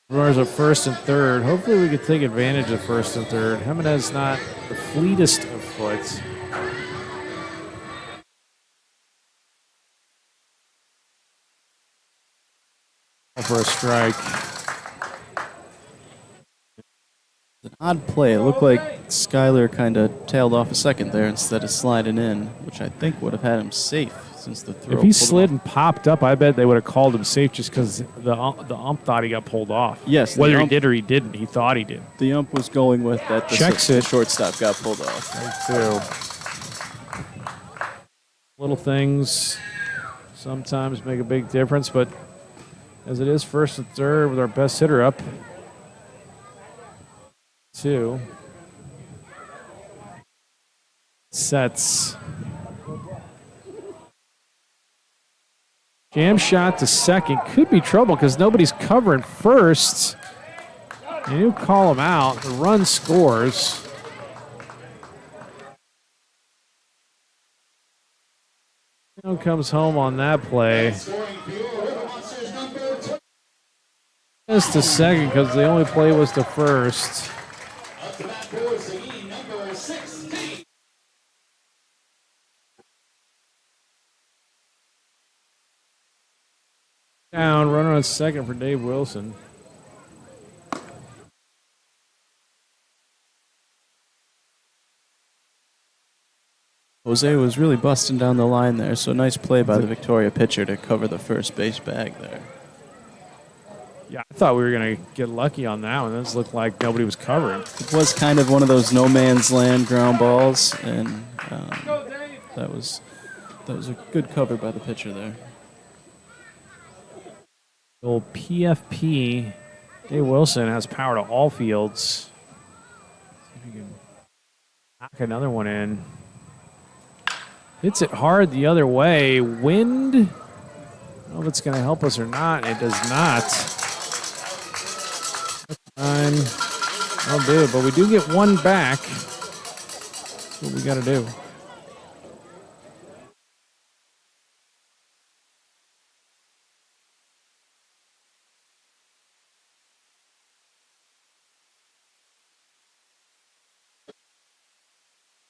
Runners are first and third. Hopefully we can take advantage of first and third. Jimenez not the fleetest of foot. For a strike. An odd play. It looked like Skyler kind of tailed off a second there instead of sliding in, which I think would have had him safe since the throw. If he slid and popped up, I bet they would have called him safe just because the ump thought he got pulled off. Yes. Whether he did or he didn't, he thought he did. The ump was going with that. The shortstop got pulled off. Me too. Little things sometimes make a big difference, but as it is first and third with our best hitter up. Two. Sets. Jam shot to second. Could be trouble because nobody's covering first. And you call him out. The run scores. Comes home on that play. It's to second because the only play was to first. Down, runner on second for Dave Wilson. Jose was really busting down the line there, so nice play by the Victoria pitcher to cover the first base bag there. Yeah, I thought we were going to get lucky on that one. This looked like nobody was covering. It was kind of one of those no man's land ground balls, and that was a good cover by the pitcher there. Old PFP, Dave Wilson has power to all fields. See if he can knock another one in. Hits it hard the other way. Wind. I don't know if it's going to help us or not. It does not. Fine. I'll do it, but we do get one back. That's what we got to do.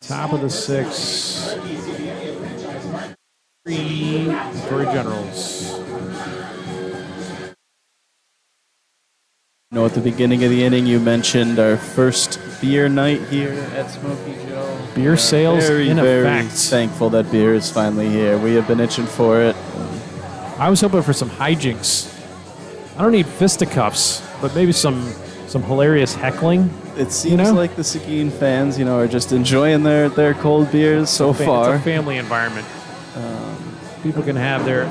Top of the sixth. Three Victoria Generals. You know, at the beginning of the inning, you mentioned our first beer night here at Smoky Joe. Beer sales in very effect. Thankful that beer is finally here. We have been itching for it. I was hoping for some hijinks. I don't need fisticuffs, but maybe some hilarious heckling. It seems like the Seguin fans, are just enjoying their cold beers so far. It's a family environment. People can handle their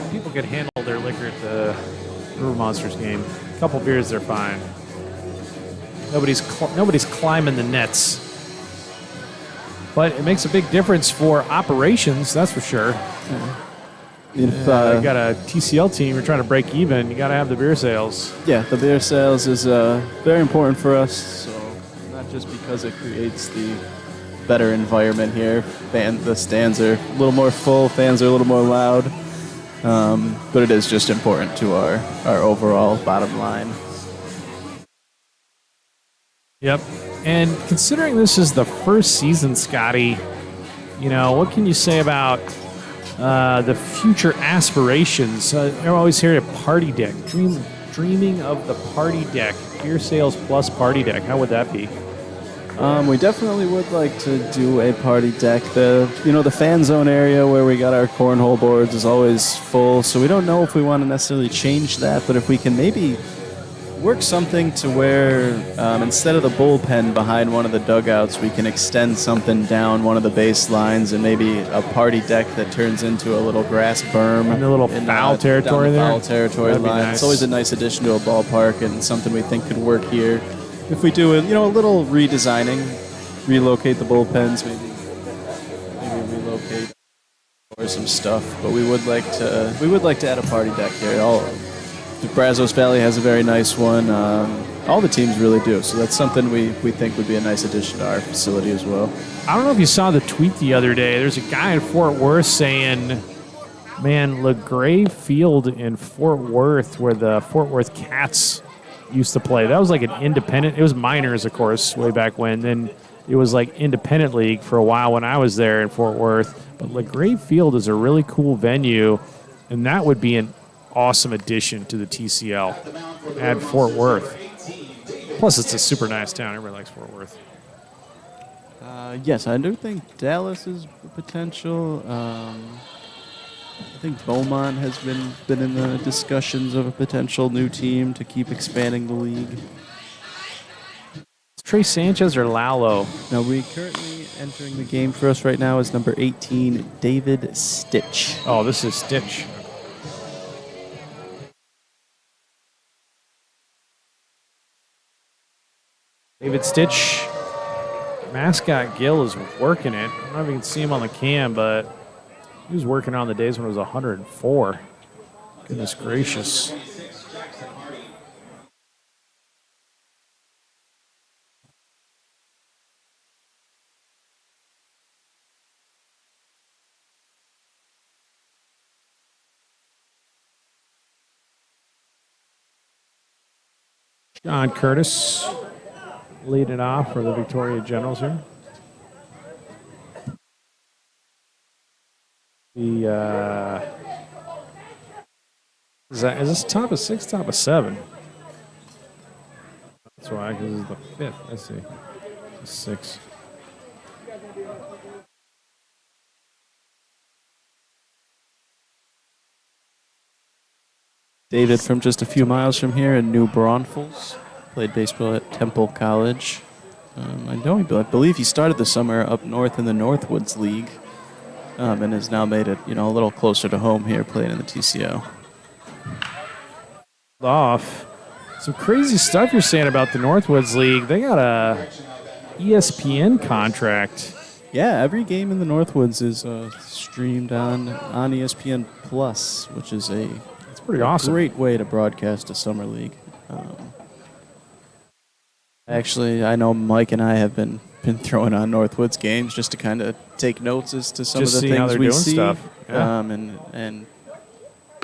liquor at the River Monsters game. A couple beers, they're fine. Nobody's climbing the nets. But it makes a big difference for operations, that's for sure. If you got a TCL team, you're trying to break even, you got to have the beer sales. Yeah, the beer sales is very important for us. So not just because it creates the better environment here. The stands are a little more full, fans are a little more loud. But it is just important to our overall bottom line. Yep. And considering this is the first season, Scotty, what can you say about the future aspirations? I always hear a party deck. Dreaming of the party deck. Beer sales plus party deck. How would that be? We definitely would like to do a party deck. The fan zone area where we got our cornhole boards is always full, so we don't know if we want to necessarily change that, but if we can maybe work something to where instead of the bullpen behind one of the dugouts, we can extend something down one of the baselines and maybe a party deck that turns into a little grass berm. In the little foul territory down the there? foul territory That'd be line. nice. It's always a nice addition to a ballpark and something we think could work here. If we do a little redesigning, relocate the bullpens, maybe relocate or some stuff. But we would like to add a party deck here. The Brazos Valley has a very nice one. All the teams really do. So that's something we think would be a nice addition to our facility as well. I don't know if you saw the tweet the other day. There's a guy in Fort Worth saying, man, LeGray Field in Fort Worth, where the Fort Worth Cats used to play. That was like an independent. It was minors, of course, way back when. Then it was like independent league for a while when I was there in Fort Worth. But LeGray Field is a really cool venue, and that would be an awesome addition to the TCL. Add Fort Worth. Plus, it's a super nice town. Everybody likes Fort Worth. Yes, I do think Dallas is a potential. I think Beaumont has been in the discussions of a potential new team to keep expanding the league. It's Trey Sanchez or Lalo? Now, we currently entering the game for us right now is number 18, David Stitch. Oh, this is Stitch. David Stitch. Mascot Gill is working it. I don't know if you can see him on the cam, but he was working on the days when it was 104. Goodness gracious. John Curtis leading off for the Victoria Generals here. Is this top of 6, top of 7? That's why, because this is the 5th. Let's see. It's 6. David from just a few miles from here in New Braunfels. Played baseball at Temple College. I believe he started the summer up north in the Northwoods League, and has now made it, a little closer to home here, playing in the TCL. Off. Some crazy stuff you're saying about the Northwoods League. They got a ESPN contract. Yeah, every game in the Northwoods is streamed on ESPN Plus, which is It's pretty awesome. Great way to broadcast a summer league. Actually, I know Mike and I have been throwing on Northwoods games just to kind of take notes as to some Just of the see how things they're we doing see, stuff. Yeah. and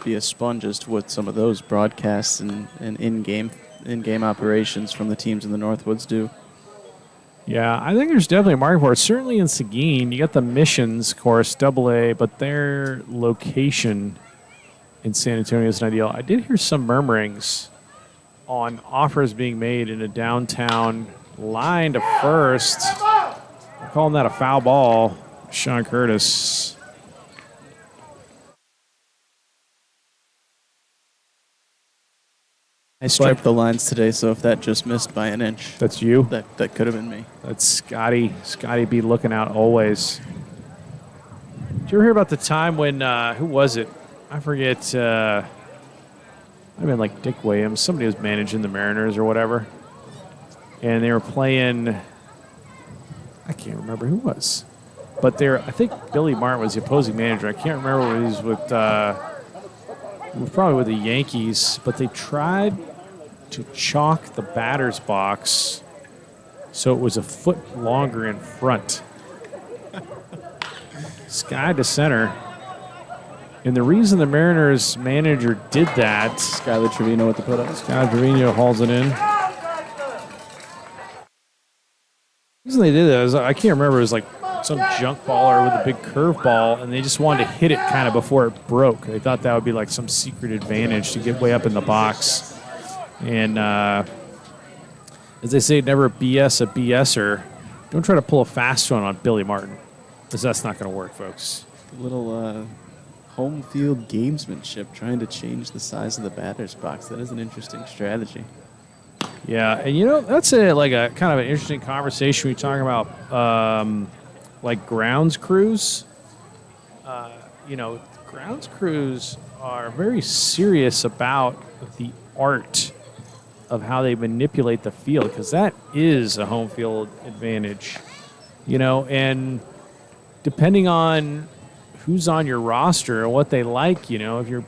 be a sponge as to what some of those broadcasts and in-game operations from the teams in the Northwoods do. Yeah, I think there's definitely a market for it. Certainly in Seguin, you got the Missions course, AA, but their location in San Antonio is not ideal. I did hear some murmurings on offers being made in a downtown line to first. I'm calling that a foul ball. Sean Curtis. I striped the lines today, so if that just missed by an inch, That's you? that could have been me. That's Scotty. Scotty be looking out always. Did you ever hear about the time when, who was it? I forget. I mean, like Dick Williams. Somebody was managing the Mariners or whatever. And they were playing, I can't remember who it was. But I think Billy Martin was the opposing manager. I can't remember what he was with, he was probably with the Yankees. But they tried to chalk the batter's box so it was a foot longer in front. Sky to center. And the reason the Mariners manager did that, Skylar Trevino with the put up. Sky Trevino hauls it in. The reason they did that is, I can't remember, it was like some junk baller with a big curve ball, and they just wanted to hit it kind of before it broke. They thought that would be like some secret advantage to get way up in the box. And as they say, never BS a BSer. Don't try to pull a fast one on Billy Martin, because that's not going to work, folks. A little home field gamesmanship, trying to change the size of the batter's box. That is an interesting strategy. Yeah, and that's like a kind of an interesting conversation. We talk about like grounds crews. Grounds crews are very serious about the art of how they manipulate the field because that is a home field advantage. And depending on who's on your roster and what they like, if you're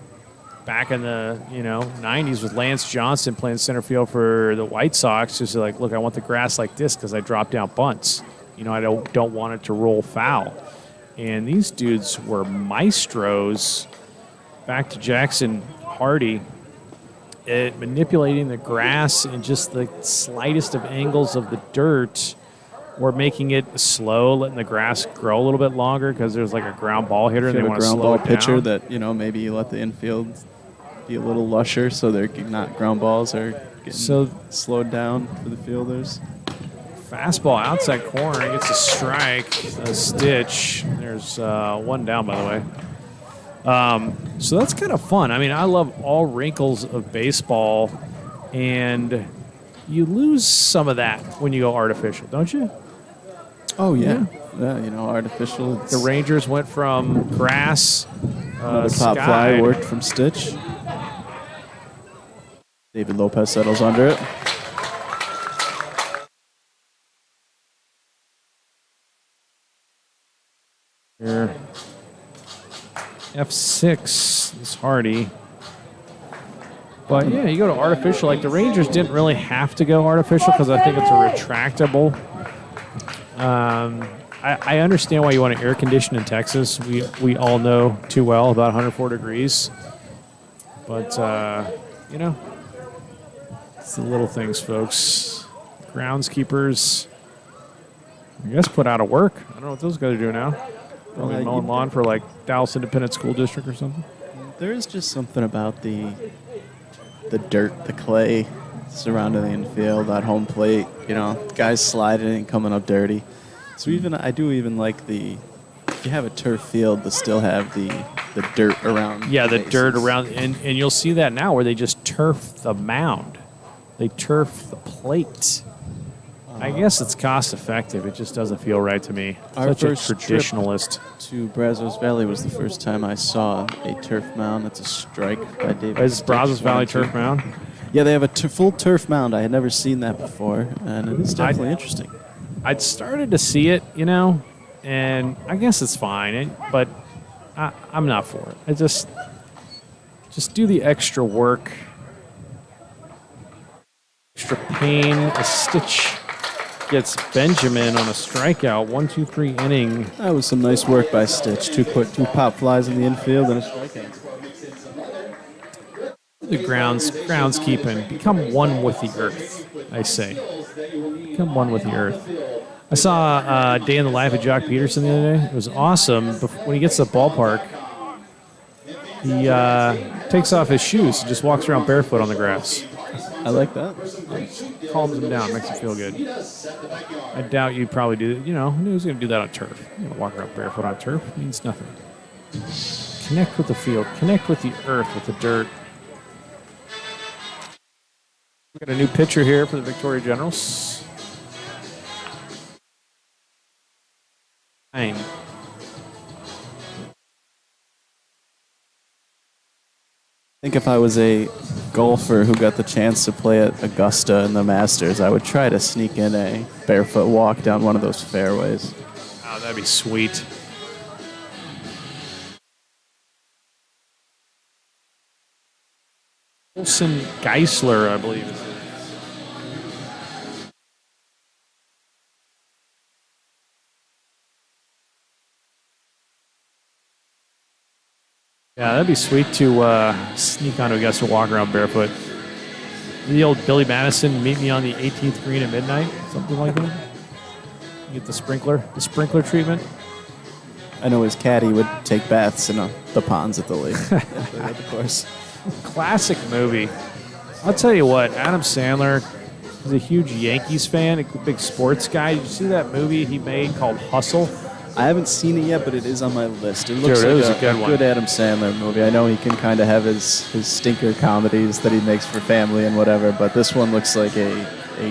back in the 90s with Lance Johnson playing center field for the White Sox, just like, look, I want the grass like this because I drop down bunts. I don't want it to roll foul. And these dudes were maestros. Back to Jackson Hardy, at manipulating the grass and just the slightest of angles of the dirt, or making it slow, letting the grass grow a little bit longer because there's like a ground ball hitter and they want to slow it down. Ground ball pitcher that maybe you let the infield be a little lusher so they're not ground balls are getting slowed down for the fielders. Fastball outside corner gets a strike, a stitch. There's one down, by the way. So that's kind of fun. I mean, I love all wrinkles of baseball, and you lose some of that when you go artificial, don't you? Oh, yeah. Artificial. The Rangers went from grass, another pop fly worked from Stitch. David Lopez settles under it. Here. F6 is Hardy. But, yeah, you go to artificial. Like, the Rangers didn't really have to go artificial because I think it's a retractable. I understand why you want to air condition in Texas. We all know too well about 104 degrees. But, it's the little things, folks. Groundskeepers, I guess, put out of work. I don't know what those guys are doing now. Probably mowing lawn for, like, Dallas Independent School District or something. There is just something about the dirt, the clay surrounding the infield, that home plate, guys sliding and coming up dirty. So I do even like if you have a turf field to still have the dirt around. Yeah, the dirt around, and you'll see that now where they just turf the mound. They turf the plate. I guess it's cost effective. It just doesn't feel right to me. Such a traditionalist. To Brazos Valley was the first time I saw a turf mound. That's a strike by David. Is Brazos Valley turf mound? Yeah, they have a full turf mound. I had never seen that before, and it is definitely interesting. I'd started to see it, and I guess it's fine, but I'm not for it. I just do the extra work, extra pain. A Stitch gets Benjamin on a strikeout. 1-2-3 inning. That was some nice work by Stitch. Two pop flies in the infield and a strikeout. The groundskeeping. Become one with the earth, I say. Become one with the earth. I saw Day in the Life of Jock Peterson the other day. It was awesome. When he gets to the ballpark, he takes off his shoes and just walks around barefoot on the grass. I like that. Calms him down, makes him feel good. I doubt you'd probably do that. Who's going to do that on turf? Walk around barefoot on turf means nothing. Connect with the field. Connect with the earth, with the dirt. We got a new pitcher here for the Victoria Generals. Fine. I think if I was a golfer who got the chance to play at Augusta in the Masters, I would try to sneak in a barefoot walk down one of those fairways. Oh, that'd be sweet. Wilson Geisler, I believe is it. Yeah, that'd be sweet to sneak onto Augusta, walk around barefoot. The old Billy Madison, meet me on the 18th green at midnight, something like that. You get the sprinkler treatment. I know his caddy would take baths in the ponds at the lake. At the course. Classic movie. I'll tell you what, Adam Sandler is a huge Yankees fan, a big sports guy. Did you see that movie he made called Hustle? I haven't seen it yet, but it is on my list. It Dude, looks it was like a good one. good Adam Sandler movie. I know he can kind of have his stinker comedies that he makes for family and whatever, but this one looks like a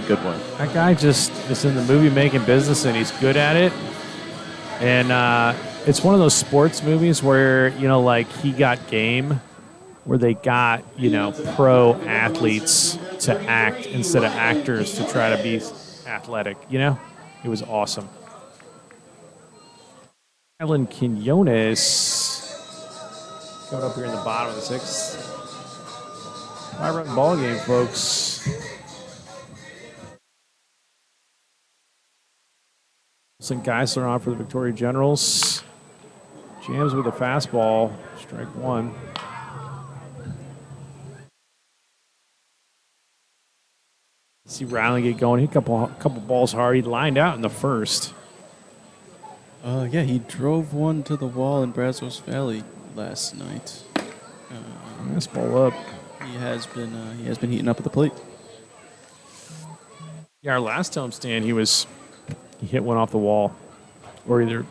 good one. That guy just is in the movie making business, and he's good at it. And it's one of those sports movies where, you know, like he got game, where they got, you know, pro athletes to act instead of actors to try to be athletic, you know? It was awesome. Alan Quinones coming up here in the bottom of the sixth. 5-run ball game, folks. Wilson Geisler on for the Victoria Generals. Jams with a fastball. Strike one. See Riley get going. He hit a couple balls hard. He lined out in the first. Yeah, he drove one to the wall in Brazos Valley last night. Nice ball up. He has been heating up at the plate. Yeah, our last homestand, he hit one off the wall, or either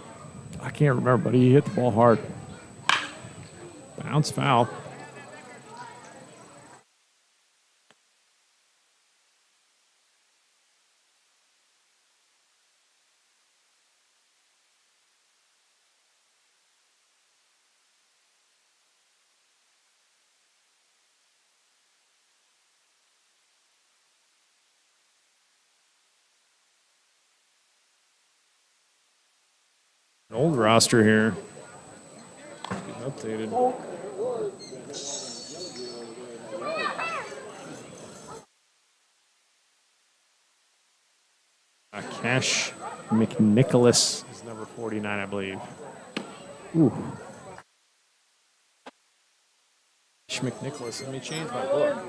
I can't remember, but he hit the ball hard. Bounce foul. An old roster here. Getting updated. Cash McNicholas is number 49, I believe. Ooh. Cash McNicholas. Let me change my book.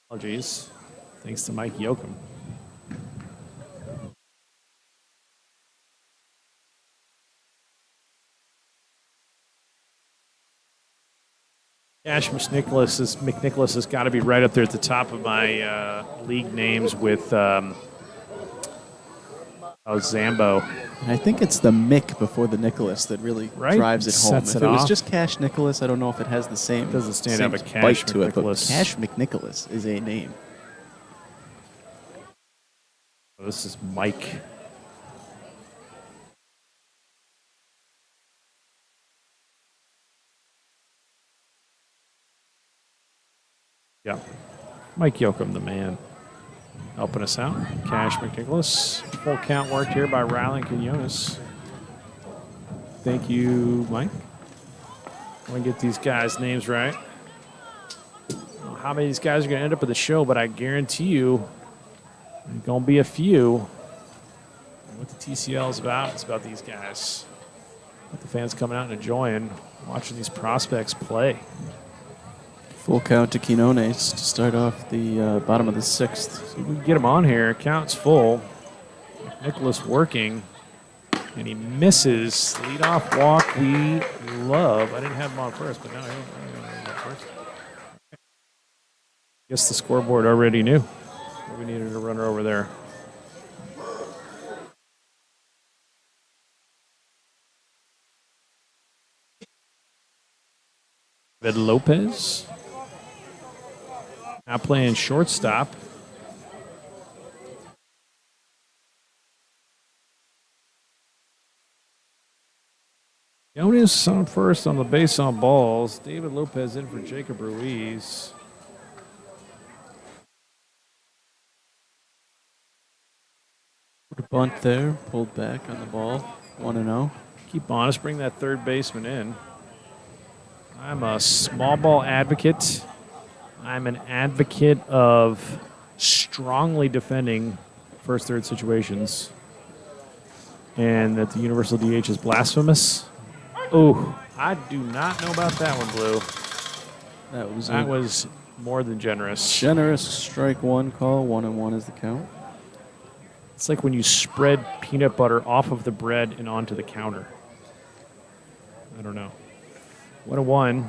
Apologies. Thanks to Mike Yoakum. Cash McNicholas has got to be right up there at the top of my league names with Zambo. And I think it's the Mick before the Nicholas that really Right? drives it home. Sets If it it was off. just Cash Nicholas, I don't know if it has the same. It doesn't stand same out, but Cash bite to it. But McNicholas. Cash McNicholas is a name. This is Mike. Yeah. Mike Yoakum, the man, helping us out. Cash McNicholas. Full count worked here by Rylan Quinones. Thank you, Mike. I want to get these guys' names right. I don't know how many of these guys are going to end up at the show, but I guarantee you there's going to be a few. What the TCL is about, it's about these guys. What the fans coming out and enjoying, watching these prospects play. Full count to Quinones to start off the bottom of the sixth. So we can get him on here. Count's full. Nicholas working, and he misses. Leadoff walk we love. I didn't have him on first, but now I have him on first. Guess the scoreboard already knew. We needed a runner over there. David Lopez. Now playing shortstop. Jonas on first on the base on balls. David Lopez in for Jacob Ruiz. Bunt there, pulled back on the ball, 1-0. Keep honest, bring that third baseman in. I'm a small ball advocate. I'm an advocate of strongly defending first, third situations. And that the universal DH is blasphemous. Oh, I do not know about that one, Blue. That was more than generous. Generous strike one call, 1-1 is the count. It's like when you spread peanut butter off of the bread and onto the counter. I don't know. 1-1.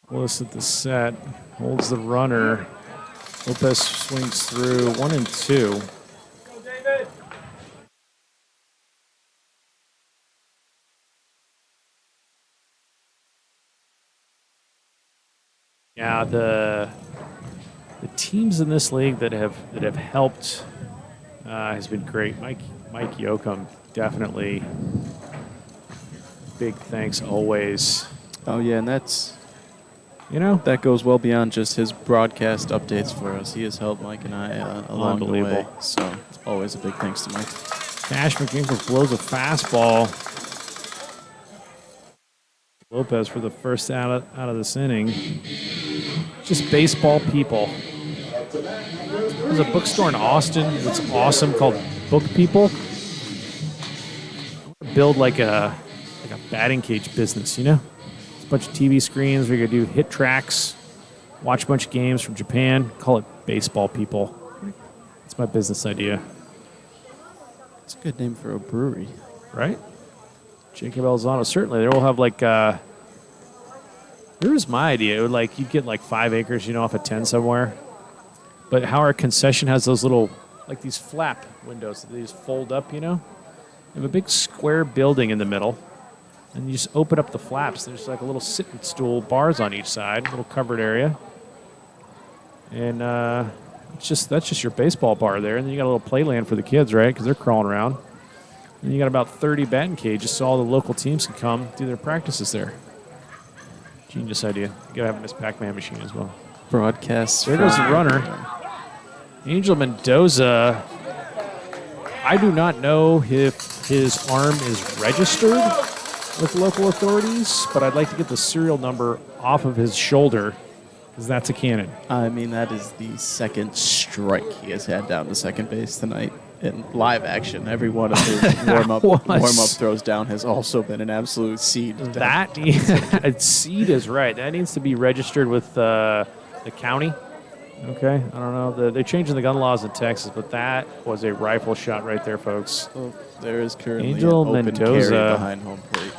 Nicholas at the set. Holds the runner. Lopez swings through 1 and 2. Go, David. Yeah, the teams in this league that have helped has been great. Mike Yoakum, definitely. Big thanks always. Oh yeah, and that's You know, that goes well beyond just his broadcast updates for us. He has helped Mike and I along the way. Unbelievable. So it's always a big thanks to Mike. Cash McGinnis blows a fastball. Lopez for the first out of this inning. Just baseball people. There's a bookstore in Austin that's awesome called Book People. Build like a batting cage business, you know? It's a bunch of TV screens where you can do hit tracks, watch a bunch of games from Japan. Call it Baseball People. It's my business idea, It's a good name for a brewery. right? Jacob Elizondo, certainly. They will have like, here was my idea. It would like, you'd get like 5 acres, you know, off a 10 somewhere. But how our concession has those little, like these flap windows that they just fold up, you know? You have a big square building in the middle, and you just open up the flaps. There's like a little sitting stool, bars on each side, a little covered area. And that's just your baseball bar there. And then you got a little playland for the kids, right? Because they're crawling around. And you got about 30 batting cages so all the local teams can come do their practices there. Genius idea. You got to have a Miss Pac-Man machine as well. Broadcasts. There goes the runner. Angel Mendoza, I do not know if his arm is registered with local authorities, but I'd like to get the serial number off of his shoulder because that's a cannon. I mean, that is the second strike he has had down to second base tonight in live action. Every one of his warm-up throws down has also been an absolute seed. That seed is right. That needs to be registered with the county. Okay, I don't know. They're changing the gun laws in Texas, but that was a rifle shot right there, folks. Well, there is currently Angel an open Mendoza carry behind home plate.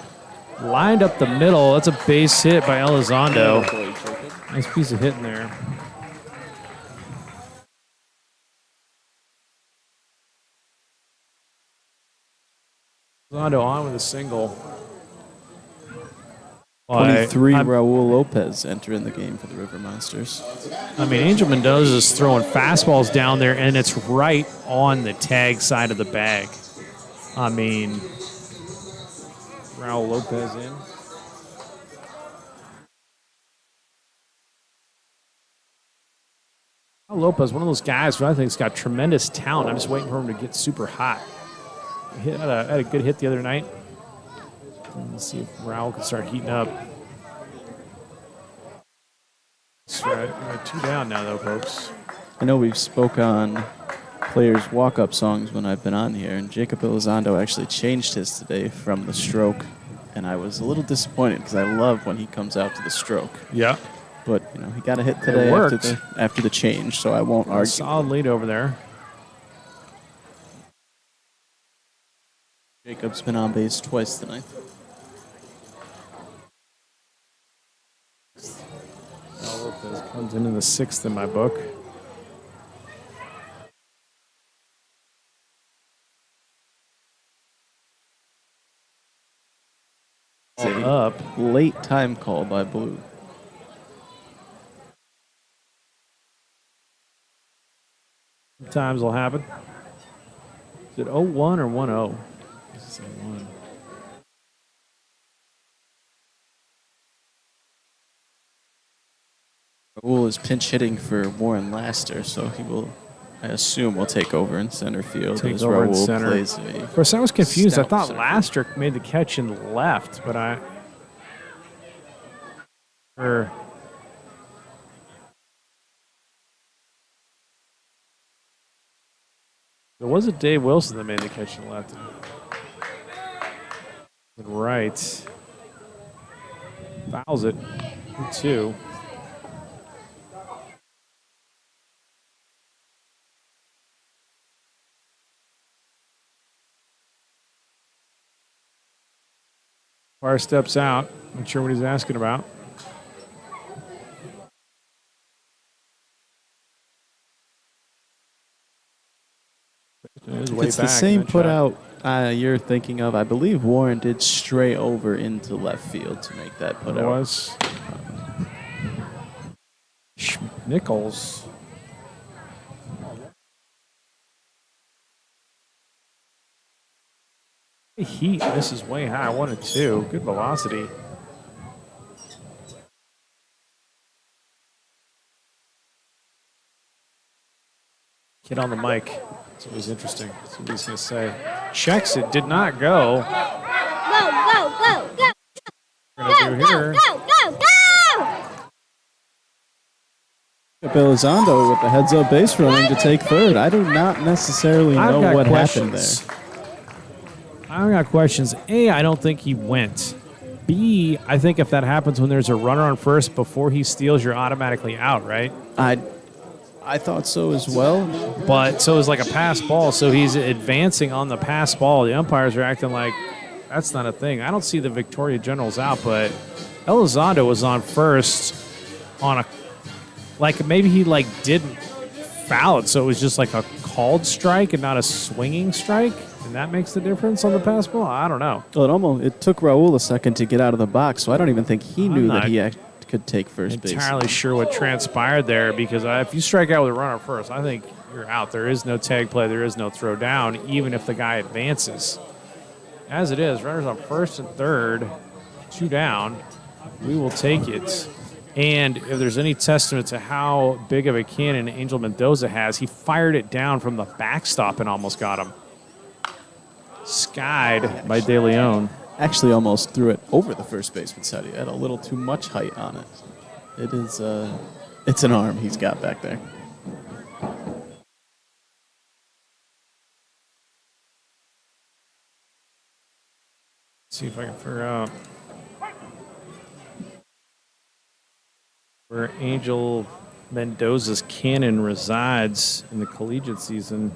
Lined up the middle. That's a base hit by Elizondo. Oh, boy, Jacob. Nice piece of hitting there. Elizondo on with a single. 23 Raul Lopez entering the game for the River Monsters. I mean, Angel Mendoza is throwing fastballs down there, and it's right on the tag side of the bag. I mean, Raul Lopez in. Raul Lopez, one of those guys who I think has got tremendous talent. I'm just waiting for him to get super hot. He had a good hit the other night. Let's see if Raul can start heating up. That's right. We're 2 down now, though, folks. I know we've spoke on players' walk-up songs when I've been on here, and Jacob Elizondo actually changed his today from the stroke, and I was a little disappointed because I love when he comes out to the stroke. Yeah. But you know he got a hit today after the change, so I won't argue. Solid lead over there. Jacob's been on base twice tonight. Lopez comes in the 6th in my book. Up. Late time call by Blue. Sometimes will happen. Is it 0-1 or 1-0? This is 0-1. Raul is pinch hitting for Warren Laster, so he will, I assume, will take over in center field. Take as over in Raul center. plays Of course, I was confused. I stout thought center Lastrick made the catch and left, but there was a Dave Wilson that made the catch and left. Right. Fouls it. 2. Far steps out. Not sure what he's asking about. It was If way it's the back same in that shot. putout you're thinking of, I believe Warren did stray over into left field to make that It putout. was. Nichols. Heat. This is way high. 1-2. Good velocity. Kid on the mic. It's always interesting. That's what he's going to say. Checks it. Did not go. Go, go, go, go. Gonna do here. Go, go, go. Elizondo with the heads-up base running to take third. I do not necessarily know what happened there. I've got questions. A, I don't think he went. B, I think if that happens when there's a runner on first before he steals, you're automatically out, right? I thought so as well. But so it's like a pass ball, so he's advancing on the pass ball. The umpires are acting like that's not a thing. I don't see the Victoria Generals out, but Elizondo was on first on a like maybe he like didn't foul it, so it was just like a called strike and not a swinging strike, and that makes the difference on the pass ball. I don't know. Well, it took Raul a second to get out of the box, so I don't even think he knew that he could take first base. Entirely sure what transpired there because if you strike out with a runner first, I think you're out. There is no tag play. There is no throw down, even if the guy advances. As it is, runners on first and third, 2 down. We will take it. And if there's any testament to how big of a cannon Angel Mendoza has, he fired it down from the backstop and almost got him. Skied by De Leon. Actually almost threw it over the first baseman side. He had a little too much height on it. It is, it's an arm he's got back there. See if I can figure out where Angel Mendoza's cannon resides in the collegiate season.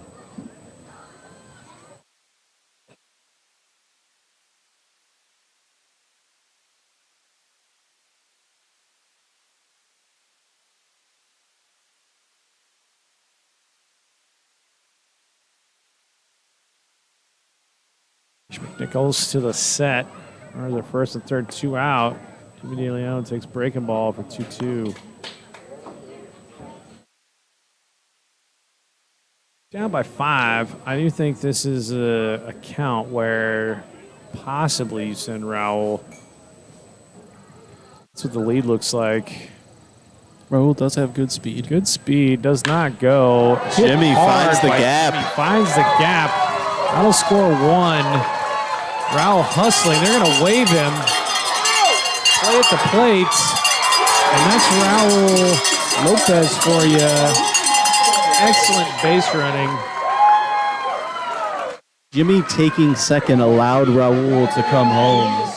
Nichols to the set. Or the first and third, 2 out. Jimmy De Leon takes breaking ball for 2-2. Down by 5. I do think this is a count where possibly you send Raul. That's what the lead looks like. Raul does have good speed. Good speed. Does not go. Jimmy finds the gap. Jimmy finds the gap. That'll score 1. Raul hustling. They're going to wave him. Play at the plate. And that's Raul Lopez for you. Excellent base running. Jimmy taking second allowed Raul to come home.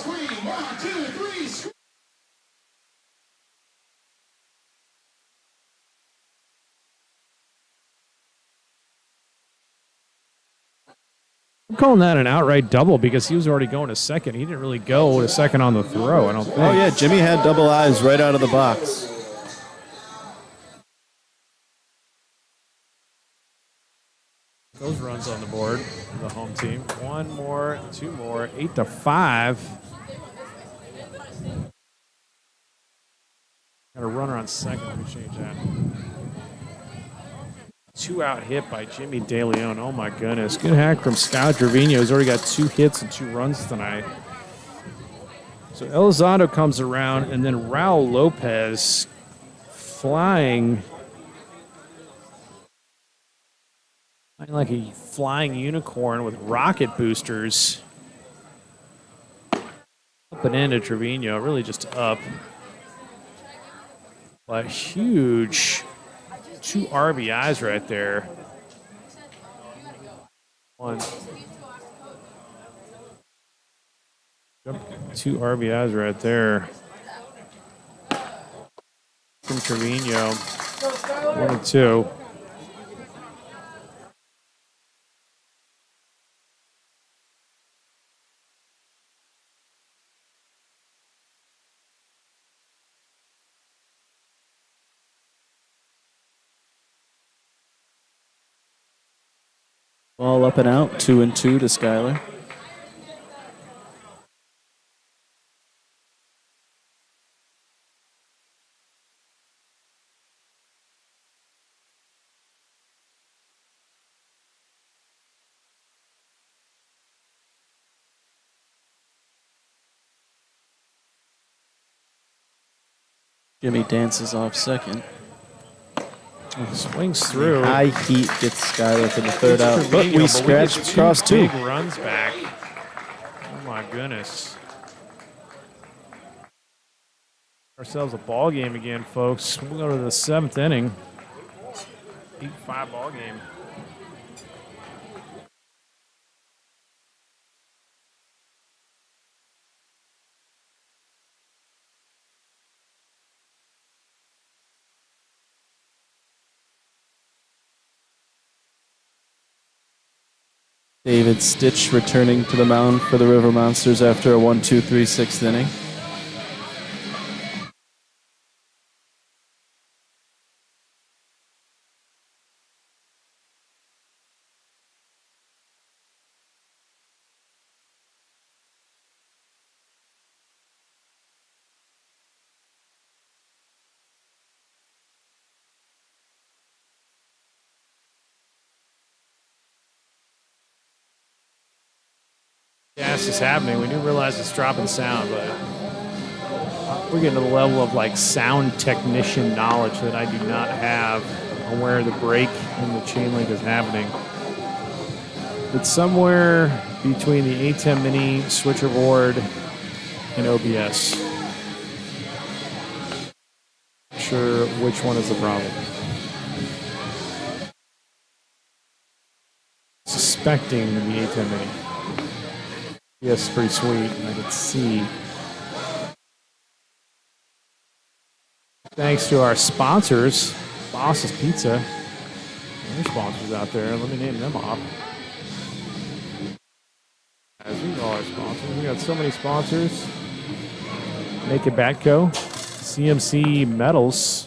I'm calling that an outright double because he was already going to second. He didn't really go to second on the throw, I don't think. Oh, yeah, Jimmy had double eyes right out of the box. Those runs on the board for the home team. 1 more, 2 more, 8-5. Got a runner on second. Let me change that. 2 out hit by Jimmy De Leon. Oh my goodness. Good hack from Scott Trevino. He's already got 2 hits and 2 runs tonight. So Elizondo comes around, and then Raul Lopez flying like a flying unicorn with rocket boosters. Up and into Trevino, really just up. But huge 2 RBIs right there. 1. 2 RBIs right there. From Trevino. 1 and 2. Ball up and out, 2-2 to Skyler. Jimmy dances off second. Swings through. High heat gets Skyler to the third out, but Trevino, we get scratched across two. Big runs back. Oh my goodness. Ourselves a ball game again, folks. We'll go to the 7th inning. 8-5 ball game. David Stitch returning to the mound for the River Monsters after a 1-2-3 6th inning. Gas is happening. We do realize it's dropping sound, but we're getting to the level of like sound technician knowledge that I do not have on where the break in the chain link is happening. It's somewhere between the A10 Mini switcher board and OBS. Not sure which one is the problem. Suspecting the A10 Mini. Yes, pretty sweet. I can see. Thanks to our sponsors, Boss's Pizza. There's sponsors out there. Let me name them off. As we all our sponsors. We got so many sponsors. Naked Batco, CMC Metals,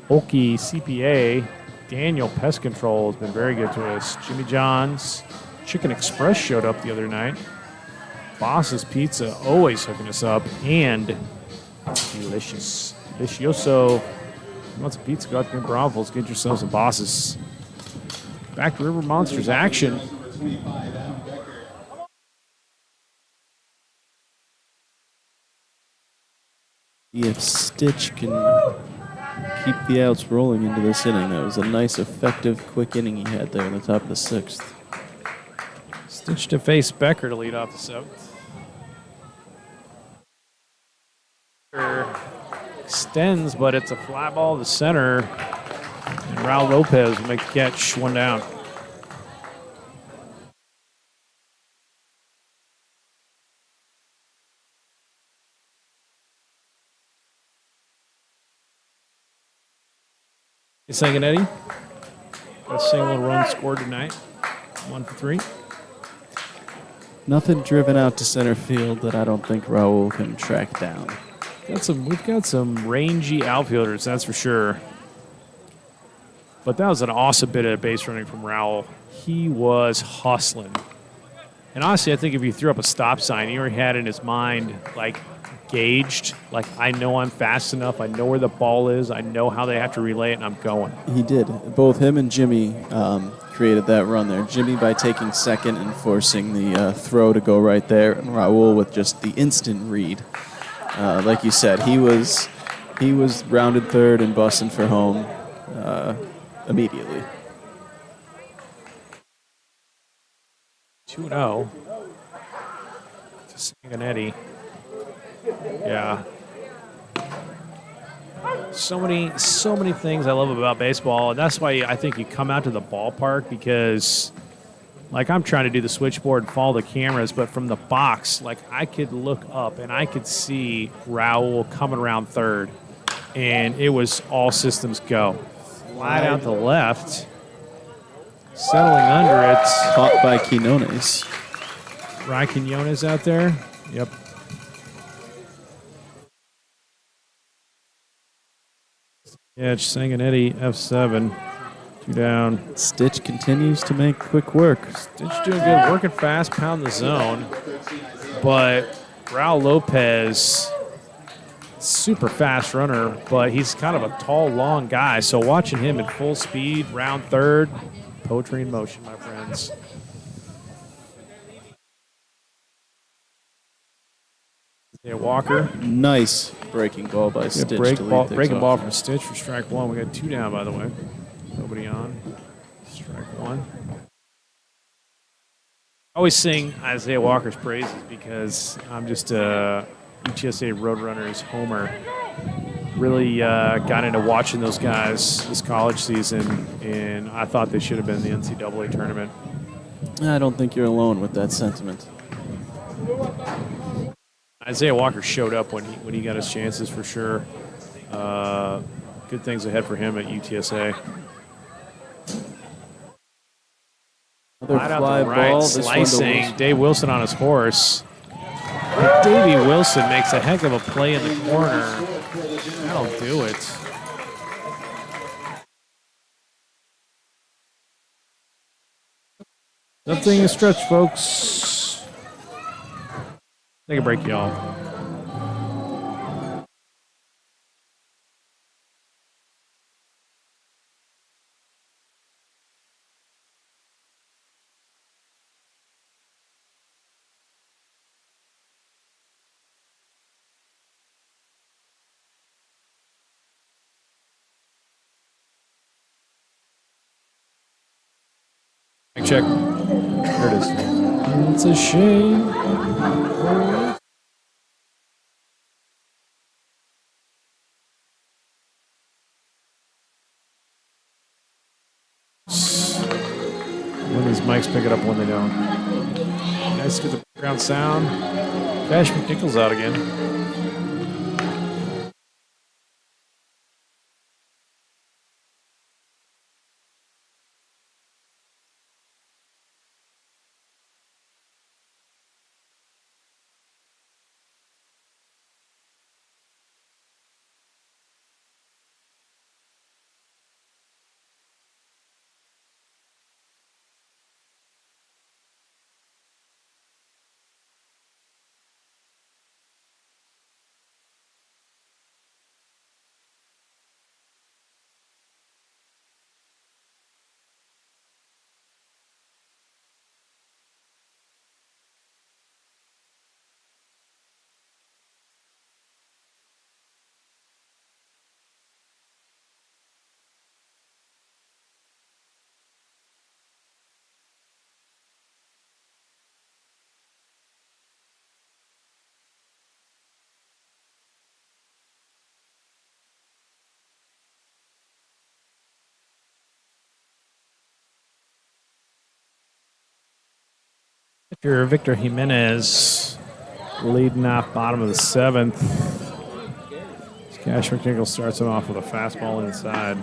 Oki CPA, Daniel Pest Control has been very good to us. Jimmy John's, Chicken Express showed up the other night. Boss's Pizza always hooking us up, and Delicioso. Lots of pizza, go out to Bravos, get yourselves some Bosses. Back to River Monsters action. If Stitch can keep the outs rolling into this inning, that was a nice, effective, quick inning he had there in the top of the 6th. Stitch to face Becker to lead off the 7th. Extends, but it's a fly ball to center. And Raul Lopez will make the catch, 1 down. Seguin Eddie. Got a single run scored tonight. 1 for 3. Nothing driven out to center field that I don't think Raul can track down. We've got some rangy outfielders, that's for sure. But that was an awesome bit of base running from Raul. He was hustling. And honestly, I think if you threw up a stop sign, he already had in his mind, like, gauged. Like, I know I'm fast enough. I know where the ball is. I know how they have to relay it, and I'm going. He did. Both him and Jimmy created that run there. Jimmy by taking second and forcing the throw to go right there, and Raul with just the instant read. Like you said, he was rounded third and busting for home immediately. 2-0 to Sanguinetti. Yeah. So many things I love about baseball, and that's why I think you come out to the ballpark because, like, I'm trying to do the switchboard and follow the cameras, but from the box, like, I could look up and I could see Raul coming around third, and it was all systems go. Fly out the left, settling under it. Caught by Quinones. Ryan Quinones out there. Yep. Yeah, it's Sanguinetti, F7. 2 down. Stitch continues to make quick work. Stitch doing good, working fast, pound the zone. But Raul Lopez, super fast runner, but he's kind of a tall, long guy. So watching him in full speed, round third, poetry in motion, my friends. Yeah, Walker. Nice breaking ball by Stitch. Breaking ball from Stitch for strike 1. We got 2 down, by the way. Nobody on. Strike 1. I always sing Isaiah Walker's praises because I'm just a UTSA Roadrunners homer. Really got into watching those guys this college season, and I thought they should have been in the NCAA tournament. I don't think you're alone with that sentiment. Isaiah Walker showed up when he got his chances for sure. Good things ahead for him at UTSA. Another Right fly out the right, ball. slicing. Dave Wilson on his horse. But Davey Wilson makes a heck of a play in the corner. That'll do it. Nothing is stretch, folks. Take a break, y'all. Check. There it is. It's a shame. When these mics pick it up, when they don't. Nice to get the background sound. Cash McNichols out again. After Victor Jimenez leading off bottom of the 7th. Cash McNichols starts him off with a fastball inside.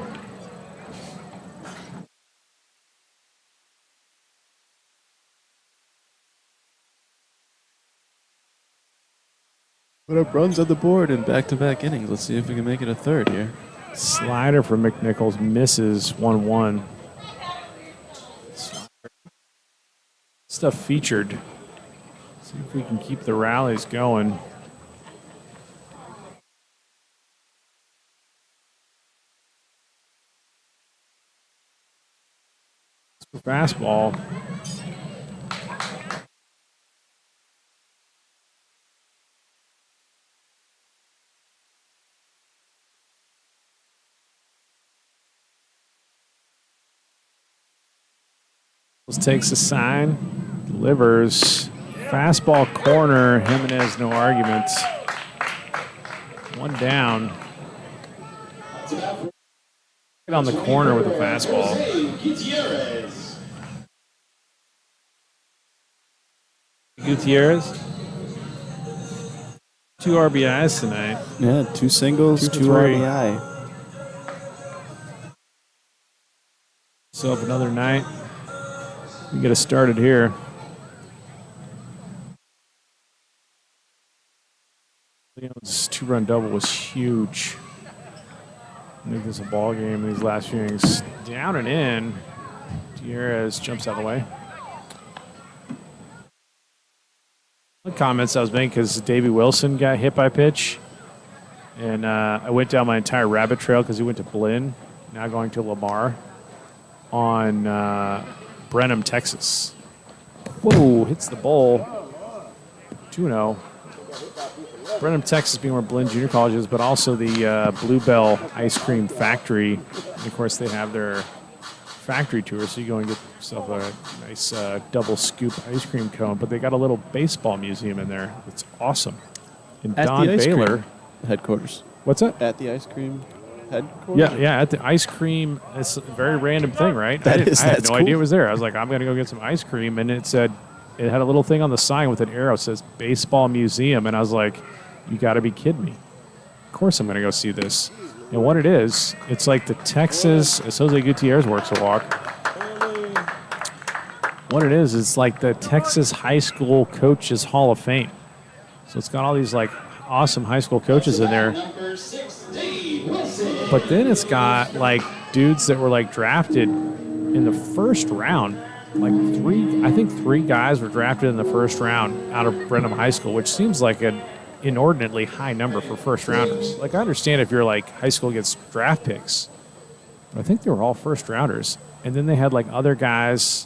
Put up runs on the board in back-to-back innings. Let's see if we can make it a third here. Slider for McNichols misses 1-1. Stuff featured. See if we can keep the rallies going. Fastball. Takes a sign, delivers. Fastball corner. Jimenez, no arguments. 1 down. Get on the corner with a fastball. Gutierrez. 2 RBIs tonight. Yeah, 2 singles, 2 RBI. So up another night. We get us started here. Leon's 2-run double was huge. Make this a ball game. These last few innings, down and in. Diaz jumps out of the way. The comments I was making because Davey Wilson got hit by a pitch, and I went down my entire rabbit trail because he went to Blinn, now going to Lamar on Brenham, Texas. Whoa, hits the bowl. 2-0. Brenham, Texas being where Blinn Junior College is, but also the Bluebell Ice Cream Factory. And of course, they have their factory tour, so you go and get yourself a nice double scoop ice cream cone. But they got a little baseball museum in there. It's awesome. And At Don the ice Baylor. cream headquarters. What's that? At the ice cream headquarters? Yeah, at the ice cream. It's a very random thing, right? I had That's no cool. idea it was there. I was like, I'm going to go get some ice cream. And it said, it had a little thing on the sign with an arrow. It says Baseball Museum. And I was like, you got to be kidding me. Of course I'm going to go see this. And what it is, it's like the Texas, as Jose Gutierrez works a walk. What it is, it's like the Texas High School Coaches Hall of Fame. So it's got all these like awesome high school coaches in there. But then it's got like dudes that were like drafted in the first round. Like three guys were drafted in the first round out of Brenham High School, which seems like an inordinately high number for first rounders. Like I understand if you're like high school gets draft picks, but I think they were all first rounders. And then they had like other guys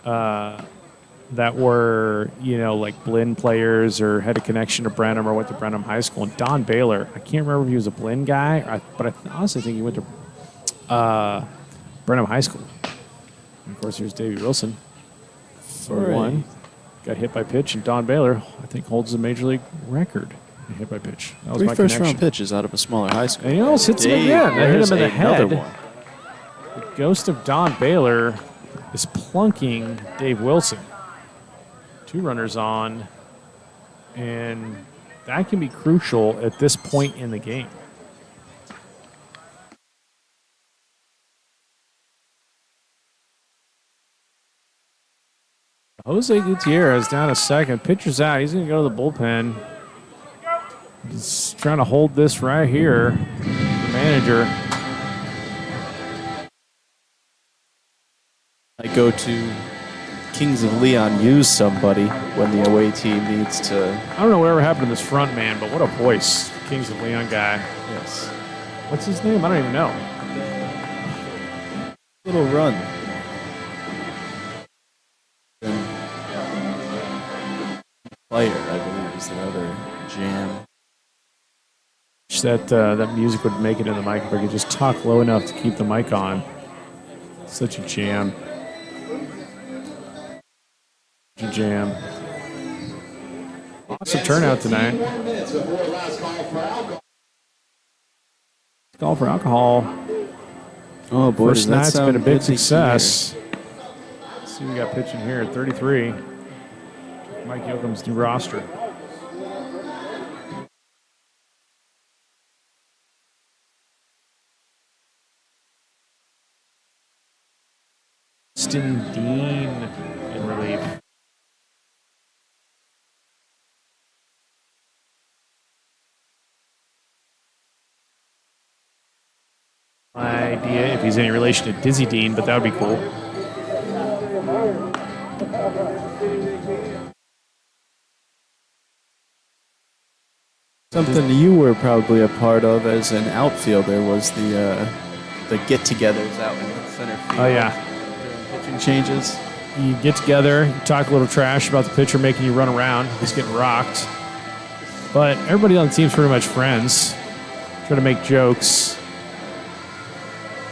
that were, like Blinn players or had a connection to Brenham or went to Brenham High School. And Don Baylor, I can't remember if he was a Blinn guy, but I honestly think he went to Brenham High School. And of course, here's Davey Wilson. For one. Got hit by pitch, and Don Baylor, I think, holds the major league record in hit by pitch. That was 3 my first-round connection. pitches out of a smaller high school. And he almost hits him again. They hit him in the head. One. The ghost of Don Baylor is plunking Dave Wilson. 2 runners on, and that can be crucial at this point in the game. Jose Gutierrez down a second. Pitcher's out. He's going to go to the bullpen. He's trying to hold this right here. The manager. I go to Kings of Leon use somebody when the away team needs to. I don't know whatever happened to this front man, but what a voice. Kings of Leon guy. Yes. What's his name? I don't even know. Little run. Player, I believe, is the other jam. That music would make it in the mic if I could just talk low enough to keep the mic on. Such a jam. Such a jam. Awesome turnout tonight. Call for alcohol. Oh boy, First night's been a big success. Hear. Let's see, we got pitching here at 33. Mike Yoakum's new roster. Austin Dean in relief. Idea if he's any relation to Dizzy Dean, but that would be cool. Something you were probably a part of as an outfielder was the get-togethers out in center field. Oh yeah. During pitching changes. You get together, you talk a little trash about the pitcher making you run around. He's getting rocked. But everybody on the team's pretty much friends. Try to make jokes.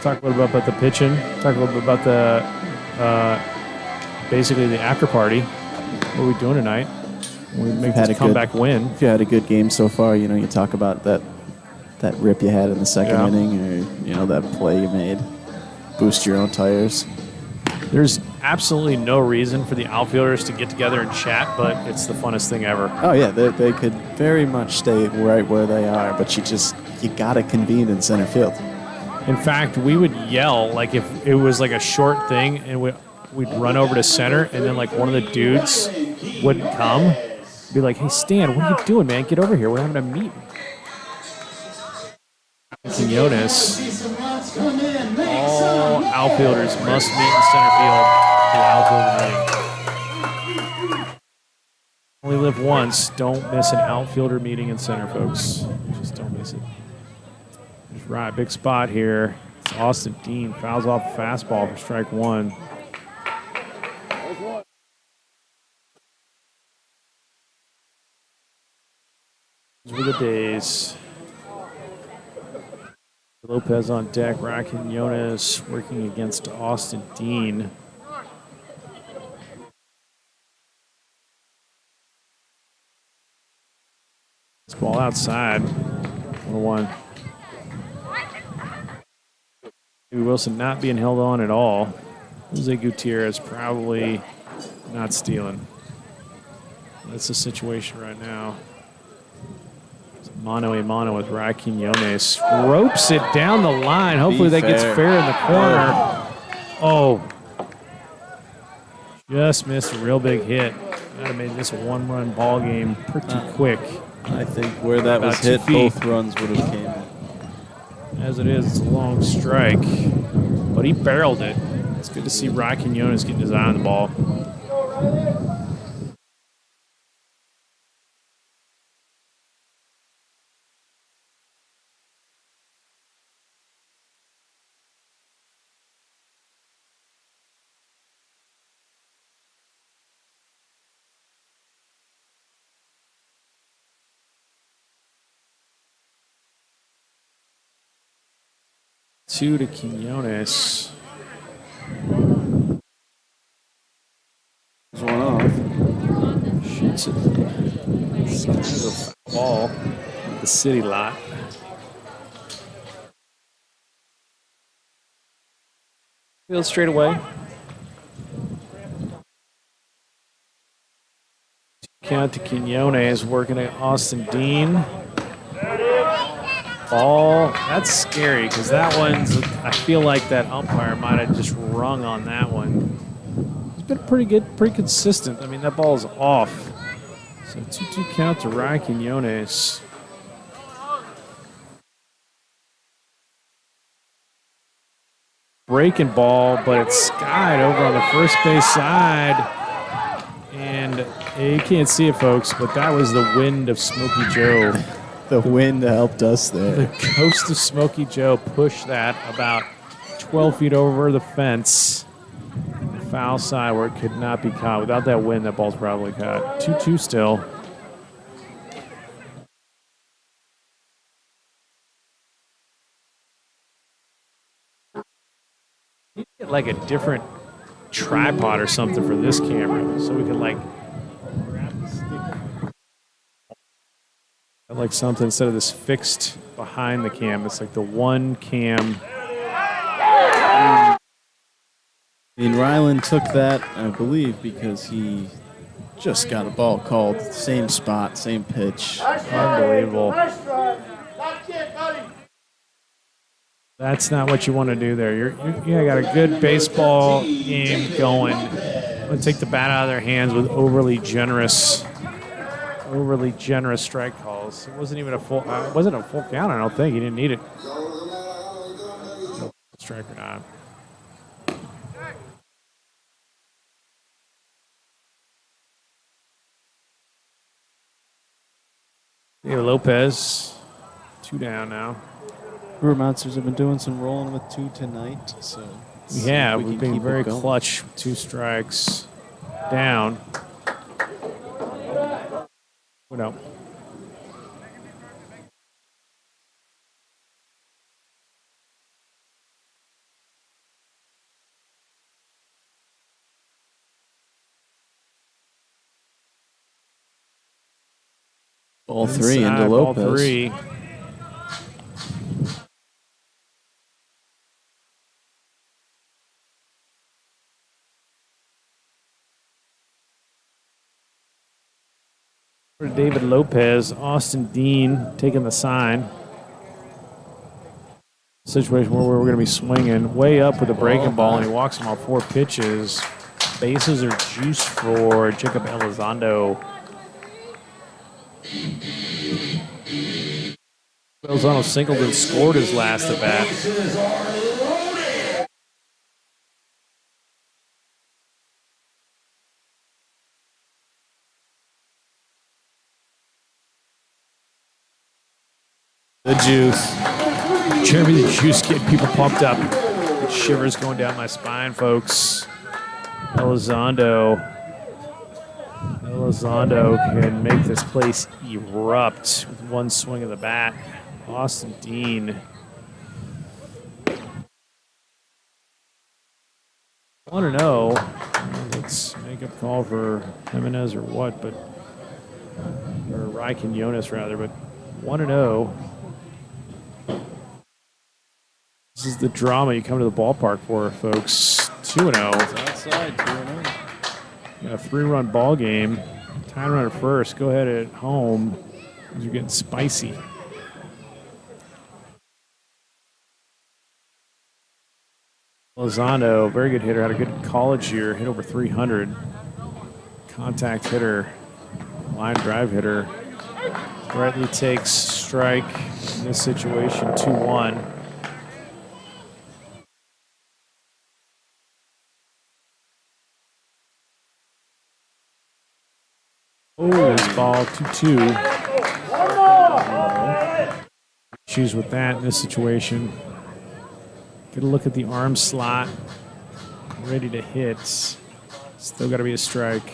Talk a little bit about the pitching. Talk a little bit about the basically the after party. What are we doing tonight? We make this comeback win. If you had a good game so far, you talk about that rip you had in the second inning, or that play you made. Boost your own tires. There's absolutely no reason for the outfielders to get together and chat, but it's the funnest thing ever. Oh yeah, they could very much stay right where they are, but you gotta convene in center field. In fact, we would yell like if it was like a short thing, and we'd run over to center, and then like one of the dudes wouldn't come. Be like, hey Stan, what are you doing, man? Get over here. We're having a meeting. Quinones. See some runs come in. Make All some outfielders noise. must meet in center field for the outfielder meeting. Only live once. Don't miss an outfielder meeting in center, folks. Just don't miss it. There's right, big spot here. It's Austin Dean. Fouls off a fastball for strike one. Those were the days. Lopez on deck. Quinones working against Austin Dean. This ball outside. 1-1. Wilson not being held on at all. Jose Gutierrez probably not stealing. That's the situation right now. It's mano a mano with Quinones. Ropes it down the line. Hopefully that gets fair in the corner. Oh. Just missed a real big hit. That have made this a one-run ball game pretty quick. I think where that was hit, both runs would have came in. As it is, it's a long strike. But he barreled it. It's good to see Quinones getting his eye on the ball. Two to Quinones. There's one off. Shoots it. It's kind of a foul ball at the city lot. Field straight away. Count to Quinones working at Austin Dean. Ball, that's scary because that one's, I feel like that umpire might have just rung on that one. He's been pretty good, pretty consistent. I mean, that ball's off. So 2-2 count to Quinones. Breaking ball, but it's skied over on the first base side. And you can't see it, folks, but that was the wind of Smokey Joe. The wind helped us there. The ghost of Smokey Joe pushed that about 12 feet over the fence. The foul side where it could not be caught. Without that wind, that ball's probably caught. 2-2 still. Get like a different tripod or something for this camera so we can like grab the stick. Like something instead of this fixed behind the cam. It's like the one cam. I mean, Ryland took that, I believe, because he just got a ball called. Same spot, same pitch. Unbelievable. That's not what you want to do there. You got a good baseball game going. I'm going to take the bat out of their hands with overly generous strike calls. It wasn't even a full. It wasn't a full count. I don't think he didn't need it. Strike or not. Yeah, Lopez, 2 down now. River Monsters have been doing some rolling with 2 tonight, so yeah, we've been very clutch. 2 strikes down. No. Ball 3 into Lopez. Ball 3. For David Lopez, Austin Dean taking the sign. Situation where we're going to be swinging way up with a breaking ball, and he walks him off 4 pitches. Bases are juiced for Jacob Elizondo. Lozano Singleton scored his last at bat. The juice. Jeremy the Juice getting people pumped up. Shivers going down my spine, folks. Elizondo can make this place erupt with one swing of the bat. Austin Dean. 1-0. Let's make a call for Jimenez or what, but or Ryan Jonas rather, but 1-0. This is the drama you come to the ballpark for, folks. 2-0. Outside, 2-0. Got a 3-run ball game. Time runner first. Go ahead at home. These are getting spicy. Lozano, very good hitter. Had a good college year. Hit over 300. Contact hitter. Line drive hitter. Rightly takes strike in this situation. 2-1. Oh, this ball 2-2. Issues with that in this situation. Get a look at the arm slot. Ready to hit. Still got to be a strike.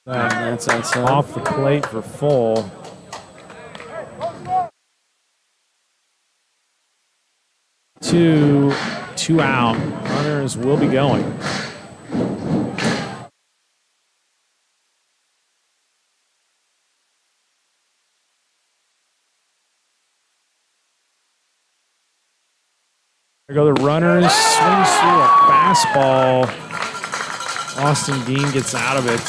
That's outside. Off the plate for full. Two out. Runners will be going. There go the runners. Swings through a fastball. Austin Dean gets out of it.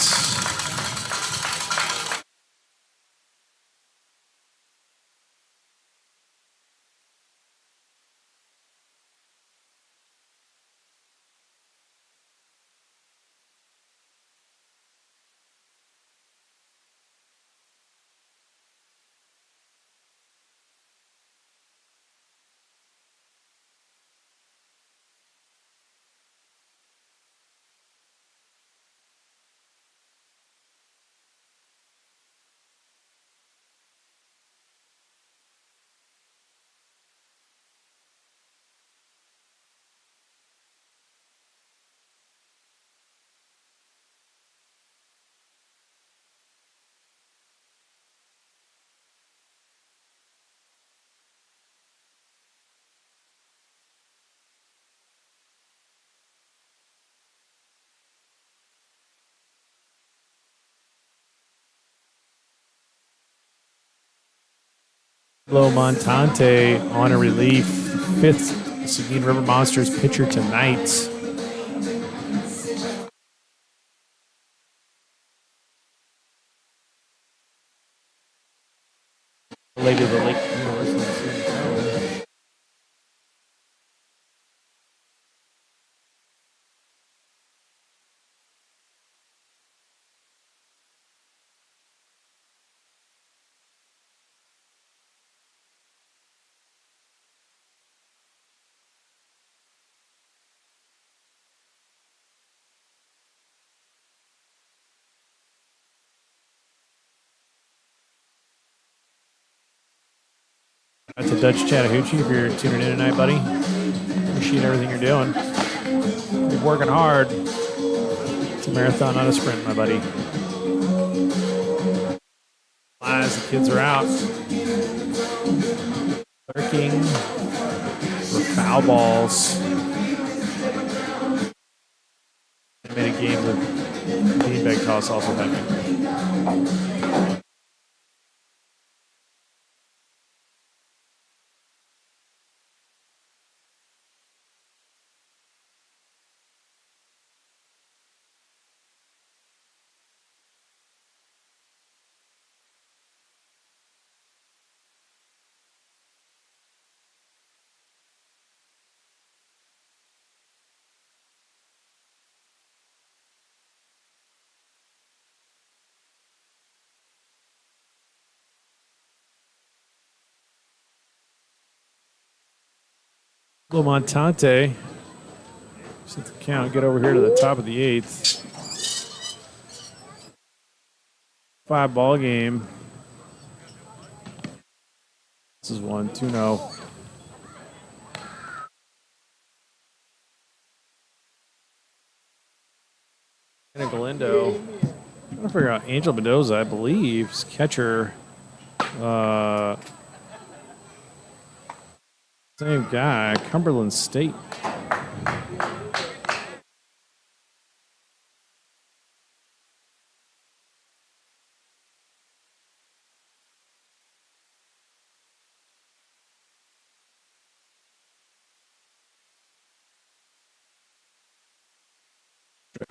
Lo Montante on a relief. Fifth Seguin River Monsters pitcher tonight. Related to the Lake University of San Diego. That's a Dutch Chattahoochee if you're tuning in tonight, buddy. Appreciate everything you're doing. Keep working hard. It's a marathon, not a sprint, my buddy. Flies, the kids are out. Lurking for foul balls. Animated game with beanbag toss also happening. Little Montante. Set the count. Get over here to the top of the 8th. 5-ball game. This is 1-2-0. And Galindo. I'm trying to figure out Angel Mendoza, I believe, is catcher. Same guy, Cumberland State.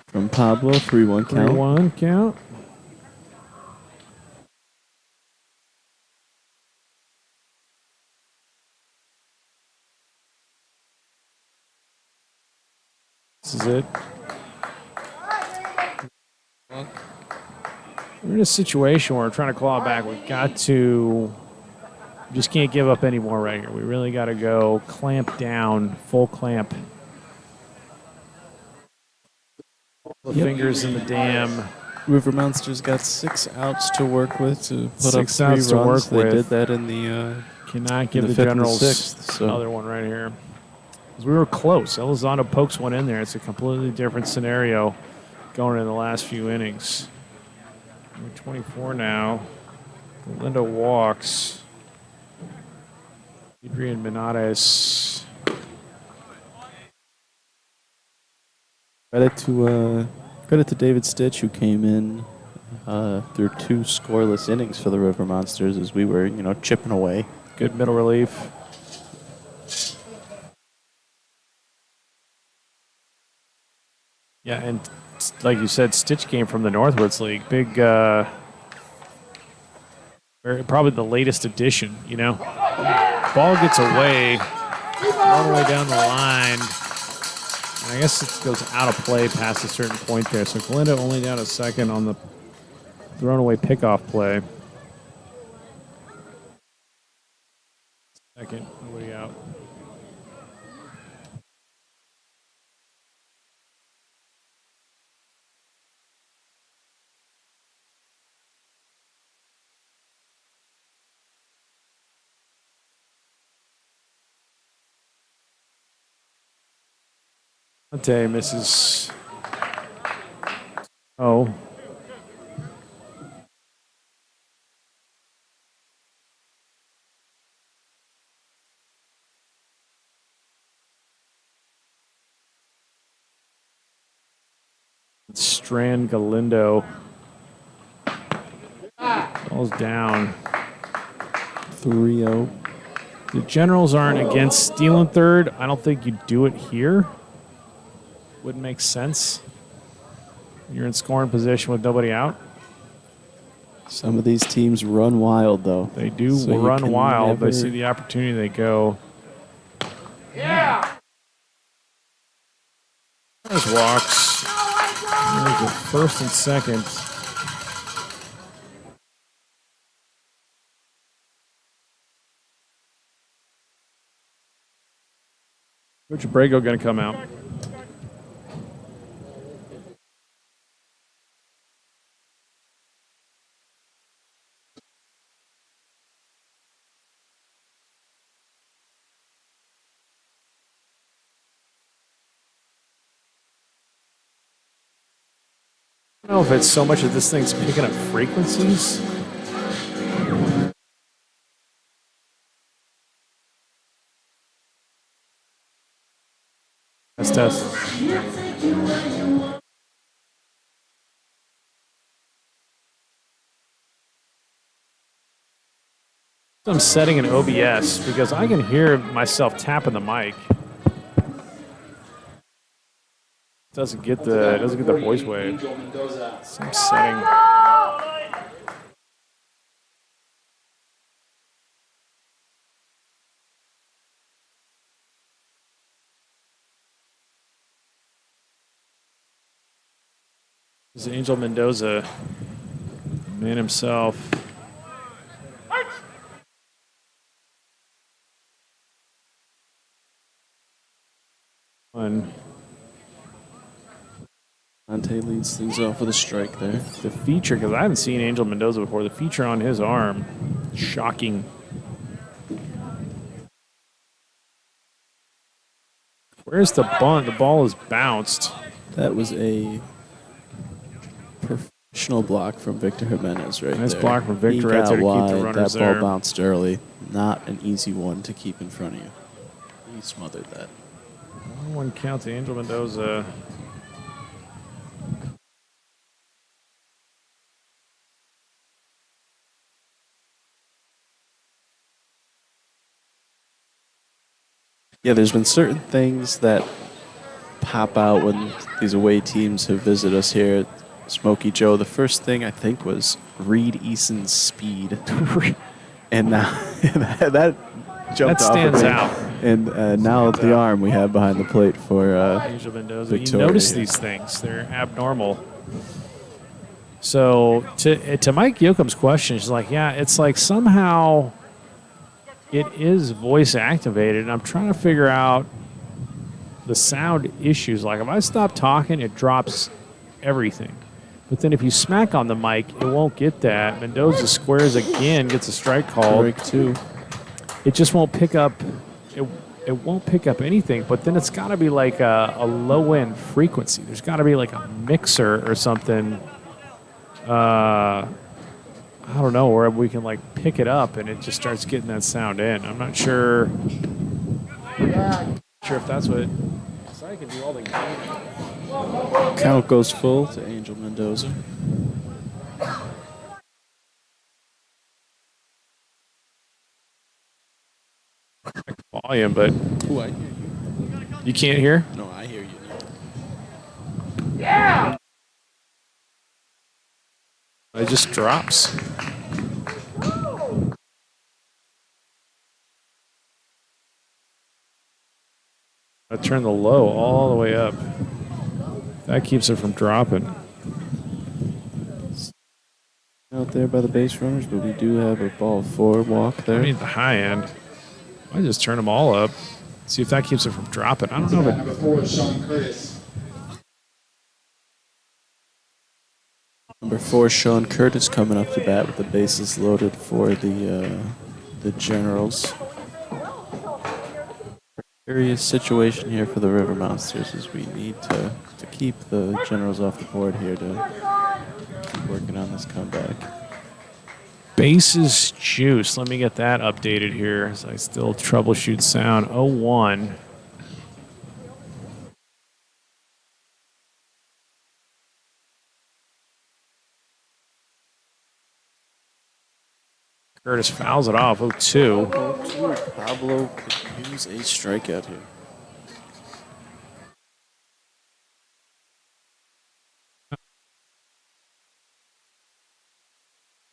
From Pablo, 3-1 count. 3-1 count. This is it. We're in a situation where we're trying to claw back. We've got to. We just can't give up anymore right here. We really got to go clamp down, full clamp. The fingers in the dam. River Monsters got 6 outs to work with to put up 6 3 outs to runs. work They with. did that in the Cannot give the the fifth and the Generals sixth, so- another one right here. 'Cause we were close. Elizondo pokes one in there. It's a completely different scenario going in the last few innings. We're 24 now. Linda walks. Adrian Menares. Credit to David Stitch, who came in through 2 scoreless innings for the River Monsters as we were, chipping away. Good middle relief. Yeah, and like you said, Stitch came from the Northwoods League. Big, probably the latest addition, Ball gets away, all the way down the line. And I guess it goes out of play past a certain point there. So Galindo only down a second on the thrown away pickoff play. Second, nobody out. Conte misses. Oh. Strand Galindo falls down. 3-0. The Generals aren't against stealing third. I don't think you do it here. Wouldn't make sense. You're in scoring position with nobody out. Some of these teams run wild, though. They do So you run can wild. They never- see the opportunity, they go. Yeah. There's walks. There's the first and second. Coach Abrego going to come out. I don't know if it's so much that this thing's picking up frequencies. Test. I'm setting an OBS because I can hear myself tapping the mic. Doesn't get the voice wave. So I'm setting. This is Angel Mendoza, man himself. Ante leads things off with a strike there. The feature, because I haven't seen Angel Mendoza before, the feature on his arm, shocking. Where's the bunt? The ball is bounced. That was a professional block from Victor Jimenez right Nice there. block from Victor He right got there to keep wide. the runners That ball there. bounced early. Not an easy one to keep in front of you. He smothered that. 1 count to Angel Mendoza. Yeah, there's been certain things that pop out when these away teams have visited us here at Smokey Joe. The first thing I think was Reed Eason's speed. And now that jumped That off of stands me. out. And now Stands the out. arm we have behind the plate for Angel Mendoza. You Victoria notice here. these things. They're abnormal. So to Mike Yoakum's question, she's like, yeah, it's like somehow it is voice activated. And I'm trying to figure out the sound issues. Like if I stop talking, it drops everything. But then if you smack on the mic, it won't get that. Mendoza squares again, gets a strike called. break two. It just won't pick up. It won't pick up anything. But then it's got to be like a low end frequency. There's got to be like a mixer or something. I don't know, where we can like pick it up and it just starts getting that sound in. I'm not sure. Sure if that's what. So I can do all the game. Count goes full to Angel Mendoza. Volume, but Ooh, I hear you. you can't hear. No, I hear you now. It just drops. I turn the low all the way up. That keeps it from dropping. Out there by the base runners, but we do have a ball 4 walk there. I need the high end. I just turn them all up. See if that keeps it from dropping. I don't know. But Number 4 is Sean Curtis. Number 4, Sean Curtis coming up to bat with the bases loaded for the Generals. Precarious situation here for the River Monsters as we need to keep the Generals off the board here to keep working on this comeback. bases juice. Let me get that updated here as I still troubleshoot sound. 0-1. Curtis fouls it off. 0-2. 0-2. Pablo could use a strikeout here.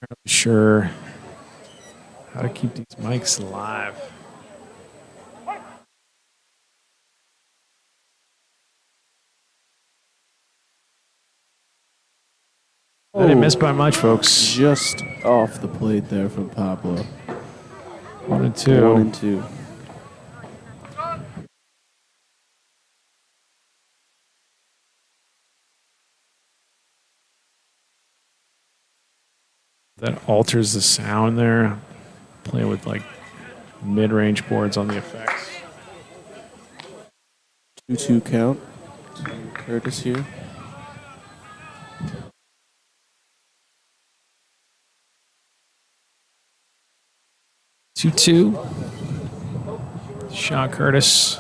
Not sure how to keep these mics alive. I didn't miss by much, folks. Just off the plate there from Pablo. 1-2. 1-2. That alters the sound there. Playing with like mid-range boards on the effects. 2-2 count to Curtis here. Two. Sean Curtis.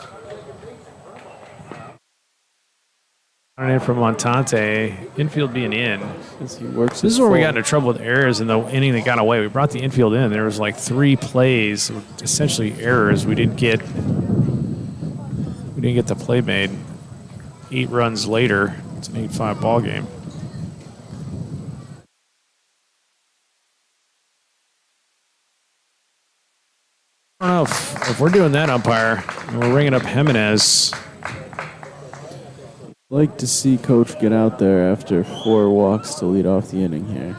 Running in from Montante. Infield being in. As he works This is it where we got full. into trouble with errors in the inning that got away. We brought the infield in. There was like 3 plays, essentially errors. We didn't get the play made. 8 runs later, it's an 8-5 ball game. I don't know if we're doing that umpire and we're ringing up Jimenez. Like to see Coach get out there after 4 walks to lead off the inning here.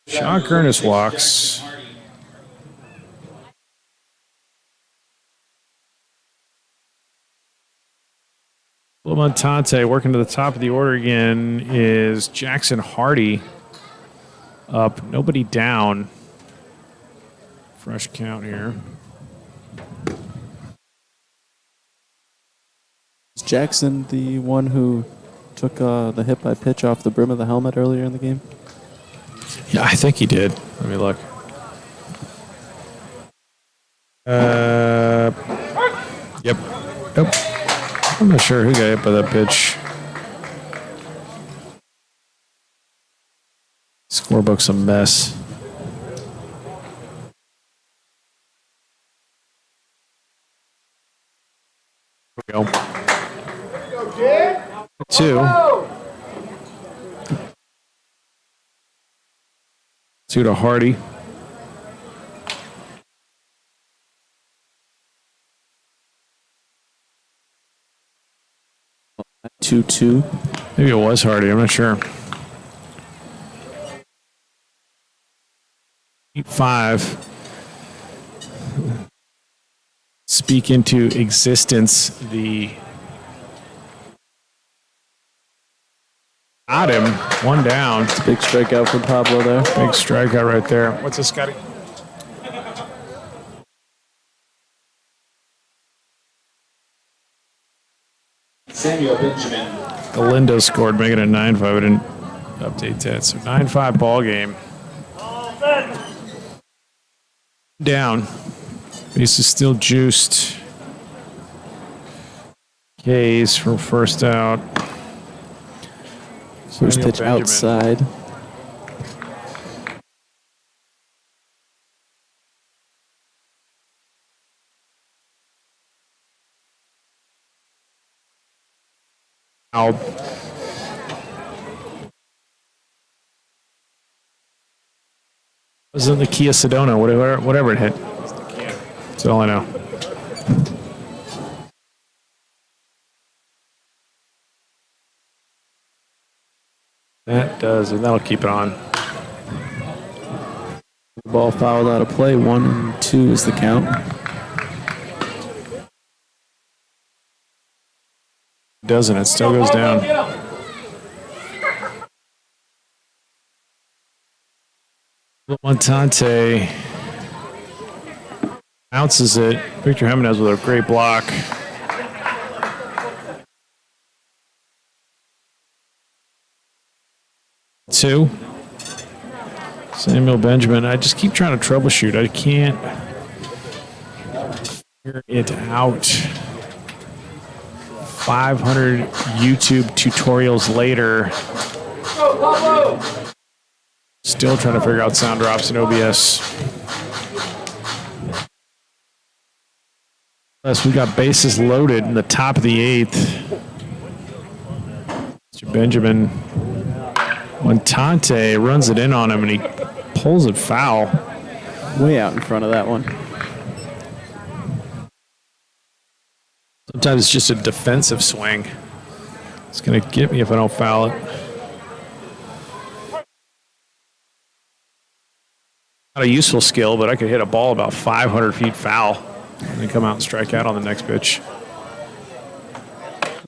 Sean Curtis walks. Montante working to the top of the order again is Jackson Hardy up, nobody down. Fresh count here. Is Jackson the one who took the hit by pitch off the brim of the helmet earlier in the game? Yeah, I think he did. Let me look. Yep. Nope. I'm not sure who got hit by that pitch. Scorebook's a mess. Here we go. 2. 2 to Hardy. Two. Maybe it was Hardy. I'm not sure. 8-5. Speak into existence the. Got him. 1 down. It's a big strikeout from Pablo there. Big strikeout right there. What's this, Scotty? Samuel Benjamin. Galindo scored, making it 9-5. I didn't update that. So 9-5 ball game. Down. Base is still juiced. K's from first out. First Samuel pitch Benjamin. outside. Out. Was in the Kia Sedona, whatever it hit. That's all I know. That does, and that'll keep it on. The ball fouled out of play. 1-2 is the count. Doesn't it? Still goes down. Montante bounces it. Victor Jimenez with a great block. Two. Samuel Benjamin. I just keep trying to troubleshoot. I can't figure it out. 500 YouTube tutorials later. Still trying to figure out sound drops in OBS. Plus, we got bases loaded in the top of the 8th. Mr. Benjamin Montante runs it in on him, and he pulls it foul. Way out in front of that one. Sometimes it's just a defensive swing. It's going to get me if I don't foul it. Not a useful skill, but I could hit a ball about 500 feet foul and then come out and strike out on the next pitch.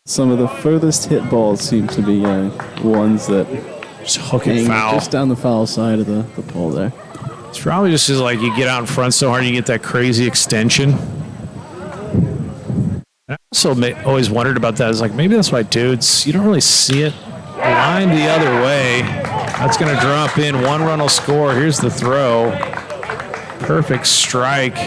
Some of the furthest hit balls seem to be ones that Just hook it hang foul. just down the foul side of the pole there. It's probably just like you get out in front so hard you get that crazy extension. And I also always wondered about that. It's like maybe that's why dudes, you don't really see it lined the other way. That's going to drop in. 1 run will score. Here's the throw. Perfect strike.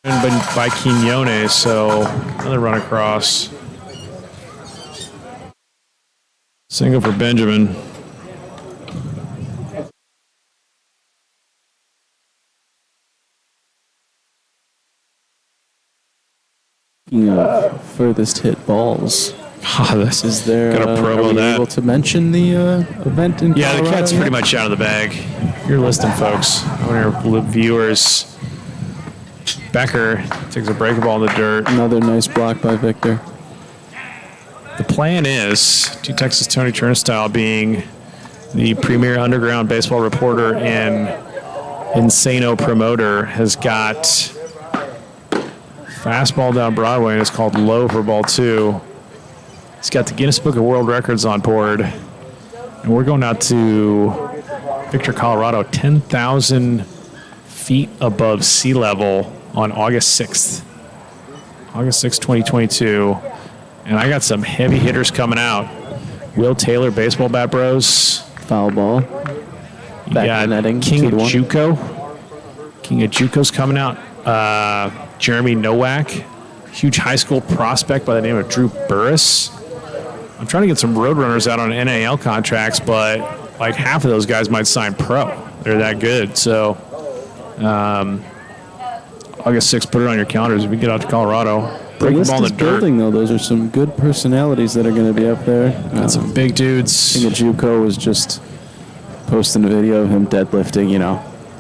And by Quinones, so another run across. Single for Benjamin. Speaking of furthest hit balls, This is there? Gotta promo are we that. able to mention the event in Yeah, the Colorado cat's yet? pretty much out of the bag. You're listening, folks. I want your viewers. Becker takes a breaking ball in the dirt. Another nice block by Victor. The plan is, to Texas Tony Turnstile being the premier underground baseball reporter and Insano promoter, has got Fastball down Broadway, and it's called low for ball 2. He's got the Guinness Book of World Records on board. And we're going out to Victor, Colorado, 10,000 feet above sea level on August 6th. August 6th, 2022. And I got some heavy hitters coming out. Will Taylor, Baseball Bat Bros. Foul ball. Back Yeah, to netting. King of 2-1. JUCO. King of JUCO's coming out. Jeremy Nowak, huge high school prospect by the name of Drew Burris. I'm trying to get some roadrunners out on NAL contracts, but like half of those guys might sign pro. They're that good. So August 6th, put it on your calendars. If we get out to Colorado, The break the list ball in is the dirt. building, though. Those are some good personalities that are going to be up there. Got some big dudes. King of JUCO was just posting a video of him deadlifting,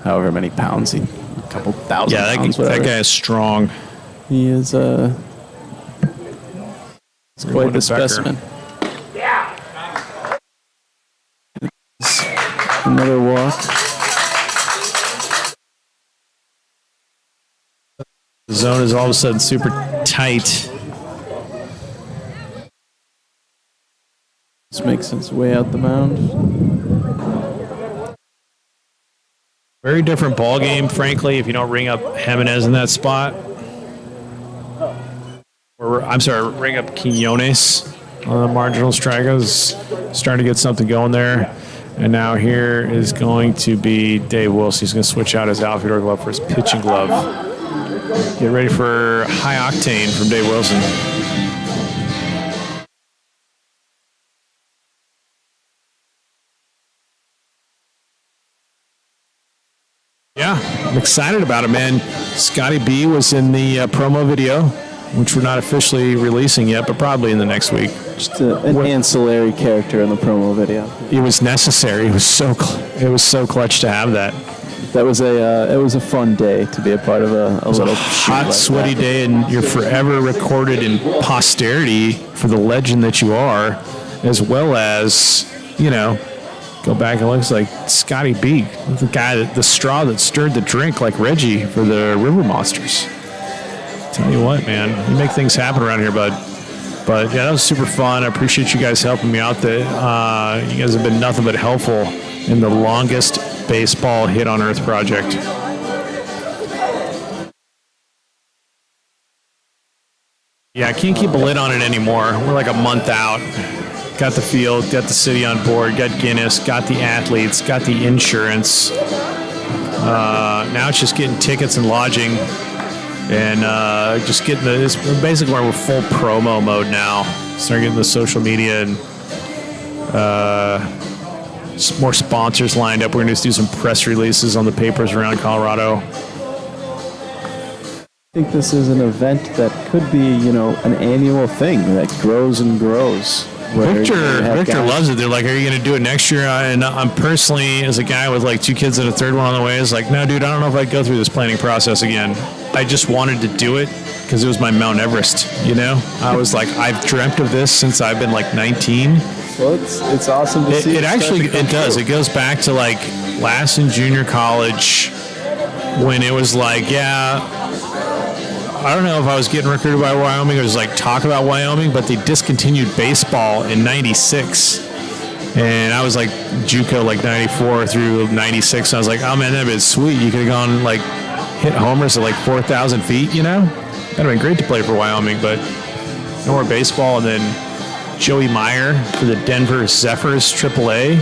however many pounds, a couple thousand Yeah, pounds, that whatever. guy is strong. He is it's quite the specimen. Another walk. The zone is all of a sudden super tight. This makes its way out the mound. Very different ball game, frankly, if you don't ring up Jimenez in that spot. Or, I'm sorry, ring up Quinones on the marginal strikers. Starting to get something going there. And now here is going to be Dave Wilson. He's going to switch out his outfielder glove for his pitching glove. Get ready for high octane from Dave Wilson. Yeah, I'm excited about it, man. Scotty B was in the promo video, which we're not officially releasing yet, but probably in the next week. Just an ancillary character in the promo video. It was necessary. It was so clutch to have that. That was it was a fun day to be a part of a little shoot Hot, like sweaty that. day, and you're forever recorded in posterity for the legend that you are, as well as, go back and looks like Scotty B, the guy, the straw that stirred the drink like Reggie for the River Monsters. Tell you what, man, you make things happen around here, bud. But yeah, that was super fun. I appreciate you guys helping me out. You guys have been nothing but helpful in the longest baseball hit on earth project. Yeah, I can't keep a lid on it anymore. We're like a month out. Got the field, got the city on board, got Guinness, got the athletes, got the insurance. Now it's just getting tickets and lodging, and just getting this. Basically, we're full promo mode now. Start getting the social media and more sponsors lined up. We're going to do some press releases on the papers around Colorado. I think this is an event that could be, an annual thing that grows and grows. Victor loves it. They're like, "Are you going to do it next year?" And I'm personally, as a guy with like 2 kids and a third one on the way, is like, "No, dude, I don't know if I'd go through this planning process again." I just wanted to do it because it was my Mount Everest. I was like, I've dreamt of this since I've been like 19. Well, it's awesome to see. It actually does. It goes back to like last in junior college when it was like, I don't know if I was getting recruited by Wyoming or just like talk about Wyoming, but they discontinued baseball in '96, and I was like JUCO like '94 through '96. I was like, oh man, that'd been sweet. You could have gone like hit homers at like 4,000 feet. That'd have been great to play for Wyoming, but no more baseball. And then Joey Meyer for the Denver Zephyrs AAA. I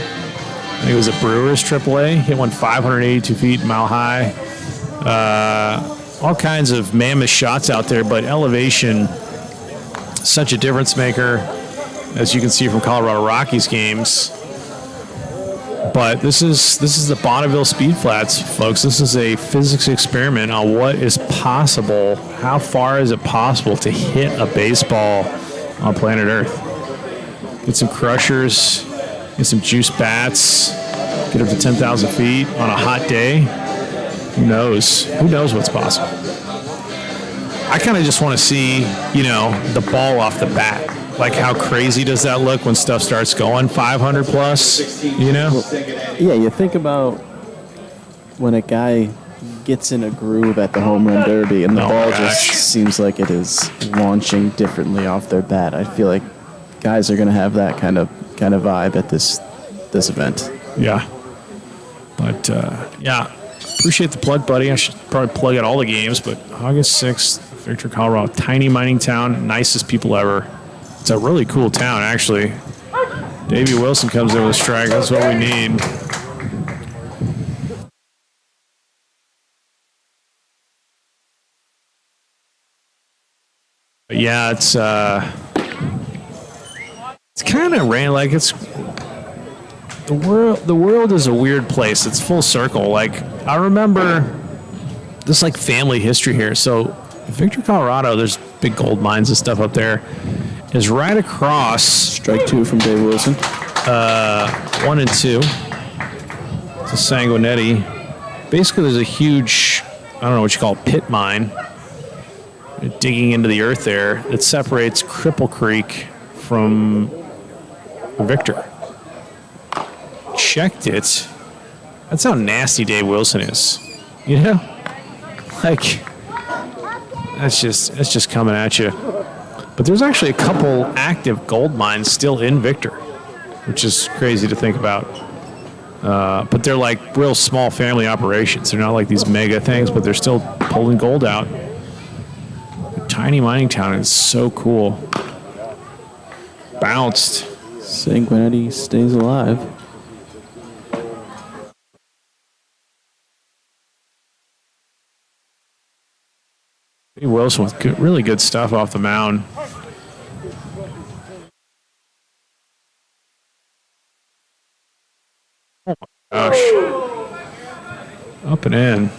think it was the Brewers AAA. Hit one 582 feet, mile high. All kinds of mammoth shots out there, but elevation, such a difference maker, as you can see from Colorado Rockies games. But this is the Bonneville Speed Flats, folks. This is a physics experiment on what is possible. How far is it possible to hit a baseball on planet Earth? Get some crushers, get some juice bats, get up to 10,000 feet on a hot day. Who knows? Who knows what's possible? I kind of just want to see, the ball off the bat. Like, how crazy does that look when stuff starts going 500 plus, Yeah, you think about when a guy gets in a groove at the home run derby, and the ball just seems like it is launching differently off their bat. I feel like guys are going to have that kind of vibe at this event. Yeah. But, yeah, appreciate the plug, buddy. I should probably plug at all the games, but August 6th, Victor, Colorado, tiny mining town, nicest people ever. It's a really cool town, actually. Davey Wilson comes in with a strike. That's what we need. But yeah, it's kind of random. Like it's the world. The world is a weird place. It's full circle. Like I remember this like family history here. So Victor, Colorado, there's big gold mines and stuff up there. Is right across. Strike two from Dave Wilson. 1 and 2. It's a Sanguinetti. Basically, there's a huge, I don't know what you call it, pit mine digging into the earth there that separates Cripple Creek from Victor. Checked it. That's how nasty Dave Wilson is. You know? Like, that's just coming at you. But there's actually a couple active gold mines still in Victor, which is crazy to think about. But they're like real small family operations. They're not like these mega things, but they're still pulling gold out. A tiny mining town is so cool. Bounced. Sanguinetti stays alive. Wilson with good, really good stuff off the mound. Oh my gosh. Up and in.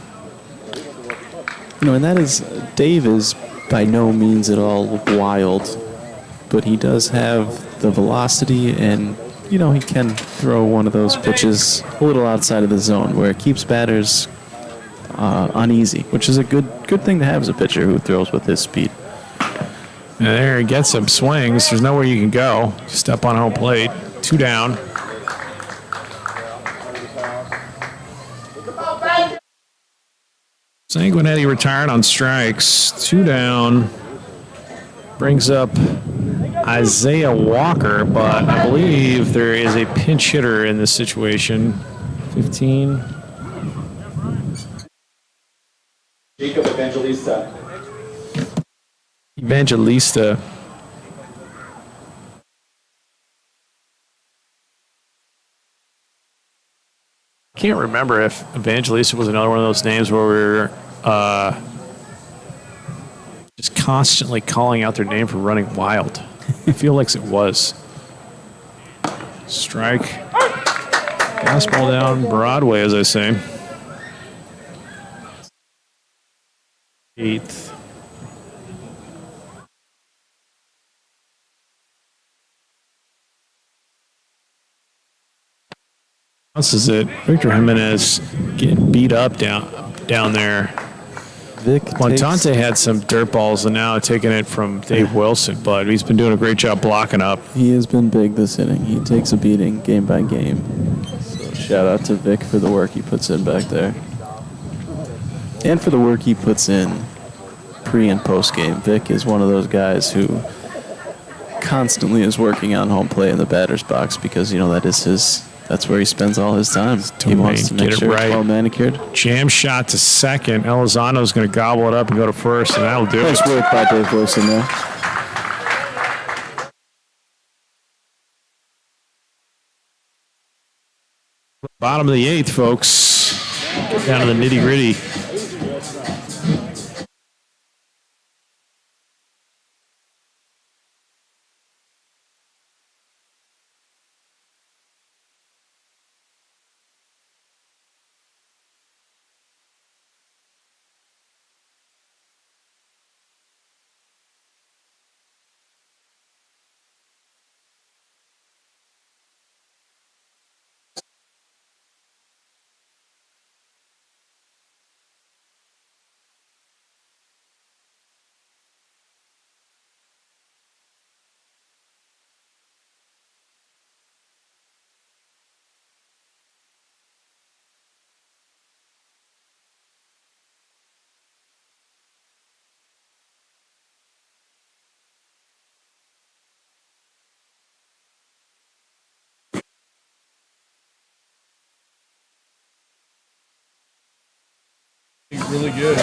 You know, and that is, Dave is by no means at all wild, but he does have the velocity and, you know, he can throw one of those pitches a little outside of the zone where it keeps batters uneasy, which is a good thing to have as a pitcher who throws with his speed. And there he gets some swings. There's nowhere you can go. Step on home plate. 2 down. Sanguinetti retired on strikes. 2 down. Brings up Isaiah Walker, but I believe there is a pinch hitter in this situation. 15. Jacob Evangelista. Evangelista. I can't remember if Evangelista was another one of those names where we were just constantly calling out their name for running wild. I feel like it was. Strike. Fastball down Broadway, as I say. 8th. This is it. Victor Jimenez getting beat up down there. Vic Montante had some dirt balls and now taking it from Dave Wilson, but he's been doing a great job blocking up. He has been big this inning. He takes a beating game by game. So shout out to Vic for the work he puts in back there. And for the work he puts in pre and post game. Vic is one of those guys who constantly is working on home play in the batter's box because, you know, that's where he spends all his time. He wants to make sure it's well manicured. Jam shot to second. Elizono's going to gobble it up and go to first, and that'll do it. Nice work by Dave Wilson there. Bottom of the 8th, folks. Get down to the nitty-gritty. really good.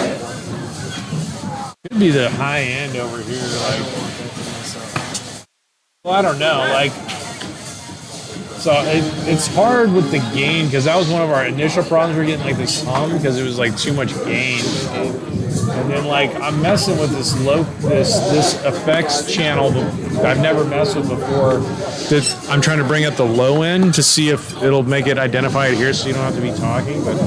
Could be the high end over here. Like, well, I don't know. Like, so it's hard with the gain because that was one of our initial problems. We're getting like this hum because it was like too much gain. And then like I'm messing with this this effects channel that I've never messed with before. That I'm trying to bring up the low end to see if it'll make it identify it here, so you don't have to be talking. But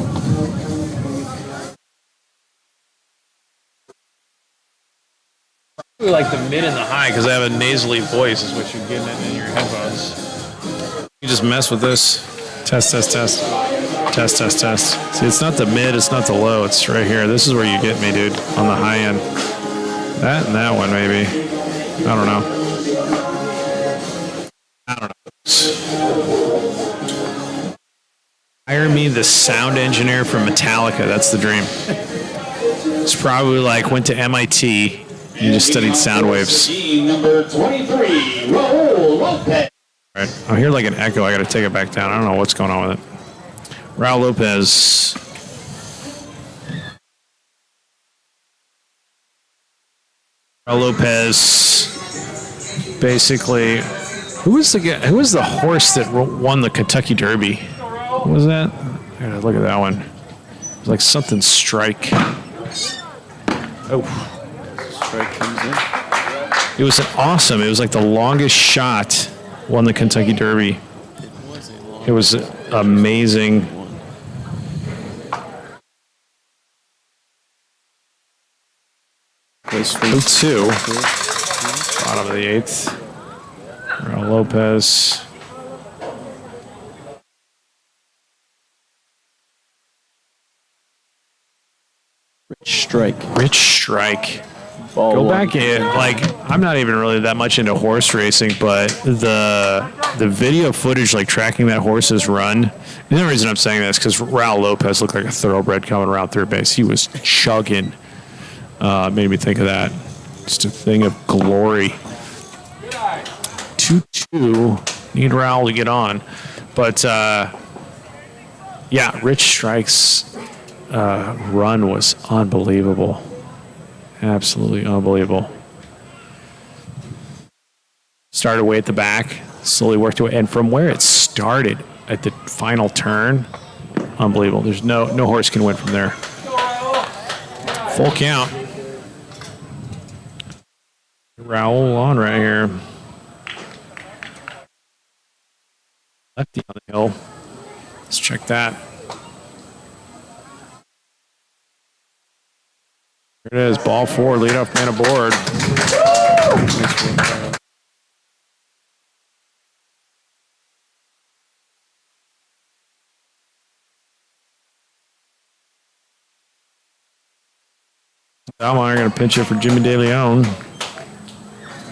probably like the mid and the high because I have a nasally voice is what you're getting in your headphones. You just mess with this. Test, test, test. Test, test, test. See, it's not the mid, it's not the low, it's right here. This is where you get me, dude, on the high end. That and that one, maybe. I don't know. I don't know. Hire me the sound engineer from Metallica. That's the dream. It's probably like went to MIT and just studied sound waves. Number 23, Raul Lopez. All right, I hear like an echo. I got to take it back down. I don't know what's going on with it. Raul Lopez. Raul Lopez. Basically, who was the horse that won the Kentucky Derby? What was that? I gotta look at that one. It was like something Strike. Oh, Strike comes in. it was awesome. It was like the longest shot. Won the Kentucky Derby. It was amazing. Plays 2 bottom of the 8th. Raul Lopez. Rich Strike. Ball Go one. back in. Like, I'm not even really that much into horse racing, but the video footage, like tracking that horse's run. The only reason I'm saying this because Raul Lopez looked like a thoroughbred coming around third base. He was chugging. Made me think of that. Just a thing of glory. 2-2. Need Raul to get on, but yeah, Rich Strike's run was unbelievable. Absolutely unbelievable. Started way at the back, slowly worked away, and from where it started at the final turn, unbelievable. There's no horse can win from there. Full count. Raul on right here. Lefty on the hill. Let's check that. Here it is, ball 4, leadoff man aboard. Almeyer going to pinch it for Jimmy De Leon.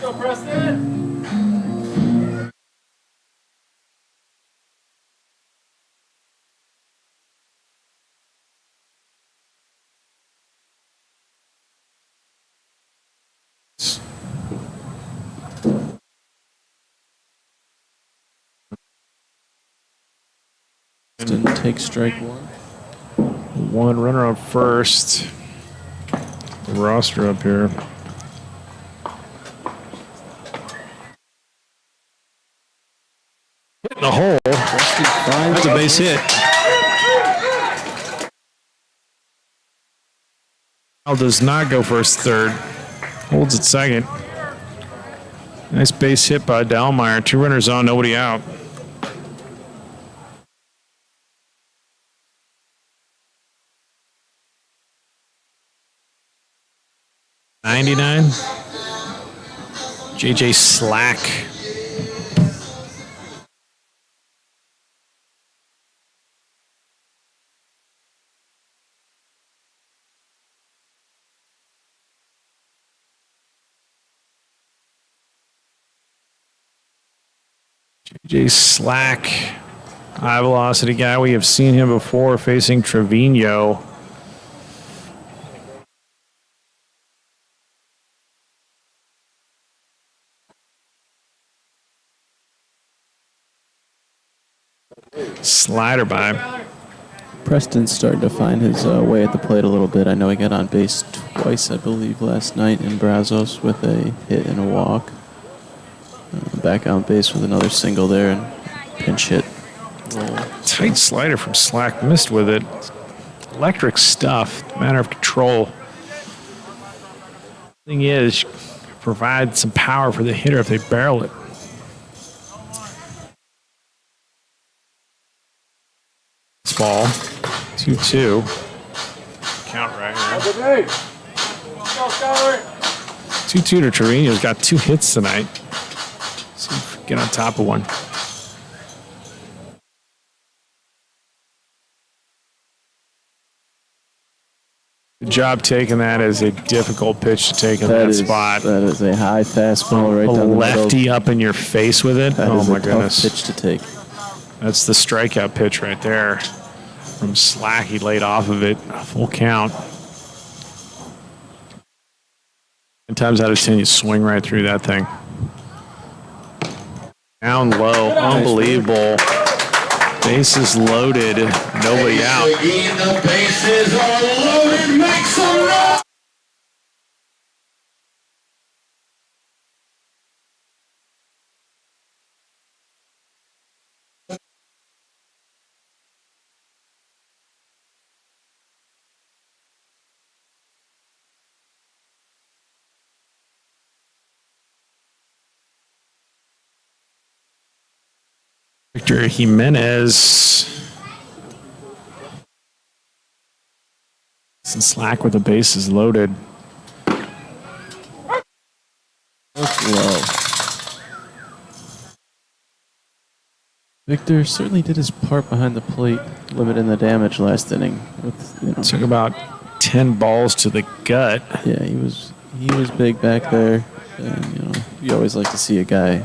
Go, Preston. Didn't take strike 1. One runner on first. The roster up here. Hitting the hole. That's a base hit. Al does not go first, third. Holds at second. Nice base hit by Dalmeyer. 2 runners on, nobody out. '99. JJ Slack. JJ Slack, high velocity guy. We have seen him before facing Trevino. Slider by Preston's starting to find his way at the plate a little bit. I know he got on base twice, I believe, last night in Brazos with a hit and a walk. Back on base with another single there and pinch hit. Tight slider from Slack. Missed with it. Electric stuff. Matter of control. Thing is, provide some power for the hitter if they barrel it. This ball. 2-2. Count right here. 2-2 to Trevino's got 2 hits tonight. See if we can get on top of one. Good job taking that as a difficult pitch to take in that spot. That is a high fastball right down the middle. Lefty up in your face with it. That oh is my a goodness. tough pitch to take. That's the strikeout pitch right there. From Slack, he laid off of it. Full count. 10 times out of 10, you swing right through that thing. Down low. Unbelievable. Bases loaded. Nobody out. The bases are loaded. Make some noise. Victor Jimenez. And Slack with the bases loaded. Low. Victor certainly did his part behind the plate, limiting the damage last inning. Took about 10 balls to the gut. Yeah, he was big back there, and you always like to see a guy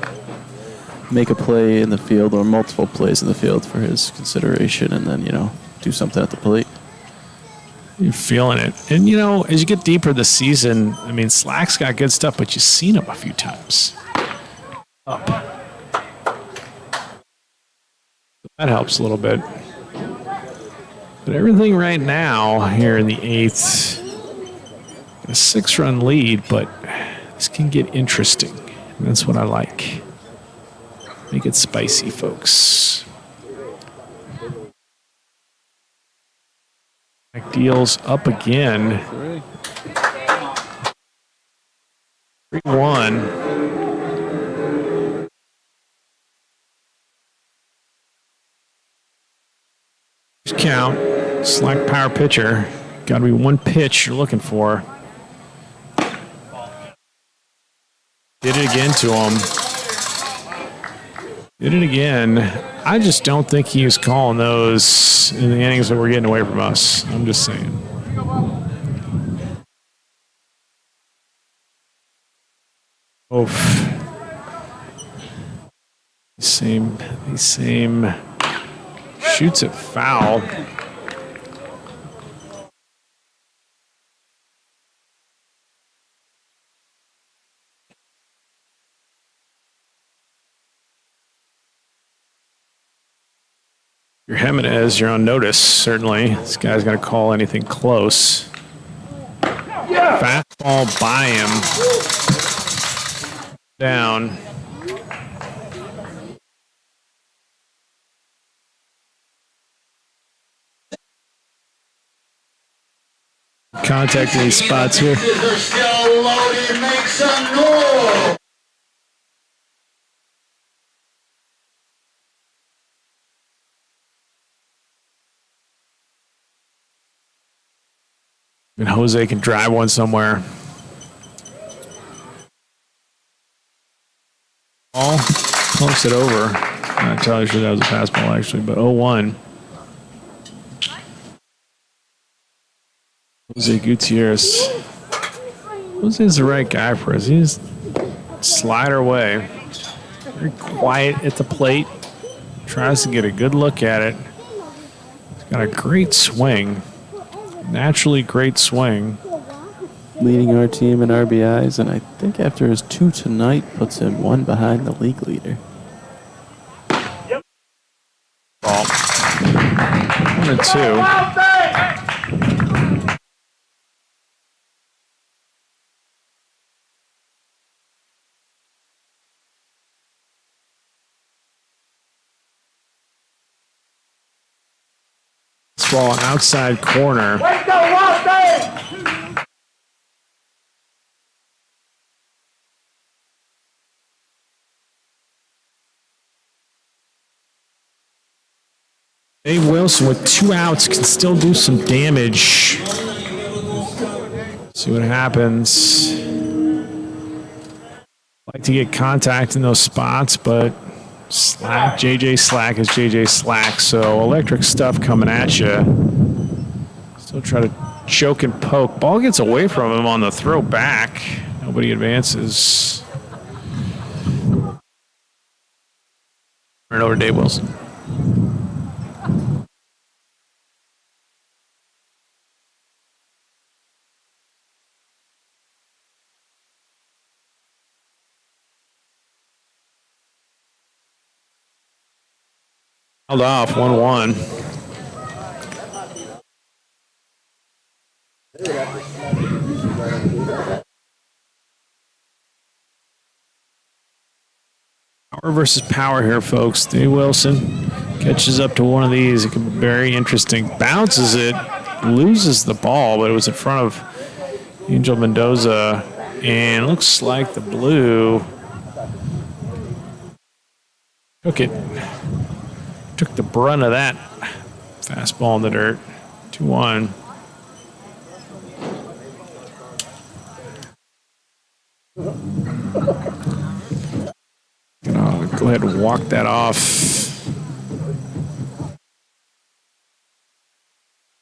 make a play in the field or multiple plays in the field for his consideration, and then do something at the plate. You're feeling it. And, as you get deeper this season, I mean, Slack's got good stuff, but you've seen him a few times. Up. That helps a little bit. But everything right now here in the 8th, a 6-run lead, but this can get interesting. And that's what I like. Make it spicy, folks. Deals up again. 3-1. Count. Slack power pitcher. Got to be one pitch you're looking for. Did it again to him. Did it again. I just don't think he was calling those in the innings that were getting away from us. I'm just saying. Oof. Same shoots it foul. Your Jimenez, you're on notice, certainly. This guy's going to call anything close. Fastball by him. Down. Contact these spots here. They're still loaded. Make some noise. And Jose can drive one somewhere. Ball pumps it over. I'm not entirely sure that was a fastball, actually, but 0-1. Jose Gutierrez. Jose's the right guy for us. He's slider away. Very quiet at the plate. Tries to get a good look at it. He's got a great swing. Naturally great swing. Leading our team in RBIs, and I think after his 2 tonight, puts him 1 behind the league leader. Ball. 1-2. Ball outside corner. Dave Wilson with 2 outs can still do some damage. See what happens. Like to get contact in those spots, but Slack, JJ Slack is JJ Slack, so electric stuff coming at you. Still try to choke and poke. Ball gets away from him on the throw back. Nobody advances. Turn it over to Dave Wilson. Held off 1-1. Power versus power here, folks. Dave Wilson catches up to one of these. It can be very interesting. Bounces it, loses the ball, but it was in front of Angel Mendoza. And looks like the blue took it. Took the brunt of that fastball in the dirt. 2-1. Go ahead and walk that off.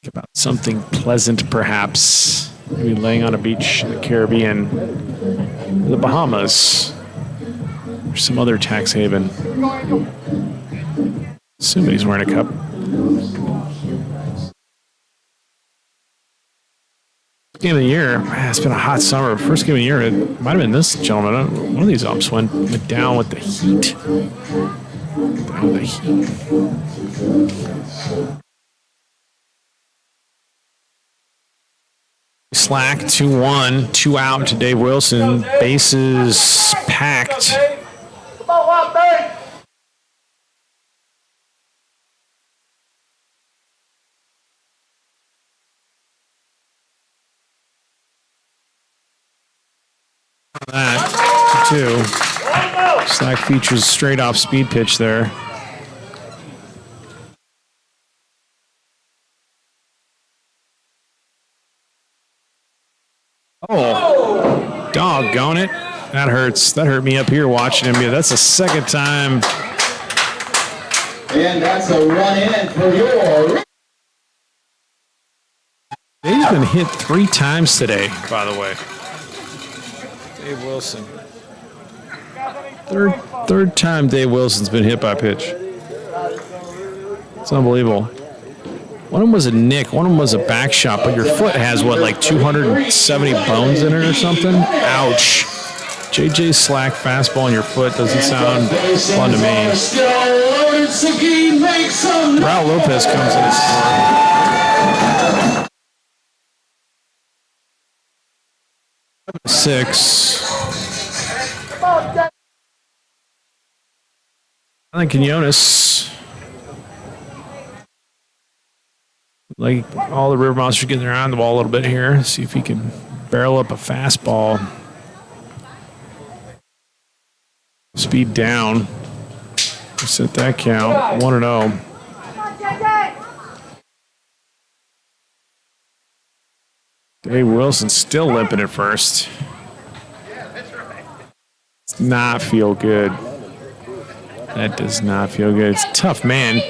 Think about something pleasant, perhaps. Maybe laying on a beach in the Caribbean, the Bahamas, or some other tax haven. Assuming he's wearing a cup. Game of the year. Man, it's been a hot summer. First game of the year. It might have been this gentleman. One of these umps went down with the heat. Down with the heat. Slack 2-1. 2 out to Dave Wilson. Bases packed. That, 2. Slack features straight off speed pitch there. Oh, doggone it. That hurts. That hurt me up here watching him. Yeah, that's the second time. And that's a run in for your... He's been hit 3 times today, by the way. Dave Wilson. Third time Dave Wilson's been hit by a pitch. It's unbelievable. One of them was a nick, one of them was a back shot, but your foot has, what, like 270 bones in it or something? Ouch. JJ Slack fastball in your foot doesn't sound fun to me. Raul Lopez comes in to score. 6. I think Quinones, like all the River Monsters, getting their eye on the ball a little bit here. See if he can barrel up a fastball. Speed down. Set that count. 1-0. Dave Wilson still limping at first. Does not feel good. That does not feel good. It's a tough man.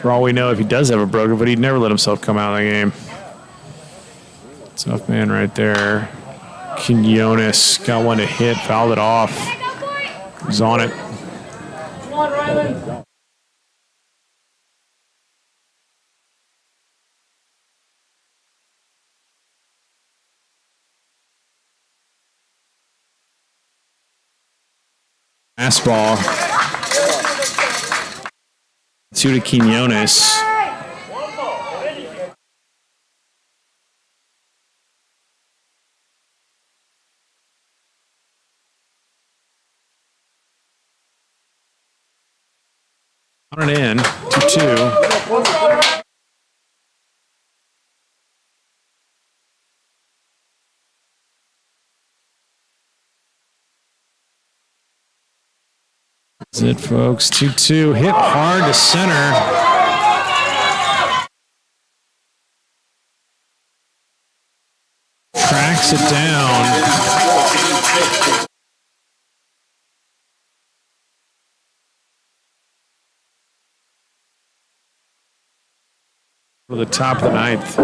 For all we know, if he does have a broken foot, he'd never let himself come out of the game. Tough man right there. Quinones got one to hit, fouled it off. He's on it. Come on, Rylan. Fastball. 2 to Quinones. On and in, 2-2. That's it, folks. 2-2. Hit hard to center. Tracks it down. To the top of the ninth.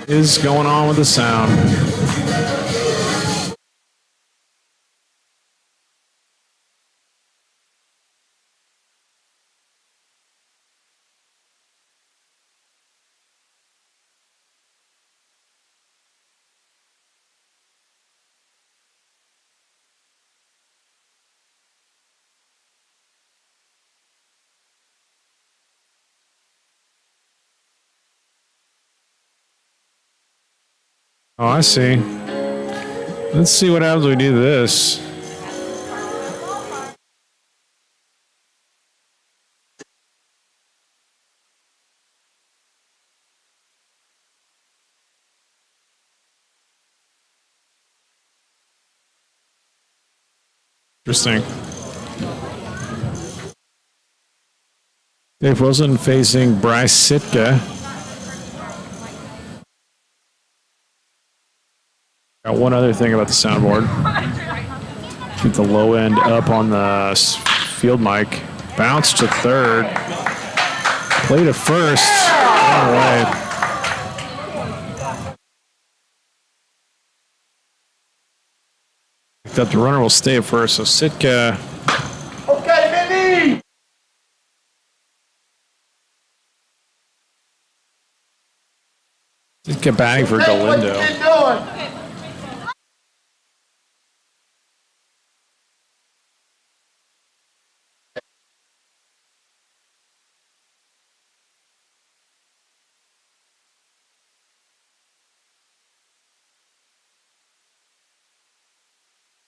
Is going on with the sound. Oh, I see. Let's see what happens when we do this. Interesting. Dave Wilson facing Bryce Sitka. Got one other thing about the soundboard. Keep the low end up on the field mic. Bounce to third. Play to first. All right. That the runner will stay at first. So Sitka. Okay, Mindy! Sitka batting for Galindo. What you been doing?